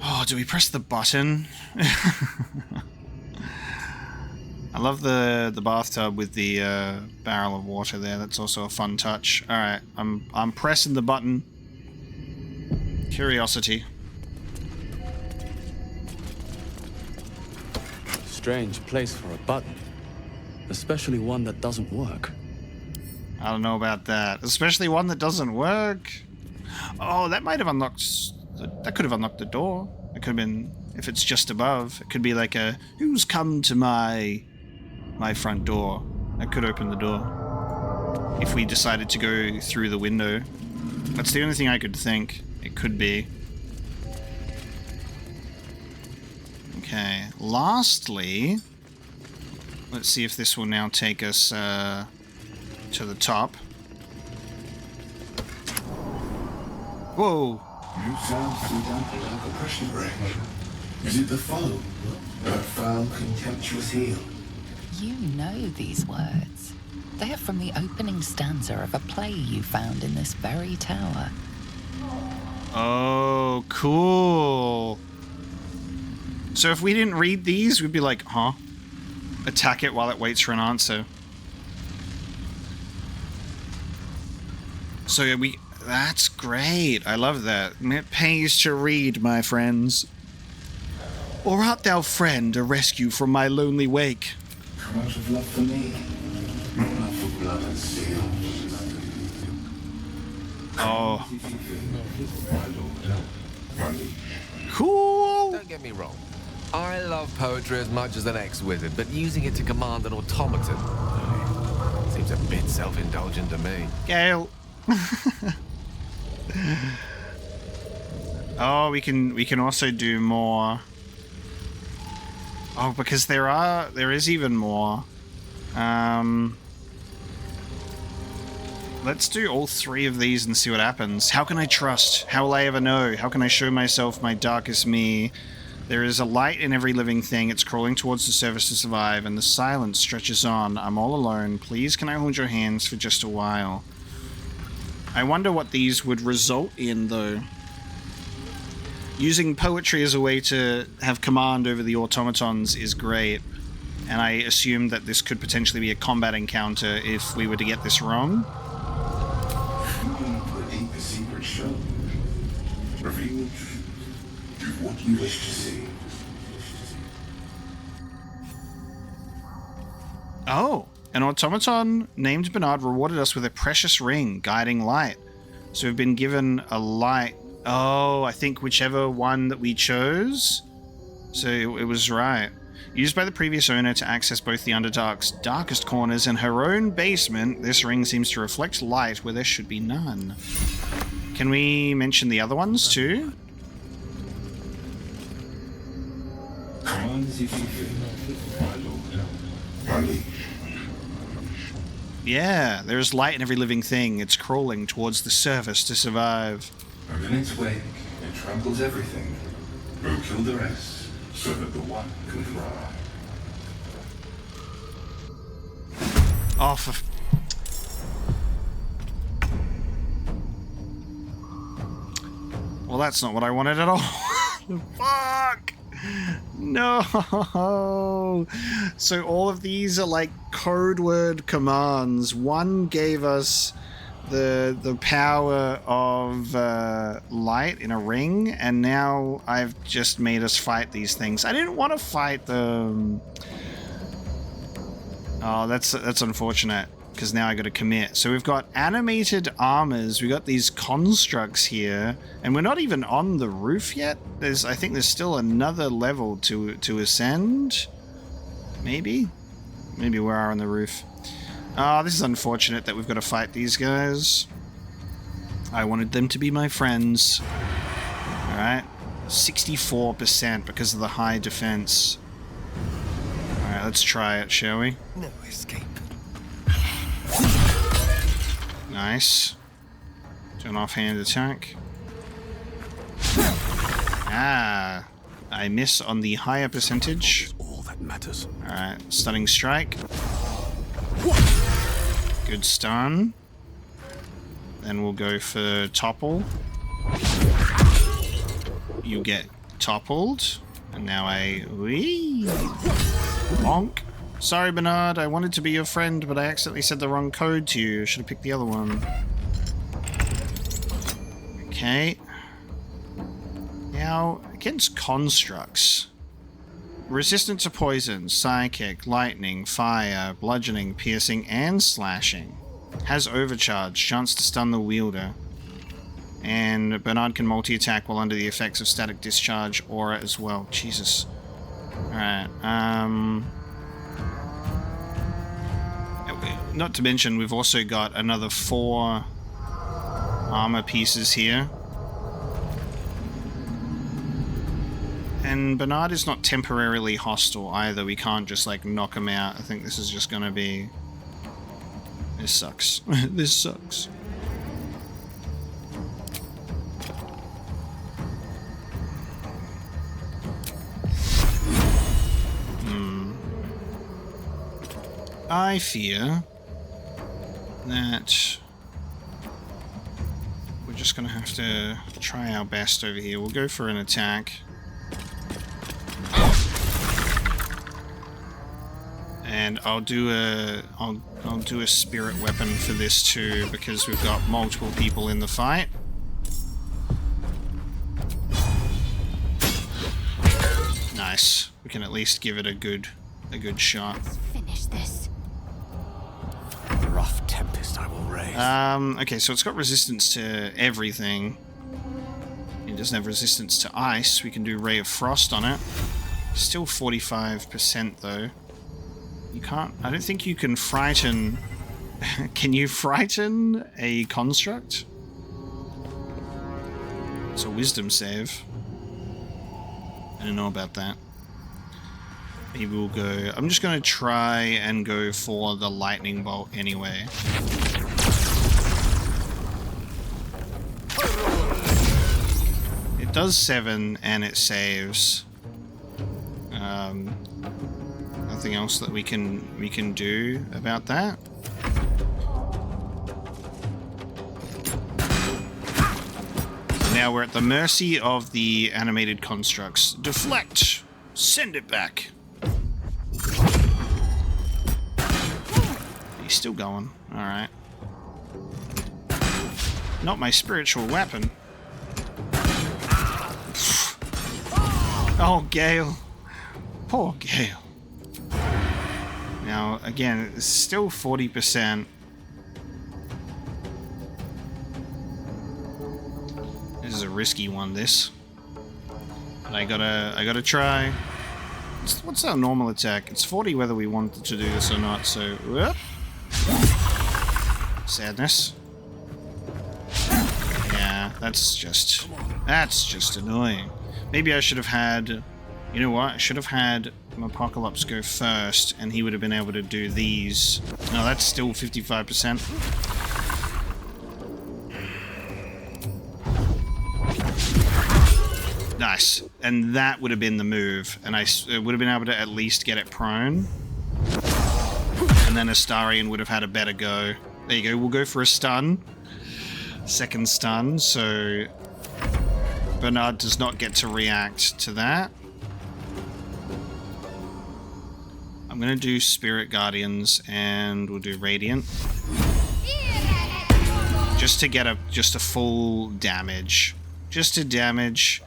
Oh, do we press the button? I love the bathtub with the barrel of water there. That's also a fun touch. All right, I'm pressing the button. Curiosity. Strange place for a button, especially one that doesn't work. I don't know about that. Especially one that doesn't work. Oh, that might have unlocked. That could have unlocked the door. It could have been, if it's just above. It could be like a "Who's come to my front door?" That could open the door. If we decided to go through the window. That's the only thing I could think it could be. Okay. Lastly, let's see if this will now take us to the top. Whoa. You sound exactly like a pressure break. Is it the foe? That foul, contemptuous heel? You know these words. They are from the opening stanza of a play you found in this very tower. Oh, cool. So if we didn't read these, we'd be like, huh? Attack it while it waits for an answer. So yeah, that's great. I love that. It pays to read, my friends. Or art thou, friend, a rescue from my lonely wake? Come out of love for me, not love for blood and steel. Oh. Cool! Don't get me wrong. I love poetry as much as an ex-wizard, but using it to command an automaton seems a bit self-indulgent to me. Gale. Oh, we can also do more. Oh, because there is even more. let's do all 3 of these and see what happens. How can I trust? How will I ever know? How can I show myself my darkest me? There is a light in every living thing. It's crawling towards the surface to survive, and the silence stretches on. I'm all alone. Please, can I hold your hands for just a while? I wonder what these would result in, though. Using poetry as a way to have command over the automatons is great, and I assume that this could potentially be a combat encounter if we were to get this wrong. The secret show. Revealed. Do what you wish to see. Oh, an automaton named Bernard rewarded us with a precious ring, guiding light. So we've been given a light. Oh, I think whichever one that we chose. So it was right. Used by the previous owner to access both the Underdark's darkest corners and her own basement, this ring seems to reflect light where there should be none. Can we mention the other ones too? Come on, Decrepit. My lord. My liege. Yeah, there's light in every living thing. It's crawling towards the surface to survive. And in its wake, it tramples everything. We'll kill the rest, so that the one can fly. Oh, for... Well, that's not what I wanted at all. Fuck! No! So all of these are like code word commands. One gave us the power of light in a ring, and now I've just made us fight these things. I didn't want to fight them. Oh, that's unfortunate, because now I got to commit. So we've got animated armors, we got these constructs here, and we're not even on the roof yet. I think there's still another level to ascend. Maybe we are on the roof. Oh, this is unfortunate that we've got to fight these guys. I wanted them to be my friends. Alright. 64% because of the high defense. Alright, let's try it, shall we? No escape. Nice. Do an offhand attack. Ah, I miss on the higher percentage. All that matters. Alright, stunning strike. Good stun. Then we'll go for topple. You get toppled. And now whee! Bonk. Sorry, Bernard, I wanted to be your friend, but I accidentally said the wrong code to you. Should have picked the other one. Okay. Now, against constructs. Resistant to poison, psychic, lightning, fire, bludgeoning, piercing, and slashing. Has overcharge, chance to stun the wielder. And Bernard can multi-attack while under the effects of static discharge aura as well. Jesus. Alright, not to mention, we've also got another 4 armor pieces here. And Bernard is not temporarily hostile either. We can't just, like, knock him out. I think this is just gonna be... This sucks. This sucks. I fear that we're just gonna have to try our best over here. We'll go for an attack. And I'll do a spirit weapon for this too, because we've got multiple people in the fight. Nice. We can at least give it a good shot. Let's finish this. The rough tempest I will raise. Okay, so it's got resistance to everything. It doesn't have resistance to ice. We can do Ray of Frost on it. Still 45% though. You can't... I don't think you can frighten... Can you frighten a construct? It's a wisdom save. I don't know about that. Maybe we'll go... I'm just going to try and go for the lightning bolt anyway. does 7 and it saves. Nothing else that we can do about that. Now we're at the mercy of the animated constructs. Deflect! Send it back! He's still going. Alright. Not my spiritual weapon. Oh, Gale. Poor Gale. Now, again, it's still 40%. This is a risky one, this. But I gotta try. What's our normal attack? It's 40 whether we want to do this or not, so... Whoop. Sadness. Yeah, that's just annoying. Maybe I should have had... You know what? I should have had Apocalypse go first, and he would have been able to do these. No, that's still 55%. Nice. And that would have been the move. And I would have been able to at least get it prone. And then Astarion would have had a better go. There you go. We'll go for a stun. Second stun, so Bernard does not get to react to that. I'm gonna do Spirit Guardians and we'll do Radiant. Just to get a full damage. Just to damage.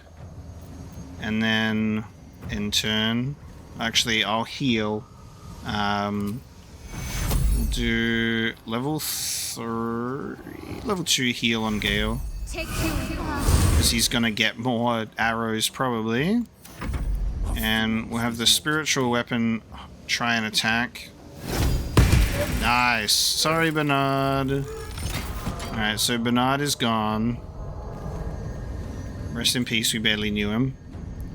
And then in turn, actually I'll heal. We'll do level 2 heal on Gale. Because he's gonna get more arrows probably. And we'll have the spiritual weapon try and attack. Nice. Sorry, Bernard. Alright, so Bernard is gone. Rest in peace, we barely knew him.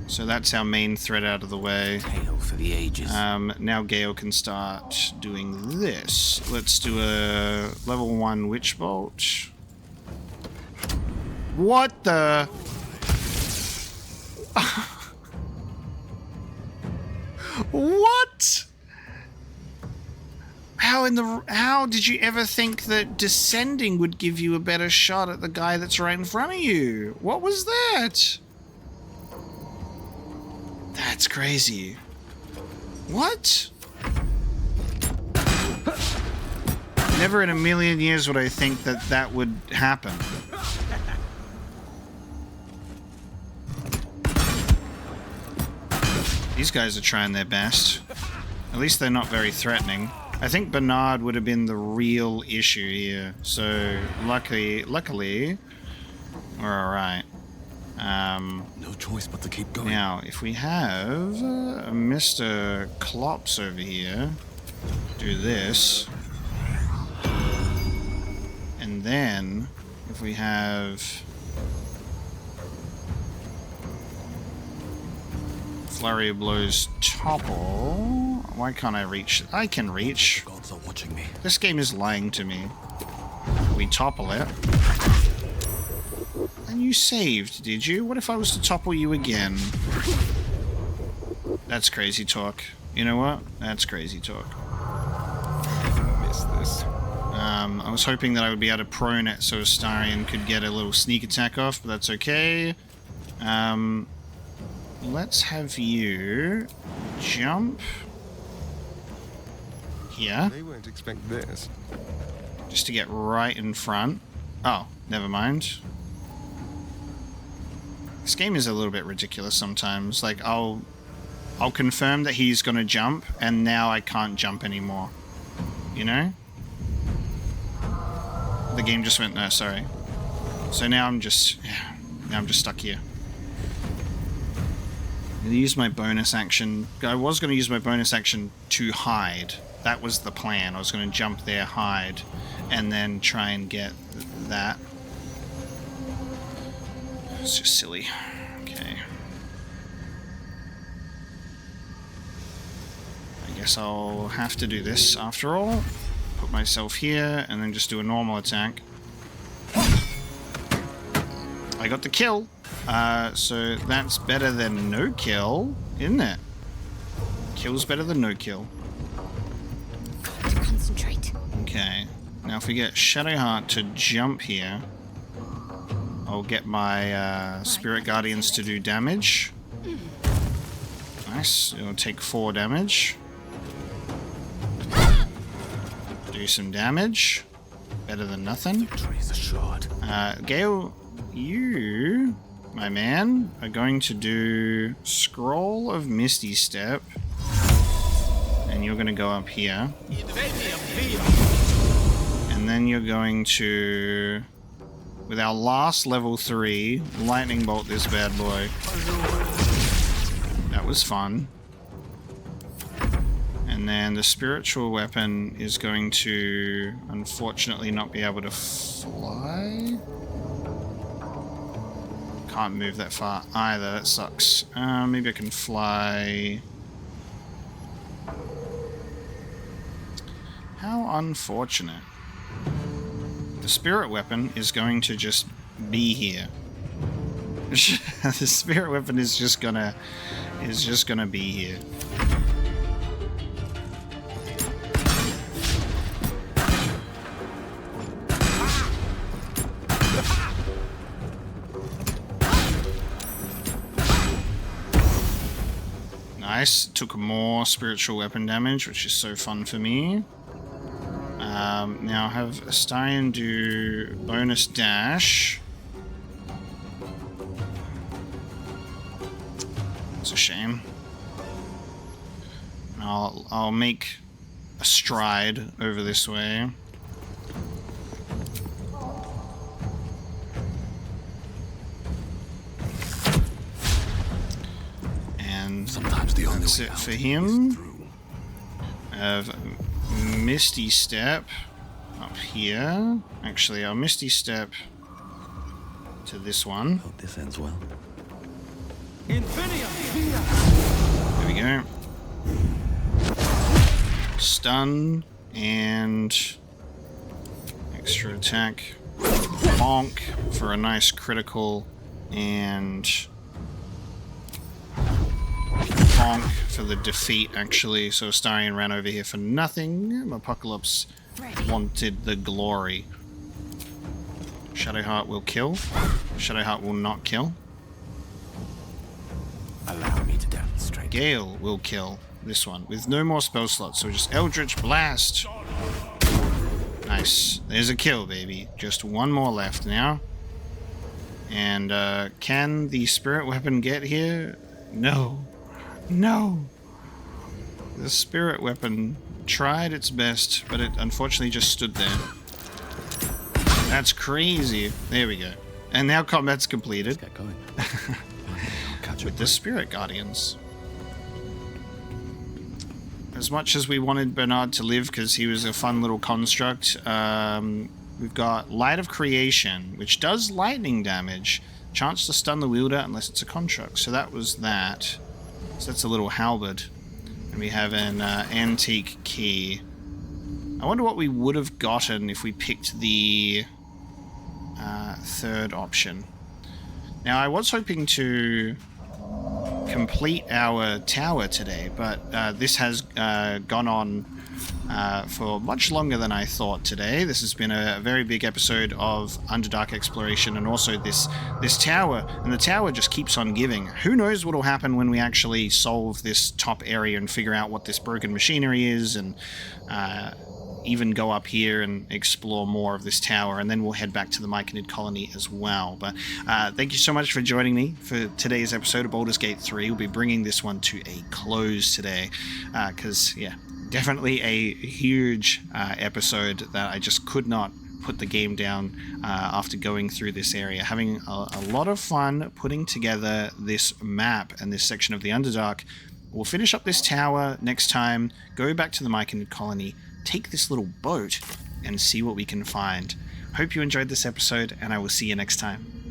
So that's our main threat out of the way. Hail for the ages. Now Gale can start doing this. Let's do a level 1 Witch Bolt. What the... What? How did you ever think that descending would give you a better shot at the guy that's right in front of you? What was that? That's crazy. What? Never in a million years would I think that that would happen. These guys are trying their best. At least they're not very threatening. I think Bernard would have been the real issue here. So, luckily, we're alright. No choice but to keep going. Now, if we have Mr. Klops over here, do this. And then, if we have... Flurry of Blows topple. Why can't I reach? I can reach. The gods are watching me. This game is lying to me. We topple it. And you saved, did you? What if I was to topple you again? That's crazy talk. You know what? That's crazy talk. I missed this. I was hoping that I would be able to prone it so Astarion could get a little sneak attack off, but that's okay. Let's have you jump here. They won't expect this. Just to get right in front. Oh, never mind. This game is a little bit ridiculous sometimes. Like, I'll confirm that he's gonna jump, and now I can't jump anymore. You know? The game just went, no, sorry. So now I'm just stuck here. I'm gonna use my bonus action. I was gonna use my bonus action to hide. That was the plan. I was gonna jump there, hide, and then try and get that. It's just silly. Okay. I guess I'll have to do this after all. Put myself here, and then just do a normal attack. I got the kill. So that's better than no kill, isn't it? Kill's better than no kill. Got to concentrate. Okay. Now if we get Shadowheart to jump here, I'll get my Spirit Guardians to do damage. Nice. It'll take 4 damage. Do some damage. Better than nothing. Gale, you, my man, are going to do Scroll of Misty Step. And you're going to go up here. And then you're going to, with our last level 3, Lightning Bolt this bad boy. That was fun. And then the spiritual weapon is going to, unfortunately, not be able to fly. Can't move that far either, that sucks. Maybe I can fly. How unfortunate. The spirit weapon is going to just be here. The spirit weapon is just gonna be here. Nice. Took more spiritual weapon damage, which is so fun for me. Now have Astarion do bonus dash. It's a shame. I'll make a stride over this way. And sometimes that's it for him. I have Misty Step up here. Actually, I'll Misty Step to this one. Hope this ends well. There we go. Stun and extra attack. Bonk for a nice critical and bonk for the defeat, actually. So Astarion ran over here for nothing. Apocalypse wanted the glory. Shadowheart will kill. Shadowheart will not kill. Allow me to demonstrate. Gale will kill this one with no more spell slots, so just Eldritch Blast. Nice. There's a kill, baby. Just one more left now. And can the spirit weapon get here? No. No. The spirit weapon tried its best, but it unfortunately just stood there. That's crazy. There we go. And now combat's completed. Let's get going. With the Spirit Guardians. As much as we wanted Bernard to live because he was a fun little construct, we've got Light of Creation, which does lightning damage. Chance to stun the wielder unless it's a construct. So that was that. So that's a little halberd. And we have an antique key. I wonder what we would have gotten if we picked the third option. Now, I was hoping to complete our tower today, but this has gone on for much longer than I thought today. This has been a very big episode of Underdark exploration, and also this tower, and the tower just keeps on giving. Who knows what will happen when we actually solve this top area and figure out what this broken machinery is, and even go up here and explore more of this tower, and then we'll head back to the Myconid colony as well. But thank you so much for joining me for today's episode of Baldur's Gate 3. We'll be bringing this one to a close today, because, yeah, definitely a huge episode that I just could not put the game down after going through this area. Having a lot of fun putting together this map and this section of the Underdark. We'll finish up this tower next time, go back to the Myconid colony, take this little boat, and see what we can find. Hope you enjoyed this episode, and I will see you next time.